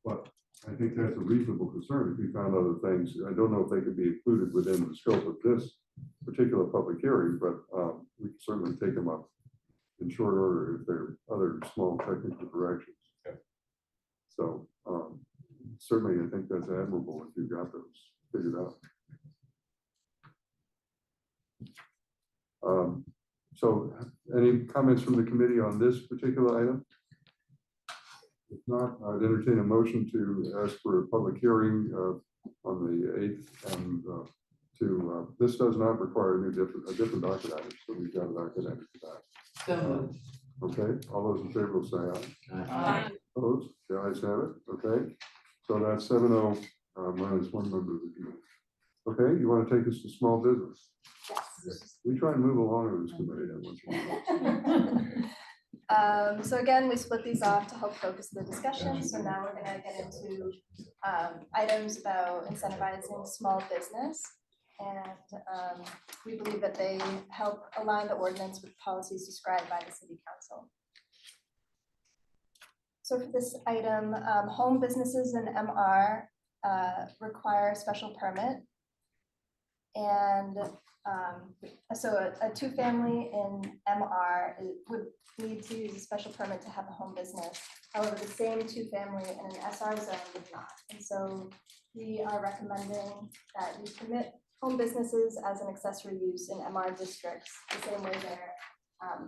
but I think that's a reasonable concern if we found other things. I don't know if they could be included within the scope of this particular public hearing, but we can certainly take them up in short order if there are other small technical corrections. Okay. So certainly I think that's admirable if you've got those figured out. So any comments from the committee on this particular item? If not, I'd entertain a motion to ask for a public hearing on the 8th, and this does not require a different docket item, so we've got a docket item for that. Okay, all those in favor will say aye. Aye. Opposed? The ayes have it. Okay, so that's 7-0 minus one member of the committee. Okay, you want to take us to small business? Yes. We try and move along in this committee that much. So again, we split these off to help focus the discussion. So now we're gonna get into items about incentivizing small business. And we believe that they help align the ordinance with policies described by the city council. So for this item, home businesses in MR require a special permit. And so a two-family in MR would need to use a special permit to have a home business. However, the same two-family in an SR zone would not. And so we are recommending that we permit home businesses as an accessory use in MR districts, the same way they're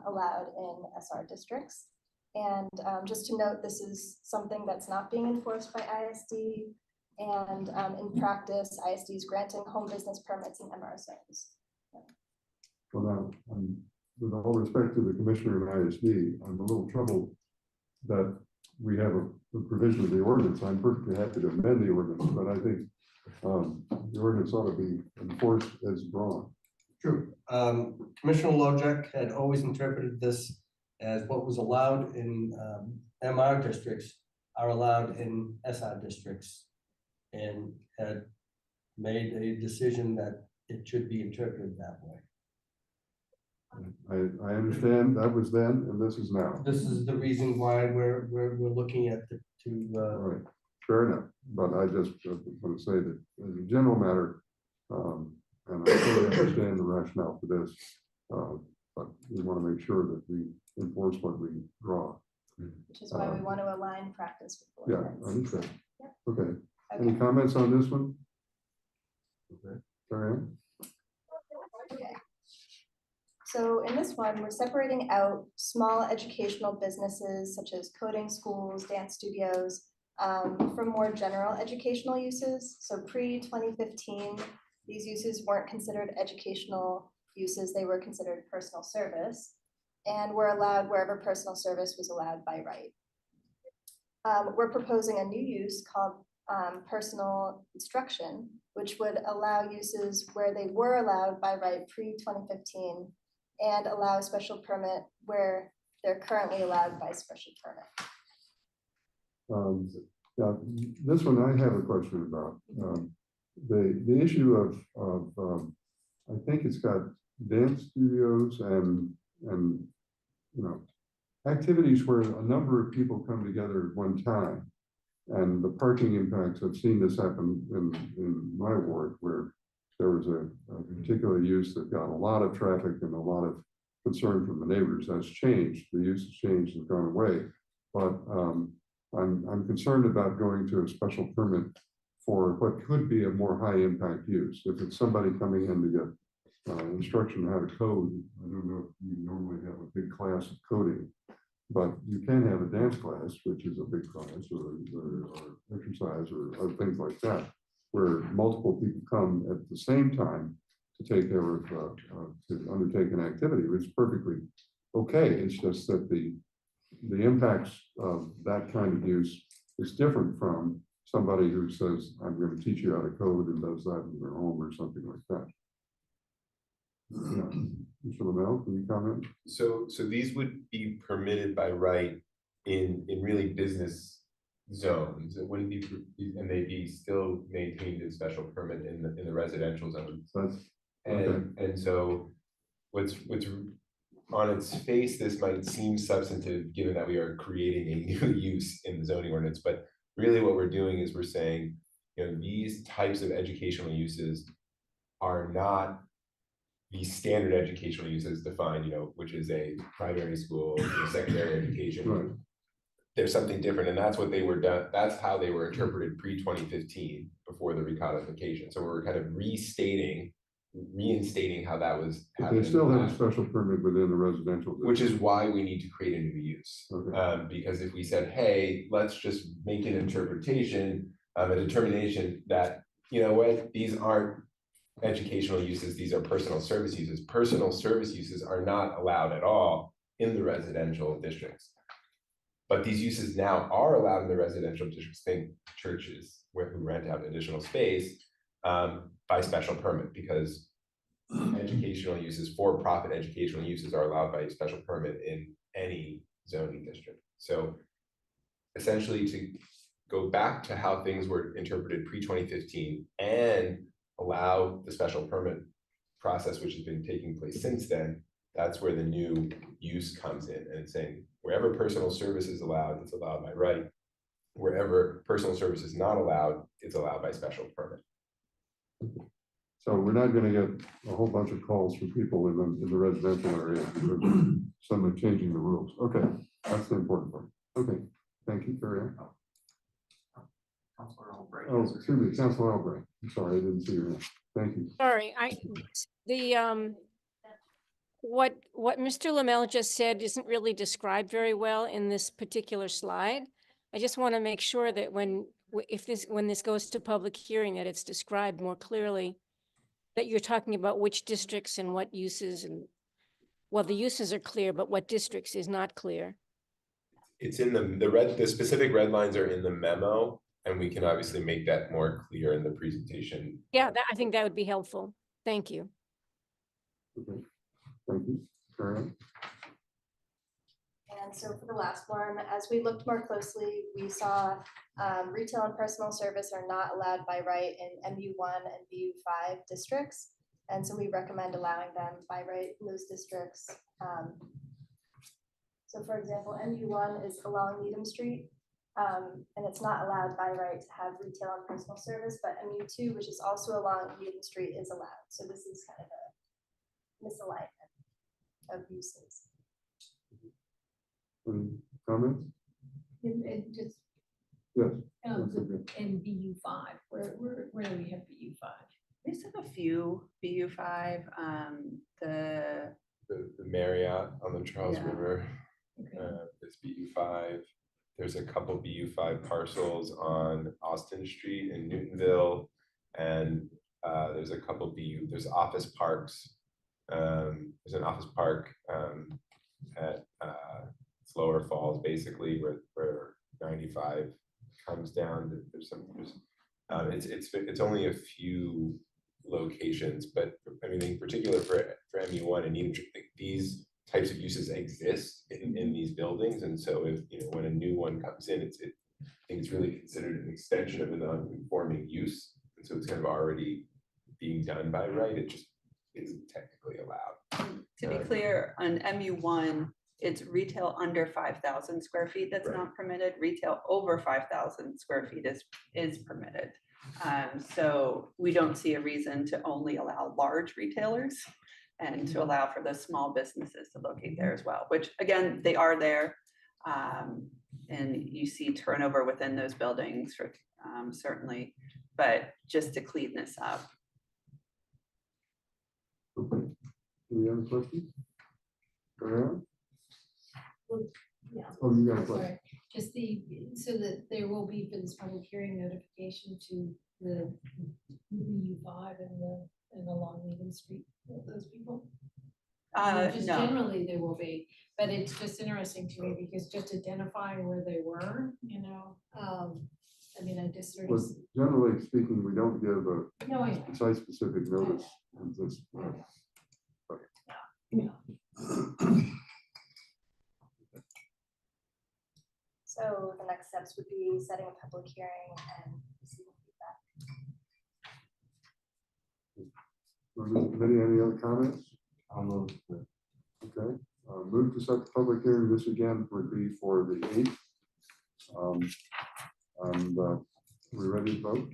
allowed in SR districts. And just to note, this is something that's not being enforced by ISD. And in practice, ISD is granting home business permits in MR zones. Well, now, with all respect to the commissioner and ISD, I'm a little troubled that we have a provision of the ordinance. I'm perfectly happy to amend the ordinance, but I think the ordinance ought to be enforced as drawn. True. Commissioner Wojcik had always interpreted this as what was allowed in MR districts are allowed in SR districts, and had made a decision that it should be interpreted that way. I understand that was then and this is now. This is the reason why we're looking at the two. All right, fair enough. But I just want to say that as a general matter, and I fully understand the rationale for this, but we want to make sure that we enforce what we draw. Which is why we want to align practice with the Yeah, ordinance. I understand. Yep. Okay. Any comments on this one? Okay, carry on. Okay. So in this one, we're separating out small educational businesses such as coding schools, dance studios, from more general educational uses. So pre-2015, these uses weren't considered educational uses, they were considered personal service, and were allowed wherever personal service was allowed by right. We're proposing a new use called personal instruction, which would allow uses where they were allowed by right pre-2015 and allow a special permit where they're currently allowed by special permit. Yeah, this one I have a question about. The issue of I think it's got dance studios and you know, activities where a number of people come together at one time. And the parking impacts, I've seen this happen in my ward where there was a particular use that got a lot of traffic and a lot of concern from the neighbors. That's changed. The use has changed and gone away. But I'm concerned about going to a special permit for what could be a more high impact use. If it's somebody coming in to get instruction on how to code, I don't know if you normally have a big class of coding, but you can have a dance class, which is a big class, or exercise or other things like that, where multiple people come at the same time to take care of, to undertake an activity. It's perfectly okay. It's just that the impacts of that kind of use is different from somebody who says, I'm gonna teach you how to code and does that in their home or something like that. Yeah. Mr. Lamel, can you comment? So these would be permitted by right in really business zones. It wouldn't be, and they'd be still maintained in special permit in the residential zones. And so what's on its face, this might seem substantive, given that we are creating a new use in the zoning ordinance, but really what we're doing is we're saying, you know, these types of educational uses are not the standard educational uses defined, you know, which is a primary school, secondary education. Right. There's something different, and that's what they were done. That's how they were interpreted pre-2015 before the recodification. So we're kind of reinstating how that was. But they still have a special permit within the residential. Which is why we need to create a new use. Okay. Because if we said, hey, let's just make an interpretation, a determination that, you know what, these aren't educational uses, these are personal service uses. Personal service uses are not allowed at all in the residential districts. But these uses now are allowed in the residential districts, think churches who rent out additional space by special permit, because educational uses, for-profit educational uses are allowed by special permit in any zoning district. So essentially, to go back to how things were interpreted pre-2015 and allow the special permit process, which has been taking place since then, that's where the new use comes in, and it's saying wherever personal service is allowed, it's allowed by right. Wherever personal service is not allowed, it's allowed by special permit. So we're not gonna get a whole bunch of calls from people in the residential area because someone changing the rules. Okay, that's the important part. Okay, thank you, carry on. Oh, excuse me, Councilor Albright. I'm sorry, I didn't see your name. Thank you. Sorry, what Mr. Lamel just said isn't really described very well in this particular slide. I just want to make sure that when this goes to public hearing, that it's described more clearly, that you're talking about which districts and what uses, and well, the uses are clear, but what districts is not clear. It's in the specific red lines are in the memo, and we can obviously make that more clear in the presentation. Yeah, I think that would be helpful. Thank you. Okay, thank you. Carry on. And so for the last one, as we looked more closely, we saw retail and personal service are not allowed by right in MU1 and BU5 districts. And so we recommend allowing them by right in those districts. So for example, MU1 is along Needham Street, and it's not allowed by right to have retail and personal service, but MU2, which is also along Needham Street, is allowed. So this is kind of a misalignment of uses. Any comments? And just, Yes. um, that's okay. in BU5, where do we have BU5? We just have a few BU5, The Marriott on the Charles Yeah. River Okay. is BU5. There's a couple BU5 parcels on Austin Street in Newtonville, and there's a couple there's office parks. There's an office park at Lower Falls, basically where 95 comes down. It's only a few locations, but I mean, in particular for MU1 and Needham, these types of uses exist in these buildings, and so if when a new one comes in, I think it's really considered an extension of a non-conforming use, and so it's kind of already being done by right. It just isn't technically allowed. To be clear, on MU1, it's retail under 5,000 square feet that's Right. not permitted. Retail over 5,000 square feet is permitted. So we don't see a reason to only allow large retailers and to allow for the small businesses to locate there as well, which again, they are there. And you see turnover within those buildings for certainly, but just to clean this up. Okay. Any other questions? Carry on. Yeah. Oh, you got a Sorry. question. Just so that there will be for this public hearing notification to the BU5 and the Long Needham Street, those people? Just No. generally there will be, but it's just interesting to me because just identifying where they were, and just sort of. But generally speaking, we don't give a No, I know. site-specific notice. It's just, So the next steps would be setting a public hearing and receiving feedback. Committee, any other comments? I'll move. Okay, move to set the public hearing. This again would be for the 8th. And we ready to vote?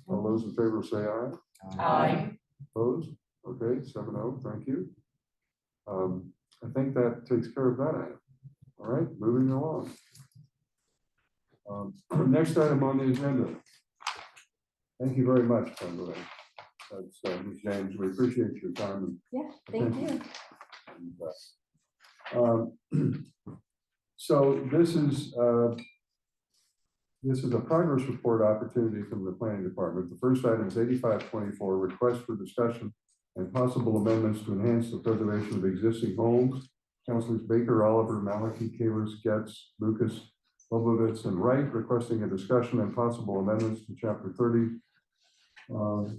All those in favor say aye. Aye. Opposed? Okay, 7-0, thank you. I think that takes care of that item. All right, moving along. Next item on the agenda. Thank you very much, by the way. That's Ms. James, we appreciate your time. Yeah, thank you. So this is a progress report opportunity from the planning department. The first item is 8524, request for discussion and possible amendments to enhance the preservation of existing homes. Councilors Baker, Oliver, Maliki, Kalis, Getz, Lucas, Lobovitz, and Wright requesting a discussion and possible amendments to chapter 30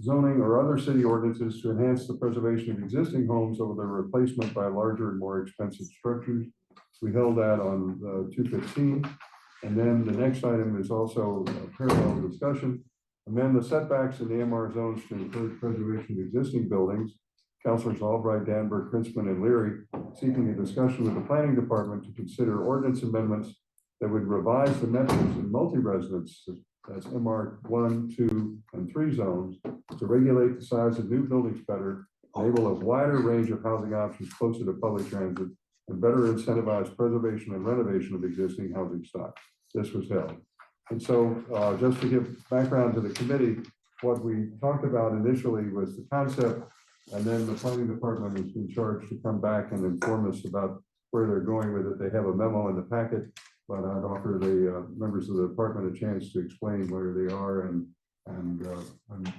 zoning or other city ordinances to enhance the preservation of existing homes over their replacement by larger and more expensive structures. We held that on 2/15. And then the next item is also a parallel discussion. Amend the setbacks in the MR zones to encourage preservation of existing buildings. Councilors Albright, Danberg, Princeman, and Leary seeking a discussion with the planning department to consider ordinance amendments that would revise the metrics in multi-residence, that's MR 1, 2, and 3 zones, to regulate the size of new buildings better, enable a wider range of housing options closer to public transit, and better incentivize preservation and renovation of existing housing stock. This was held. And so just to give background to the committee, what we talked about initially was the concept, and then the planning department has been charged to come back and inform us about where they're going with it. They have a memo in the packet, but I'd offer the members of the department a chance to explain where they are. And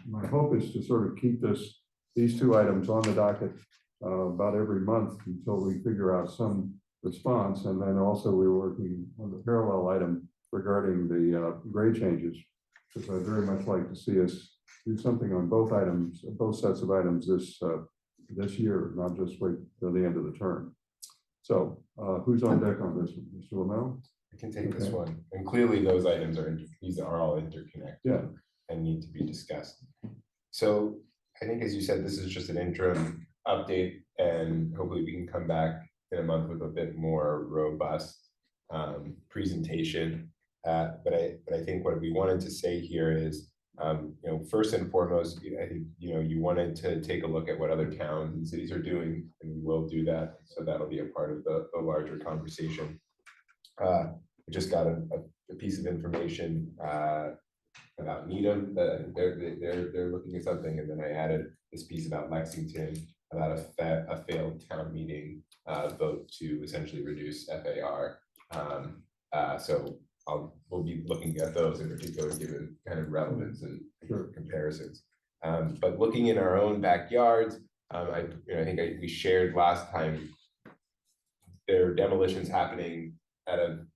my hope is to sort of keep these two items on the docket about every month until we figure out some response. And then also we're working on the parallel item regarding the grade changes, because I'd very much like to see us do something on both items, both sets of items this year, not just wait till the end of the term. So who's on deck on this one? Mr. Lamel? I can take this one. And clearly those items these are all interconnected. Yeah. And need to be discussed. So I think, as you said, this is just an interim update, and hopefully we can come back in a month with a bit more robust presentation. But I think what we wanted to say here is, first and foremost, I think, you wanted to take a look at what other towns and cities are doing, and we will do that. So that'll be a part of the larger conversation. I just got a piece of information about Needham, that they're looking at something, and then I added this piece about Lexington, about a failed town meeting vote to essentially reduce FAR. So we'll be looking at those in particular, given kind of relevance and comparisons. But looking in our own backyards, I think we shared last time, there are demolitions happening at a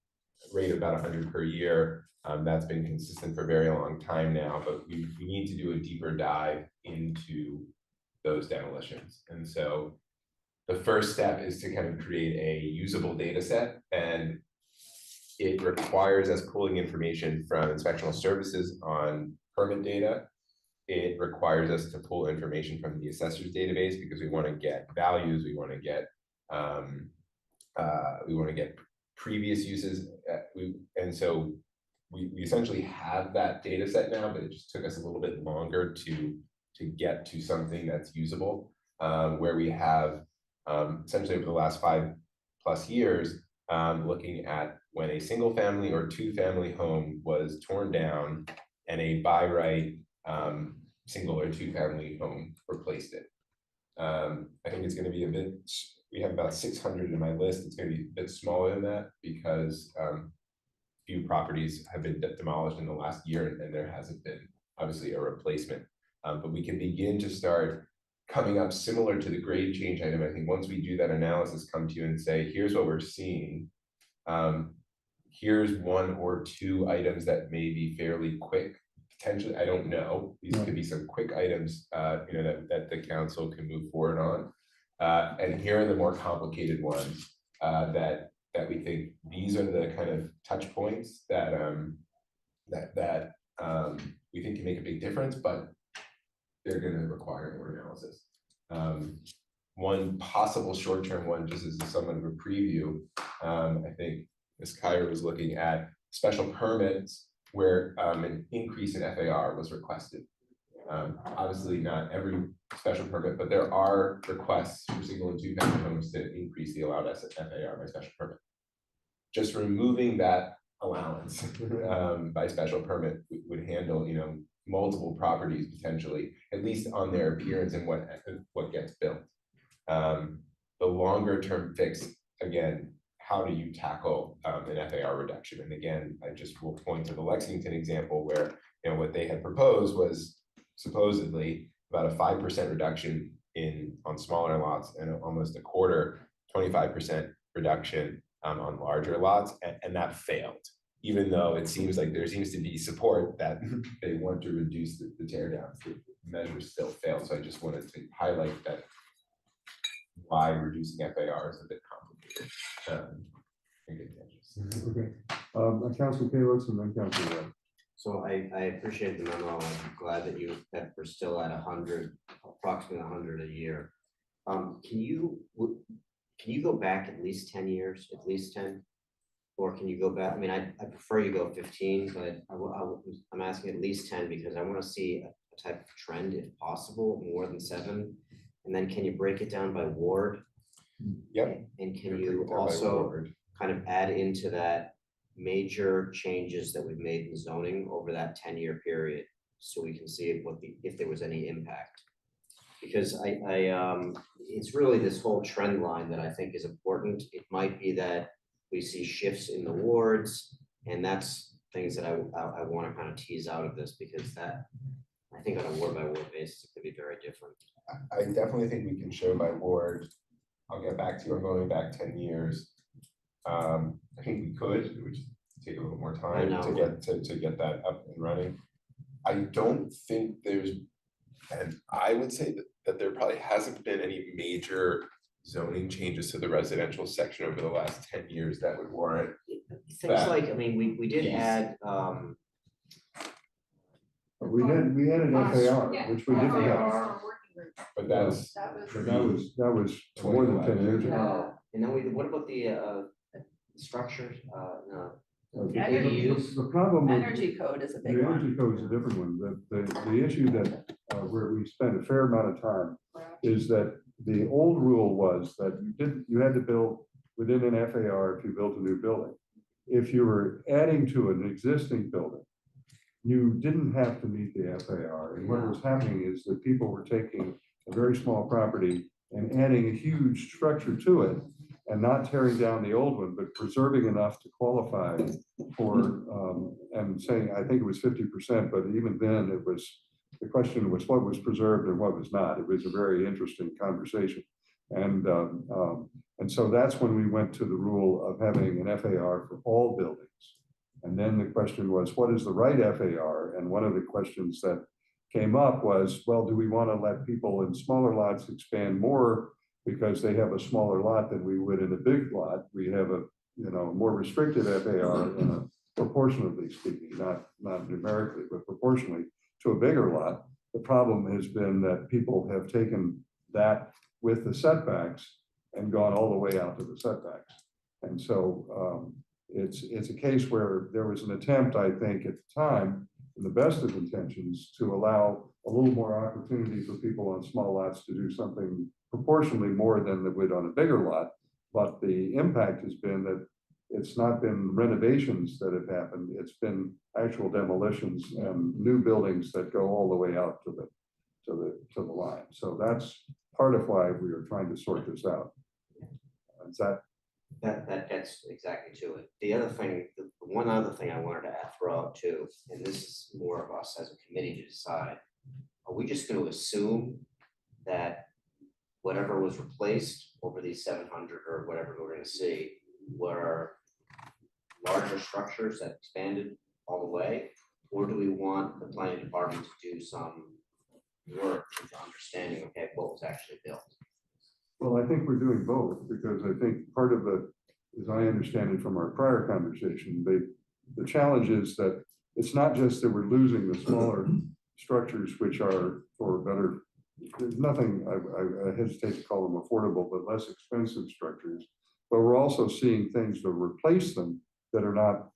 rate of about 100 per year. That's been consistent for a very long time now, but we need to do a deeper dive into those demolitions. And so the first step is to kind of create a usable data set, and it requires us pulling information from inspectional services on permit data. It requires us to pull information from the assessor's database, because we want to get values, we want to get previous uses. And so we essentially have that data set now, but it just took us a little bit longer to get to something that's usable, where we have essentially over the last 5+ years, looking at when a single family or 2-family home was torn down and a by right single or 2-family home replaced it. I think it's going to be a bit, we have about 600 in my list. It's going to be a bit smaller than that, because few properties have been demolished in the last year, and there hasn't been obviously a replacement. But we can begin to start coming up similar to the grade change item. I think once we do that analysis, come to you and say, here's what we're seeing. here's one or two items that may be fairly quick. Potentially, I don't know. These could be some quick items, that the council can move forward on. And here are the more complicated ones that we think these are the kind of touch points that we think can make a big difference, but they're going to require more analysis. One possible short-term one, just as somewhat of a preview, I think Ms. Kyer was looking at special permits where an increase in FAR was requested. Obviously not every special permit, but there are requests for single and two family homes to increase the allowed FAR by special permit. Just removing that allowance by special permit would handle, multiple properties potentially, at least on their appearance and what gets built. The longer term fix, again, how do you tackle an FAR reduction? And again, I just will point to the Lexington example where, what they had proposed was supposedly about a 5% reduction on smaller lots and almost a quarter, 25% reduction on larger lots, and that failed. Even though it seems like there seems to be support that they want to reduce the tear downs, the measures still failed. So I just wanted to highlight that why reducing FAR is a bit complicated. Okay, Council Kalus and then Council Webb. So I appreciate the memo. I'm glad that we're still at 100, approximately 100 a year. Can you go back at least 10 years, at least 10? Or can you go back? I mean, I prefer you go 15, but I'm asking at least 10 because I want to see a type of trend, if possible, more than 7. And then can you break it down by ward? Yep. And can you also kind of add into that major changes that we've made in zoning over that 10-year period, so we can see if there was any impact? Because it's really this whole trend line that I think is important. It might be that we see shifts in the wards, and that's things that I want to kind of tease out of this, because that, I think on a ward by ward basis, it could be very different. I definitely think we can show by ward. I'll get back to you. I'm going back 10 years. I think we could. It would just take a little more time to get that up and running. I don't think there's, and I would say that there probably hasn't been any major zoning changes to the residential section over the last 10 years that would warrant things like, I mean, we did add we had an FAR, which we didn't have. But that was more than 10 years ago. And then what about the structures? The problem with Energy code is a big the one. energy code is a different one. The issue that where we spent a fair amount of time is that the old rule was that you had to build within an FAR if you built a new building. If you were adding to an existing building, you didn't have to meet the FAR. And what was happening is that people were taking a very small property and adding a huge structure to it and not tearing down the old one, but preserving enough to qualify for, and saying, I think it was 50%, but even then it was, the question was what was preserved and what was not. It was a very interesting conversation. And so that's when we went to the rule of having an FAR for all buildings. And then the question was, what is the right FAR? And one of the questions that came up was, well, do we want to let people in smaller lots expand more because they have a smaller lot than we would in a big lot? We have a more restricted FAR in a proportionally speaking, not numerically, but proportionally to a bigger lot. The problem has been that people have taken that with the setbacks and gone all the way out to the setbacks. And so it's a case where there was an attempt, I think, at the time, in the best of intentions, to allow a little more opportunity for people on small lots to do something proportionally more than they would on a bigger lot. But the impact has been that it's not been renovations that have happened, it's been actual demolitions and new buildings that go all the way out to the line. So that's part of why we are trying to sort this out. Is that gets exactly to it. The other thing, the one other thing I wanted to throw out too, and this is more of us as a committee to decide, are we just going to assume that whatever was replaced over these 700 or whatever we're going to see were larger structures that expanded all the way? Or do we want the planning department to do some work into understanding, okay, what was actually built? Well, I think we're doing both, because I think part of the, as I understand it from our prior conversation, the challenge is that it's not just that we're losing the smaller structures, which are for better, there's nothing, I hesitate to call them affordable, but less expensive structures. But we're also seeing things that replace them that are not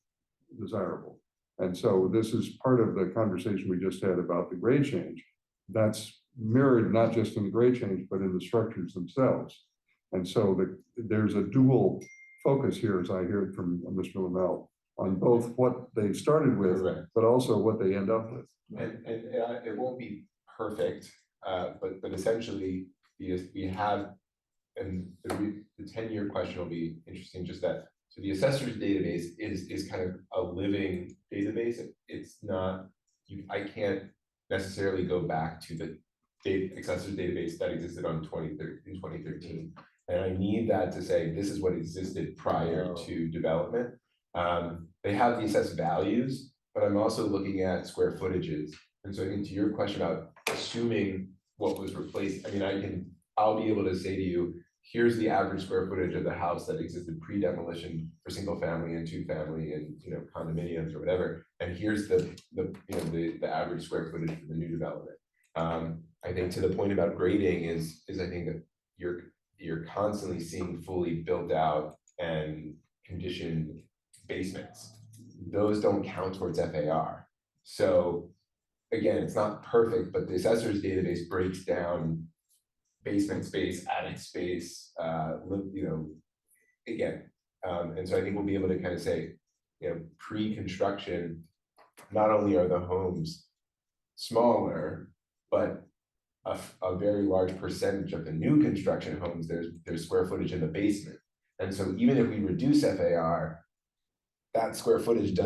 desirable. And so this is part of the conversation we just had about the grade change. That's mirrored not just in the grade change, but in the structures themselves. And so there's a dual focus here, as I hear it from Mr. Lamel, on both what they started with, but also what they end up with. And it won't be perfect, but essentially, we have, and the 10-year question will be interesting, just that, so the assessor's database is kind of a living database. It's not, I can't necessarily go back to the assessor's database that existed in 2013. And I need that to say, this is what existed prior to development. They have the assessed values, but I'm also looking at square footages. And so I think to your question about assuming what was replaced, I mean, I'll be able to say to you, here's the average square footage of the house that existed pre-demolition for single family and two family and, you know, condominiums or whatever. And here's the average square footage for the new development. I think to the point about grading is I think that you're constantly seeing fully built out and conditioned basements. Those don't count towards FAR. So again, it's not perfect, but the assessor's database breaks down basement space, attic space, you know, again. And so I think we'll be able to kind of say, you know, pre-construction, not only are the homes smaller, but a very large percentage of the new construction homes, there's square footage in the basement. And so even if we reduce FAR, that square footage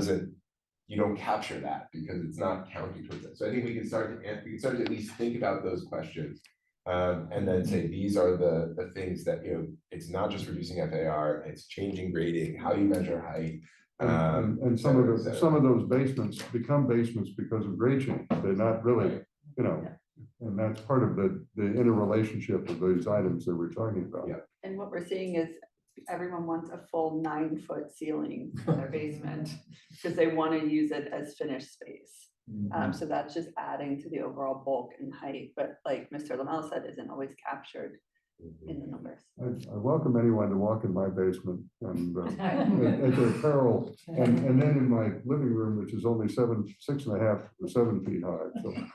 you don't capture that because it's not counting towards it. So I think we can start to at least think about those questions. And then say, these are the things that, you know, it's not just reducing FAR, it's changing grading, how you measure height. And some of those basements become basements because of grade change. They're not really, you know, and that's part of the interrelationship of those items that we're talking about. Yeah. And what we're seeing is everyone wants a full 9-foot ceiling in their basement because they want to use it as finished space. So that's just adding to the overall bulk and height, but like Mr. Lamel said, isn't always captured in the numbers. I welcome anyone to walk in my basement and at their peril, and then in my living room, which is only 6.5 or 7 feet high.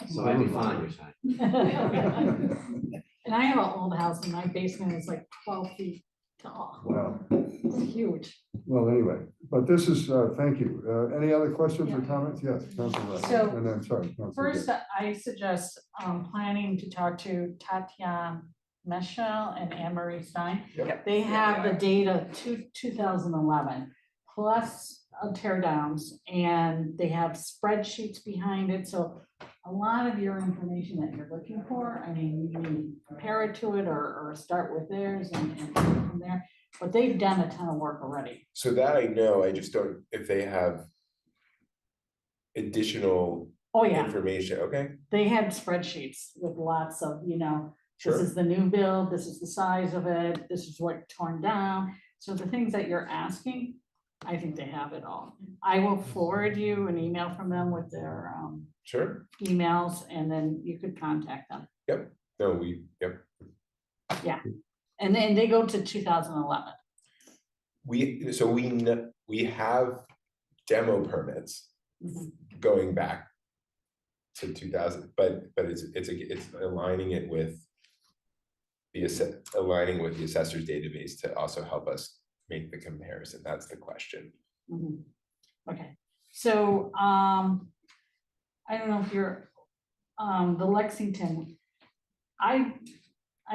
So I'd be fine, you're saying. And I have an old house and my basement is like 12 feet tall. Wow. It's huge. Well, anyway, but this is, thank you. Any other questions or comments? Yes, Councilor Rush. So, And then, sorry. Councilor First, Day. I suggest planning to talk to Tatiana Michelle and Anne Marie Stein. Yep. They have the data to 2011 plus tear downs, and they have spreadsheets behind it. So a lot of your information that you're looking for, I mean, you can compare it to it or start with theirs and go from there. But they've done a ton of work already. So that I know, I just don't, if they have additional information, okay? They had spreadsheets with lots of, you know, Sure. this is the new build, this is the size of it, this is what torn down. So the things that you're asking, I think they have it all. I will forward you an email from them with their Sure. emails, and then you could contact them. Yep. No, yep. Yeah. And then they go to 2011. We have demo permits going back to 2000, but it's aligning it with the assessor's database to also help us make the comparison. That's the question. Okay, so I don't know if you're the Lexington. I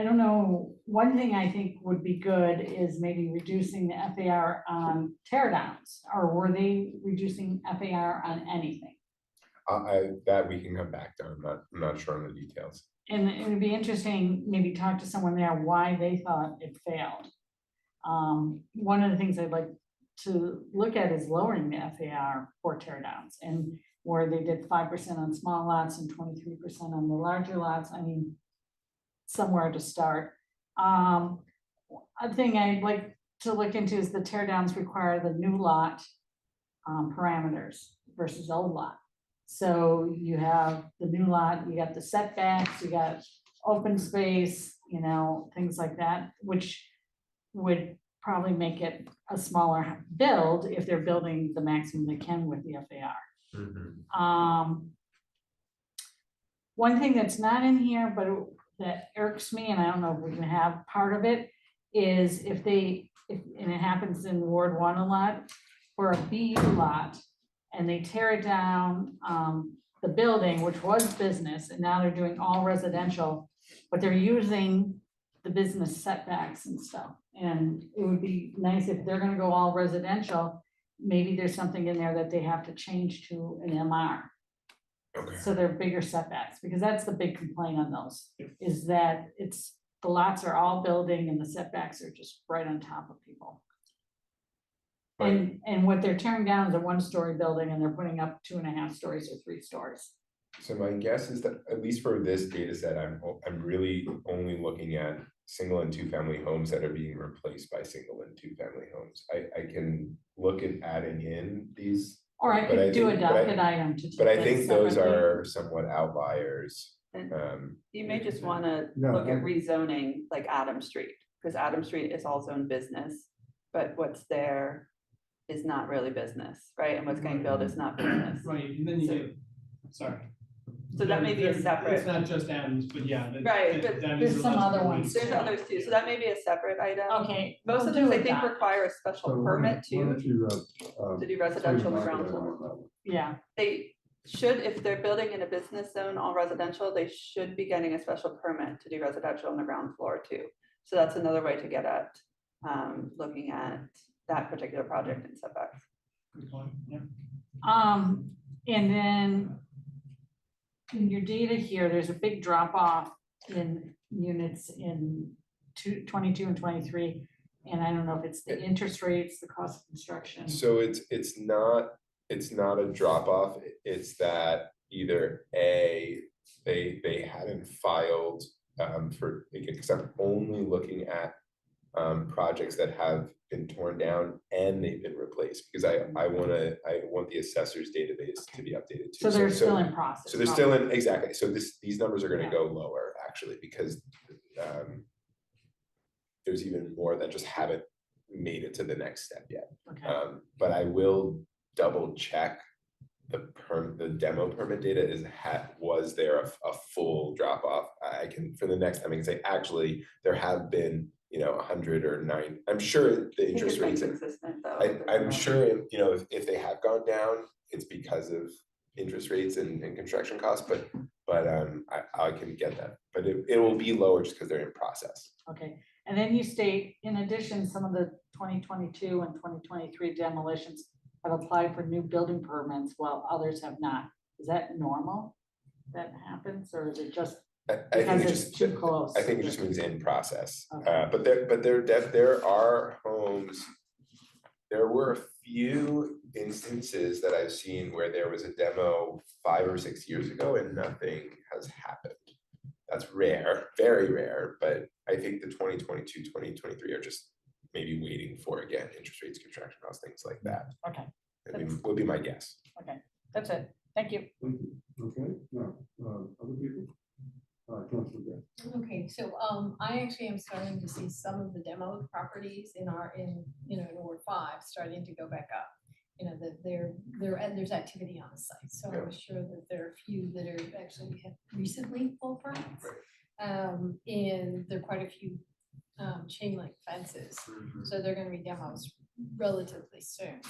don't know. One thing I think would be good is maybe reducing the FAR on tear downs, or were they reducing FAR on anything? That we can come back to. I'm not sure on the details. And it'd be interesting, maybe talk to someone there why they thought it failed. One of the things I'd like to look at is lowering the FAR for tear downs, and where they did 5% on small lots and 23% on the larger lots. I mean, somewhere to start. A thing I'd like to look into is the tear downs require the new lot parameters versus old lot. So you have the new lot, you got the setbacks, you got open space, you know, things like that, which would probably make it a smaller build if they're building the maximum they can with the FAR. One thing that's not in here, but that irks me, and I don't know if we can have part of it, is if and it happens in Ward 1 a lot, for a B lot, and they tear it down, the building, which was business, and now they're doing all residential, but they're using the business setbacks and stuff. And it would be nice if they're gonna go all residential, maybe there's something in there that they have to change to an MR. Okay. So they're bigger setbacks, because that's the big complaint on those, is that the lots are all building and the setbacks are just right on top of people. And what they're tearing down is a 1-story building, and they're putting up 2.5 stories or 3 stories. So my guess is that, at least for this data set, I'm really only looking at single and 2-family homes that are being replaced by single and 2-family homes. I can look at adding in these. Or I could do a docket item to. But I take think that those separately. are somewhat outliers. And you may just wanna Yeah, look at rezoning like Adam Street, because Adam Street is all zone business, but what's there is not really business, right? And what's getting built is not business. Right, and then you So- get, sorry. So that may be a separate. It's not just Adams, but yeah. Right, but that there's is some other allowed. ones. There's others too, so that may be a separate item. Okay. Most of we'll those, do I think, that. require a special permit too, to do residential on the ground floor. Yeah, They should, if they're building in a business zone, all residential, they should be getting a special permit to do residential on the ground floor too. So that's another way to get at, looking at that particular project and setbacks. Good point, yeah. and then in your data here, there's a big drop off in units in 22 and 23. And I don't know if it's the interest rates, the cost of construction. So it's not a drop off. It's that either A, they hadn't filed for, because I'm only looking at projects that have been torn down and they've been replaced, because I want the assessor's database to be updated too. So they're still in process. So they're still in, exactly. So these numbers are gonna go lower actually, because there's even more that just haven't made it to the next step yet. Okay. But I will double check the demo permit data was there a full drop off. I can, for the next time, I can say, actually, there have been, 100 or 9. I'm sure the interest rates. I'm sure, if they have gone down, it's because of interest rates and construction costs, but I can get that. But it will be lower just because they're in process. Okay, and then you state, in addition, some of the 2022 and 2023 demolitions have applied for new building permits while others have not. Is that normal? That happens, or is it just I think because it's too close? I think it just means in process. Okay. But there are homes. There were a few instances that I've seen where there was a demo 5 or 6 years ago and nothing has happened. That's rare, very rare, but I think the 2022, 2023 are just maybe waiting for, again, interest rates, construction costs, things like that. Okay. Would be my guess. Okay, that's it. Thank you. Okay, now, other people? Councilor Grant. Okay, so I actually am starting to see some of the demo properties in Ward 5 starting to go back up. That there's activity on the site. So I'm sure that there are a few that are actually have recently pulled permits. And there are quite a few chain link fences. So they're gonna be demos relatively soon.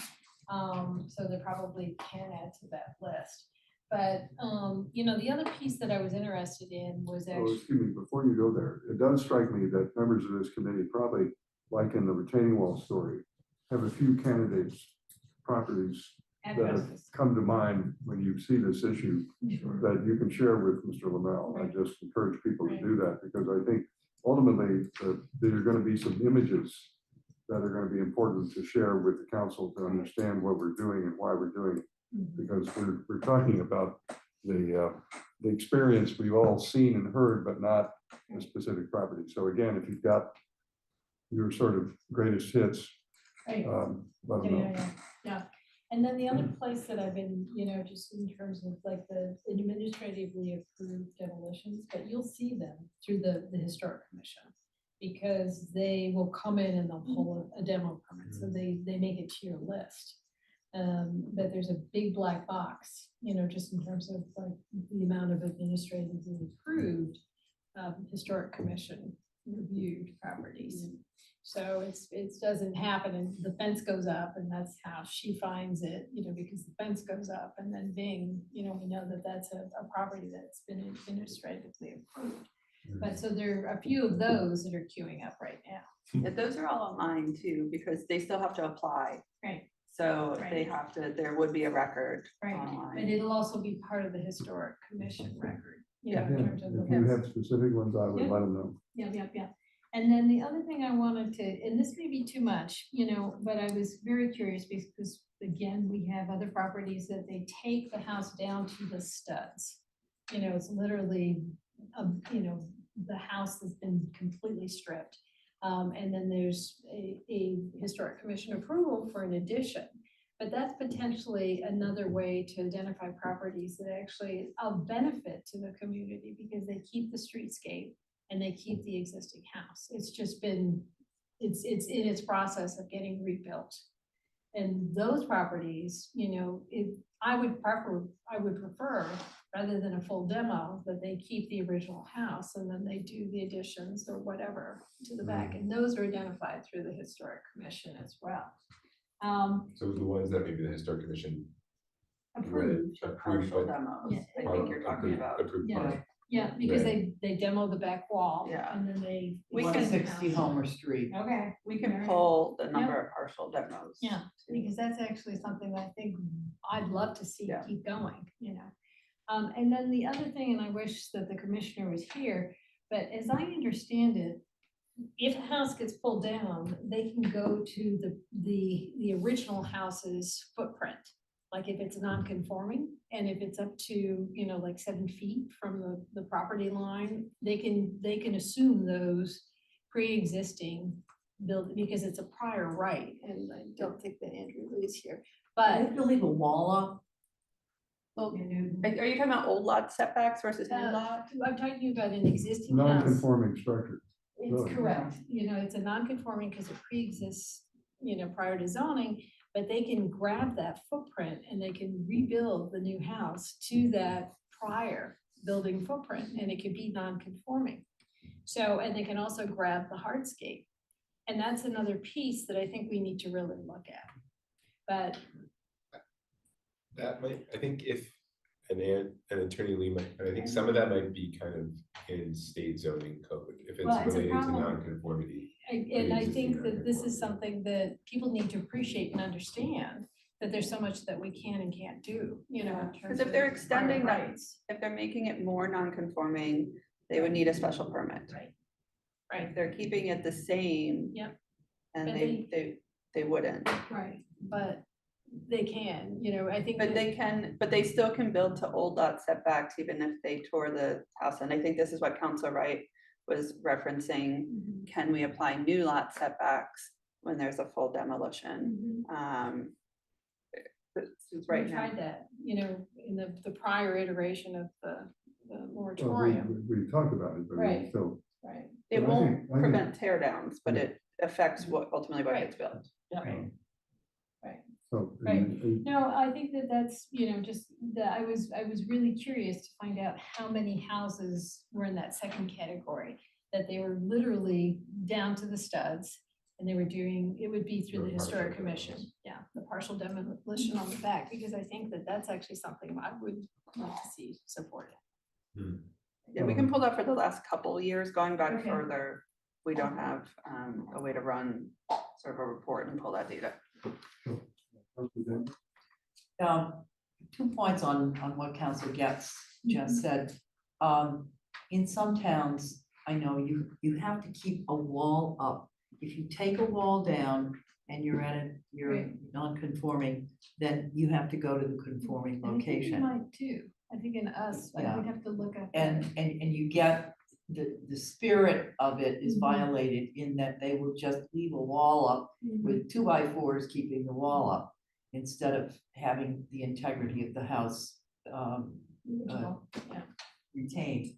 So they probably can add to that list. But, the other piece that I was interested in was Oh, actually. excuse me, before you go there, it does strike me that members of this committee probably, like in the retaining wall story, have a few candidates, properties that have Addresses. come to mind when you see this issue that you can share with Mr. Lamel. I just encourage people to do that, because I think ultimately there are going to be some images that are going to be important to share with the council to understand what we're doing and why we're doing it. Because we're talking about the experience we've all seen and heard, but not a specific property. So again, if you've got your sort of greatest hits, Right. let them know. Yeah, and then the other place that I've been, just in terms of like the administratively approved demolitions, but you'll see them through the historic commission. Because they will come in and they'll pull a demo permit, so they make it to your list. But there's a big black box, just in terms of like the amount of administratively approved historic commission reviewed properties. So it doesn't happen and the fence goes up and that's how she finds it, because the fence goes up and then bing, we know that that's a property that's been administratively approved. But so there are a few of those that are queuing up right now. Yeah, those are all online too, because they still have to apply. Right. So they Right. have to, there would be a record Right, but online. it'll also be part of the historic commission record, in Yeah, terms of. if you have specific ones, I would Yeah. let them know. Yeah. And then the other thing I wanted to, and this may be too much, but I was very curious because again, we have other properties that they take the house down to the studs. It's literally, the house has been completely stripped. And then there's a historic commission approval for an addition. But that's potentially another way to identify properties that actually of benefit to the community because they keep the streetscape and they keep the existing house. It's just been, it's in its process of getting rebuilt. And those properties, I would prefer, rather than a full demo, that they keep the original house and then they do the additions or whatever to the back. And those are identified through the historic commission as well. So the ones that maybe the historic commission Approved. Partial but demos, Yeah. I think you're talking about. approved Yeah. partial. Yeah, because Right. they demo the back wall. Yeah. And then they. We extend can the 160 house. Homer Street. Okay. We can Alright. pull the number of partial demos. Yeah, because that's actually something that I think I'd love to see Yeah. keep going, And then the other thing, and I wish that the commissioner was here, but as I understand it, if a house gets pulled down, they can go to the original house's footprint. Like if it's non-conforming and if it's up to, like 7 feet from the property line, they can assume those pre-existing build, because it's a prior right, and I don't think that Andrew Lee is here, Are but. they building a wall up? Well, are you talking about old lot setbacks versus new lot? I'm talking about an existing house. Non-conforming structure. It's Really? correct, it's a non-conforming because it pre-exists, prior to zoning, but they can grab that footprint and they can rebuild the new house to that prior building footprint, and it could be non-conforming. So, and they can also grab the hardscape. And that's another piece that I think we need to really look at. But That might, I think if an attorney Lee might, and I think some of that might be kind of in state zoning code, if it's Well, it's a related to problem. non-conformity. And I think Pre-existing that this is something that people need to appreciate and understand, that there's so much that we can and can't do, in terms Because of. if they're extending prior that, rights. if they're making it more non-conforming, they would need a special permit. Right. If they're keeping it the same. Yep. And But they wouldn't. Right, but they can, I think. But that- they can, but they still can build to old lot setbacks even if they tore the house. And I think this is what Council Wright was referencing. Mhm. Can we apply new lot setbacks when there's a full demolition? This is right We now. tried that, in the prior iteration of the Well, moratorium, we talked about it, but Right. we still. right? It But I won't think- I think- prevent tear downs, but it affects what ultimately what Right. gets built. Right. So, Right. and- No, I think that's, just that I was really curious to find out how many houses were in that second category. That they were literally down to the studs and they were doing, it would be through the Or partial historic commission. demos. Yeah, the partial demolition on the back, because I think that that's actually something I would like to see supported. Yeah, we can pull that for the last couple of years, going back Okay. further. We don't have a way to run sort of a report and pull that data. 2 points on what Council Getz just said. In some towns, I know you have to keep a wall up if you take a wall down and you're non-conforming, then you have to go to the conforming I think you location. might too. I think in us, like, Yeah. we'd have to look at. And you get, the spirit of it is Mhm. violated in that they will just leave a wall up with 2x4s keeping the wall up instead of having the integrity of the house Original, yeah. retained.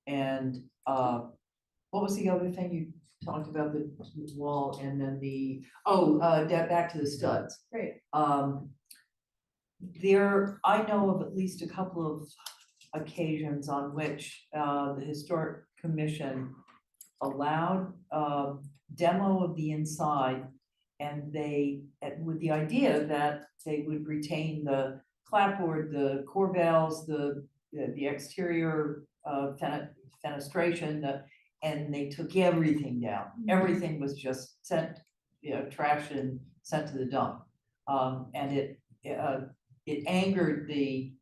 And what was the other thing you talked about, the wall and then back to the studs. Great. I know of at least a couple of occasions on which the Historic Commission allowed demo of the inside, and with the idea that they would retain the clapboard, the corbels, the exterior fenestration, and they took everything down. Everything was just sent, trash and sent to the dump. And it angered the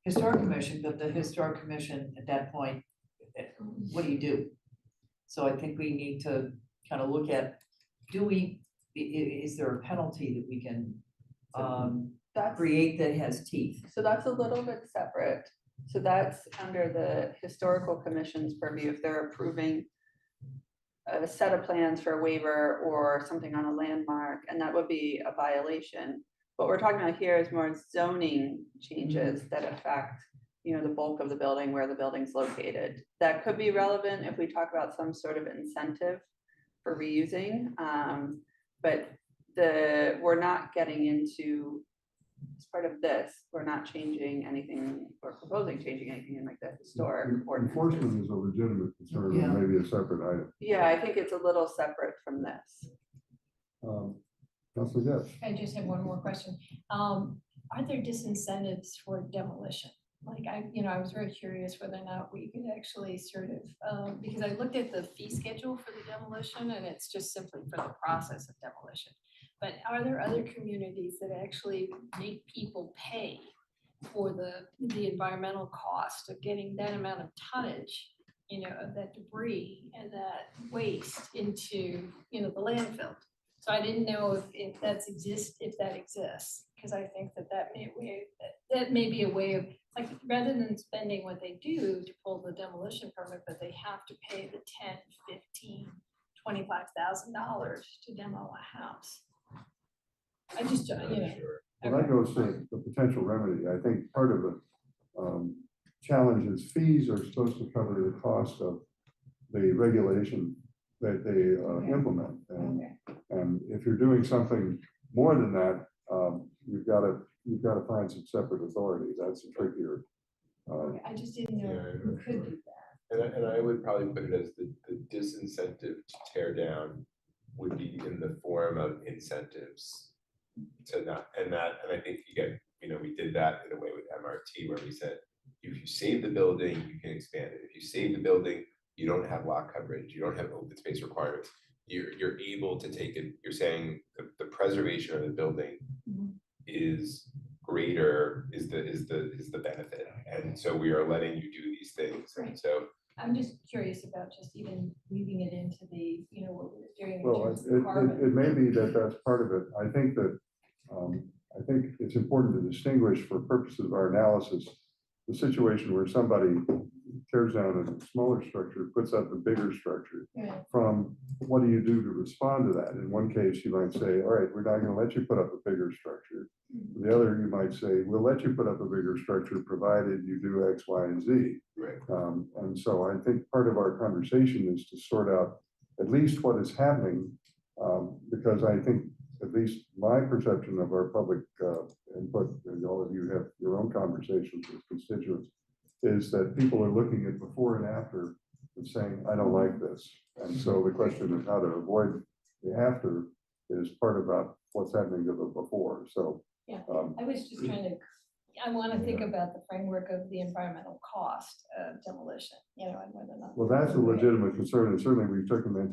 Historic Commission, but the Historic Commission at that point, what do? So I think we need to kind of look at, is there a penalty that we can create that has teeth? So that's a little bit separate. So that's under the historical commission's purview if they're approving a set of plans for a waiver or something on a landmark, and that would be a violation. What we're talking about here is more zoning changes that affect, the bulk of the building, where the building's located. That could be relevant if we talk about some sort of incentive for reusing. But we're not getting into, as part of this, we're not changing anything or proposing changing anything in like the historic ordinances. Enforcement is a legitimate concern, Yeah. and maybe a separate item. Yeah, I think it's a little separate from this. Councilor Getz. I just have one more question. Are there disincentives for demolition? Like I was very curious whether or not we could actually sort of, because I looked at the fee schedule for the demolition and it's just simply for the process of demolition. But are there other communities that actually make people pay for the environmental cost of getting that amount of tonnage, of that debris and that waste into, the landfill? So I didn't know if that exists, because I think that may be a way of, like, rather than spending what they do to pull the demolition permit, but they have to pay the $10,000, $15,000, $25,000 to demo a house. I just, Well, that goes to the potential remedy. I think part of the challenge is fees are supposed to cover the cost of the regulation that they implement. And if you're doing something more than that, you've got to find some separate authority. That's trickier. I just didn't know who could do that. And I would probably put it as the disincentive to tear down would be in the form of incentives to not, and I think you get, we did that in a way with MRT where we said, if you save the building, you can expand it. If you save the building, you don't have lot coverage, you don't have open space requirements. You're able to take it, you're saying the preservation of the building is greater, is the benefit. And so we are letting you do these things. And so I'm just curious about just even weaving it into the, what we're doing in Well, terms of carbon. it may be that that's part of it. I think that, I think it's important to distinguish for purposes of our analysis, the situation where somebody tears down a smaller structure, puts up a bigger structure, from what do you do to respond to that? In one case, you might say, all right, we're not going to let you put up a bigger structure. The other, you might say, we'll let you put up a bigger structure provided you do X, Y, and Z. Right. And so I think part of our conversation is to sort out at least what is happening, because I think at least my perception of our public input, and all of you have your own conversations with constituents, is that people are looking at before and after and saying, I don't like this. And so the question of how to avoid the after is part about what's happening to the before. So Yeah, I was just I want to think about the framework of the environmental cost of demolition, and whether or not. well, that's a legitimate concern, and certainly we've taken that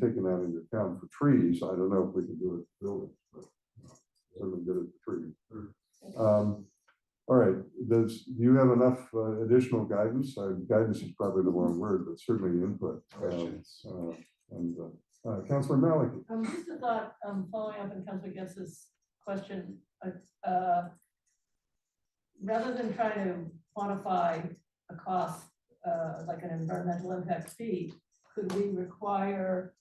into account for trees. I don't know if we can do it for buildings, but certainly did it for trees. All right, do you have enough additional guidance? Guidance is probably the wrong word, but certainly input. questions. And Councilor Malik. Just a thought, following up on Councilor Guess's question, rather than trying to quantify a cost, like an environmental impact fee, could we require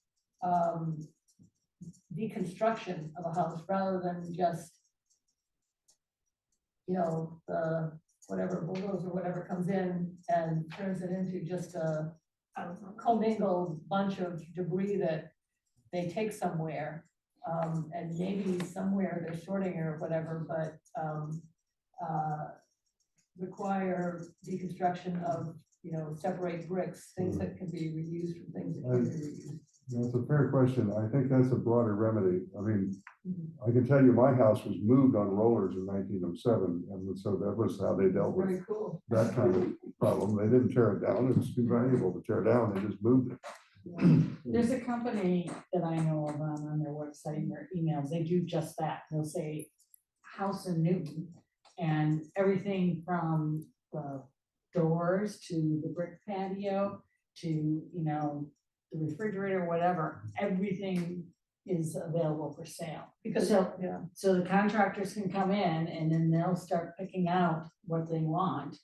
deconstruction of a house rather than just, the whatever bulldozer or whatever comes in and turns it into just a commingled bunch of debris that they take somewhere, and maybe somewhere they're sorting or whatever, but require deconstruction of, separate bricks, things that can be reused from things that can be reused. That's a fair question. I think that's a broader remedy. I mean, I can tell you my house was moved on rollers in 1907, and so that was how they dealt with Very cool. that kind of problem. They didn't tear it down. It was too valuable to tear down. They just moved it. There's a company that I know of on their website and their emails, they do just that. They'll say house in Newton, and everything from the doors to the brick patio to, the refrigerator, whatever, everything is available for sale. Because, So the contractors can come in and then they'll start picking out what they want.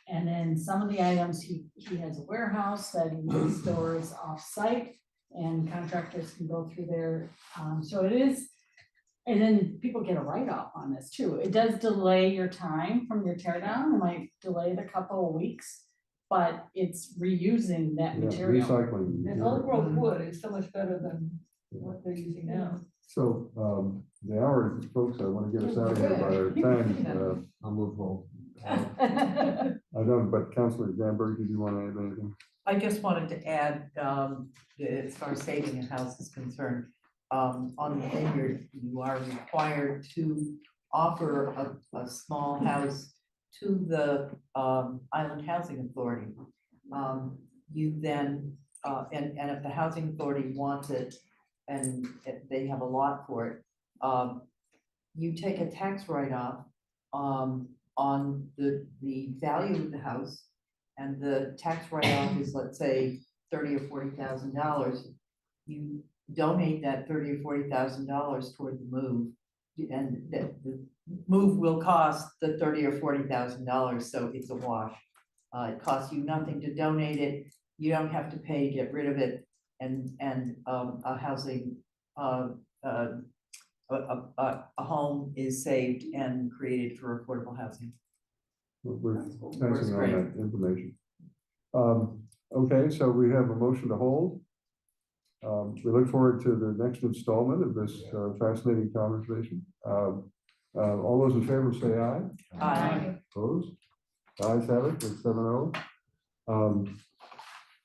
And then some of the items, he has a warehouse that he stores off-site, and contractors can go through there. So it is, and then people get a write-off on this too. It does delay your time from your tear down. It might delay it a couple of weeks, but it's reusing that material. Recycling. and old growth wood is so much better than what they're using now. So the hour, folks, I want to get us out of here by our time. I'll move home. I don't, but Councilor Zamberg, did you want to add anything? I just wanted to add, as far as saving a house is concerned, on the vineyard, you are required to offer a small house to the Island Housing Authority. You then, and if the Housing Authority wants it, and if they have a lot for it, you take a tax write-off on the value of the house, and the tax write-off is, let's say, $30,000 or $40,000. You donate that $30,000 or $40,000 toward the move, and the move will cost the $30,000 or $40,000, so it's a wash. It costs you nothing to donate it. You don't have to pay to get rid of it, and a housing a home is saved and created for affordable housing. We're passing on that information. Okay, so we have a motion to hold. We look forward to the next installment of this fascinating conversation. All those in favor say aye. Aye. Opposed? Ayes have it with 7-0.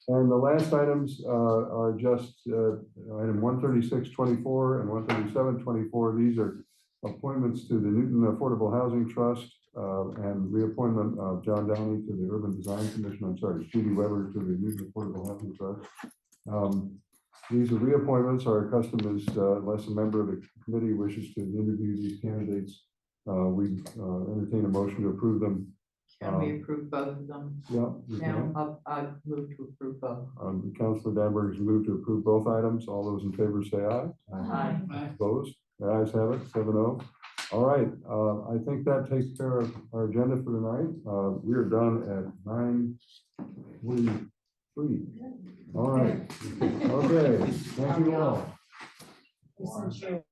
And the last items are just item 13624 and 13724. These are appointments to the Newton Affordable Housing Trust and reappointment of John Downey to the Urban Design Commission. I'm sorry, Judy Weber to the Newton Affordable Housing Trust. These are reappointments. Our custom is unless a member of the committee wishes to interview these candidates, we entertain a motion to approve them. Can we approve both of them? Yeah. we can. Now, I move to approve both. Councilor Danberg has moved to approve both items. All those in favor say aye. Aye. Opposed? The ayes have it, 7-0. All right, I think that takes care of our agenda for tonight. We are done at 9:43. All right. Okay, thank you all. Since you're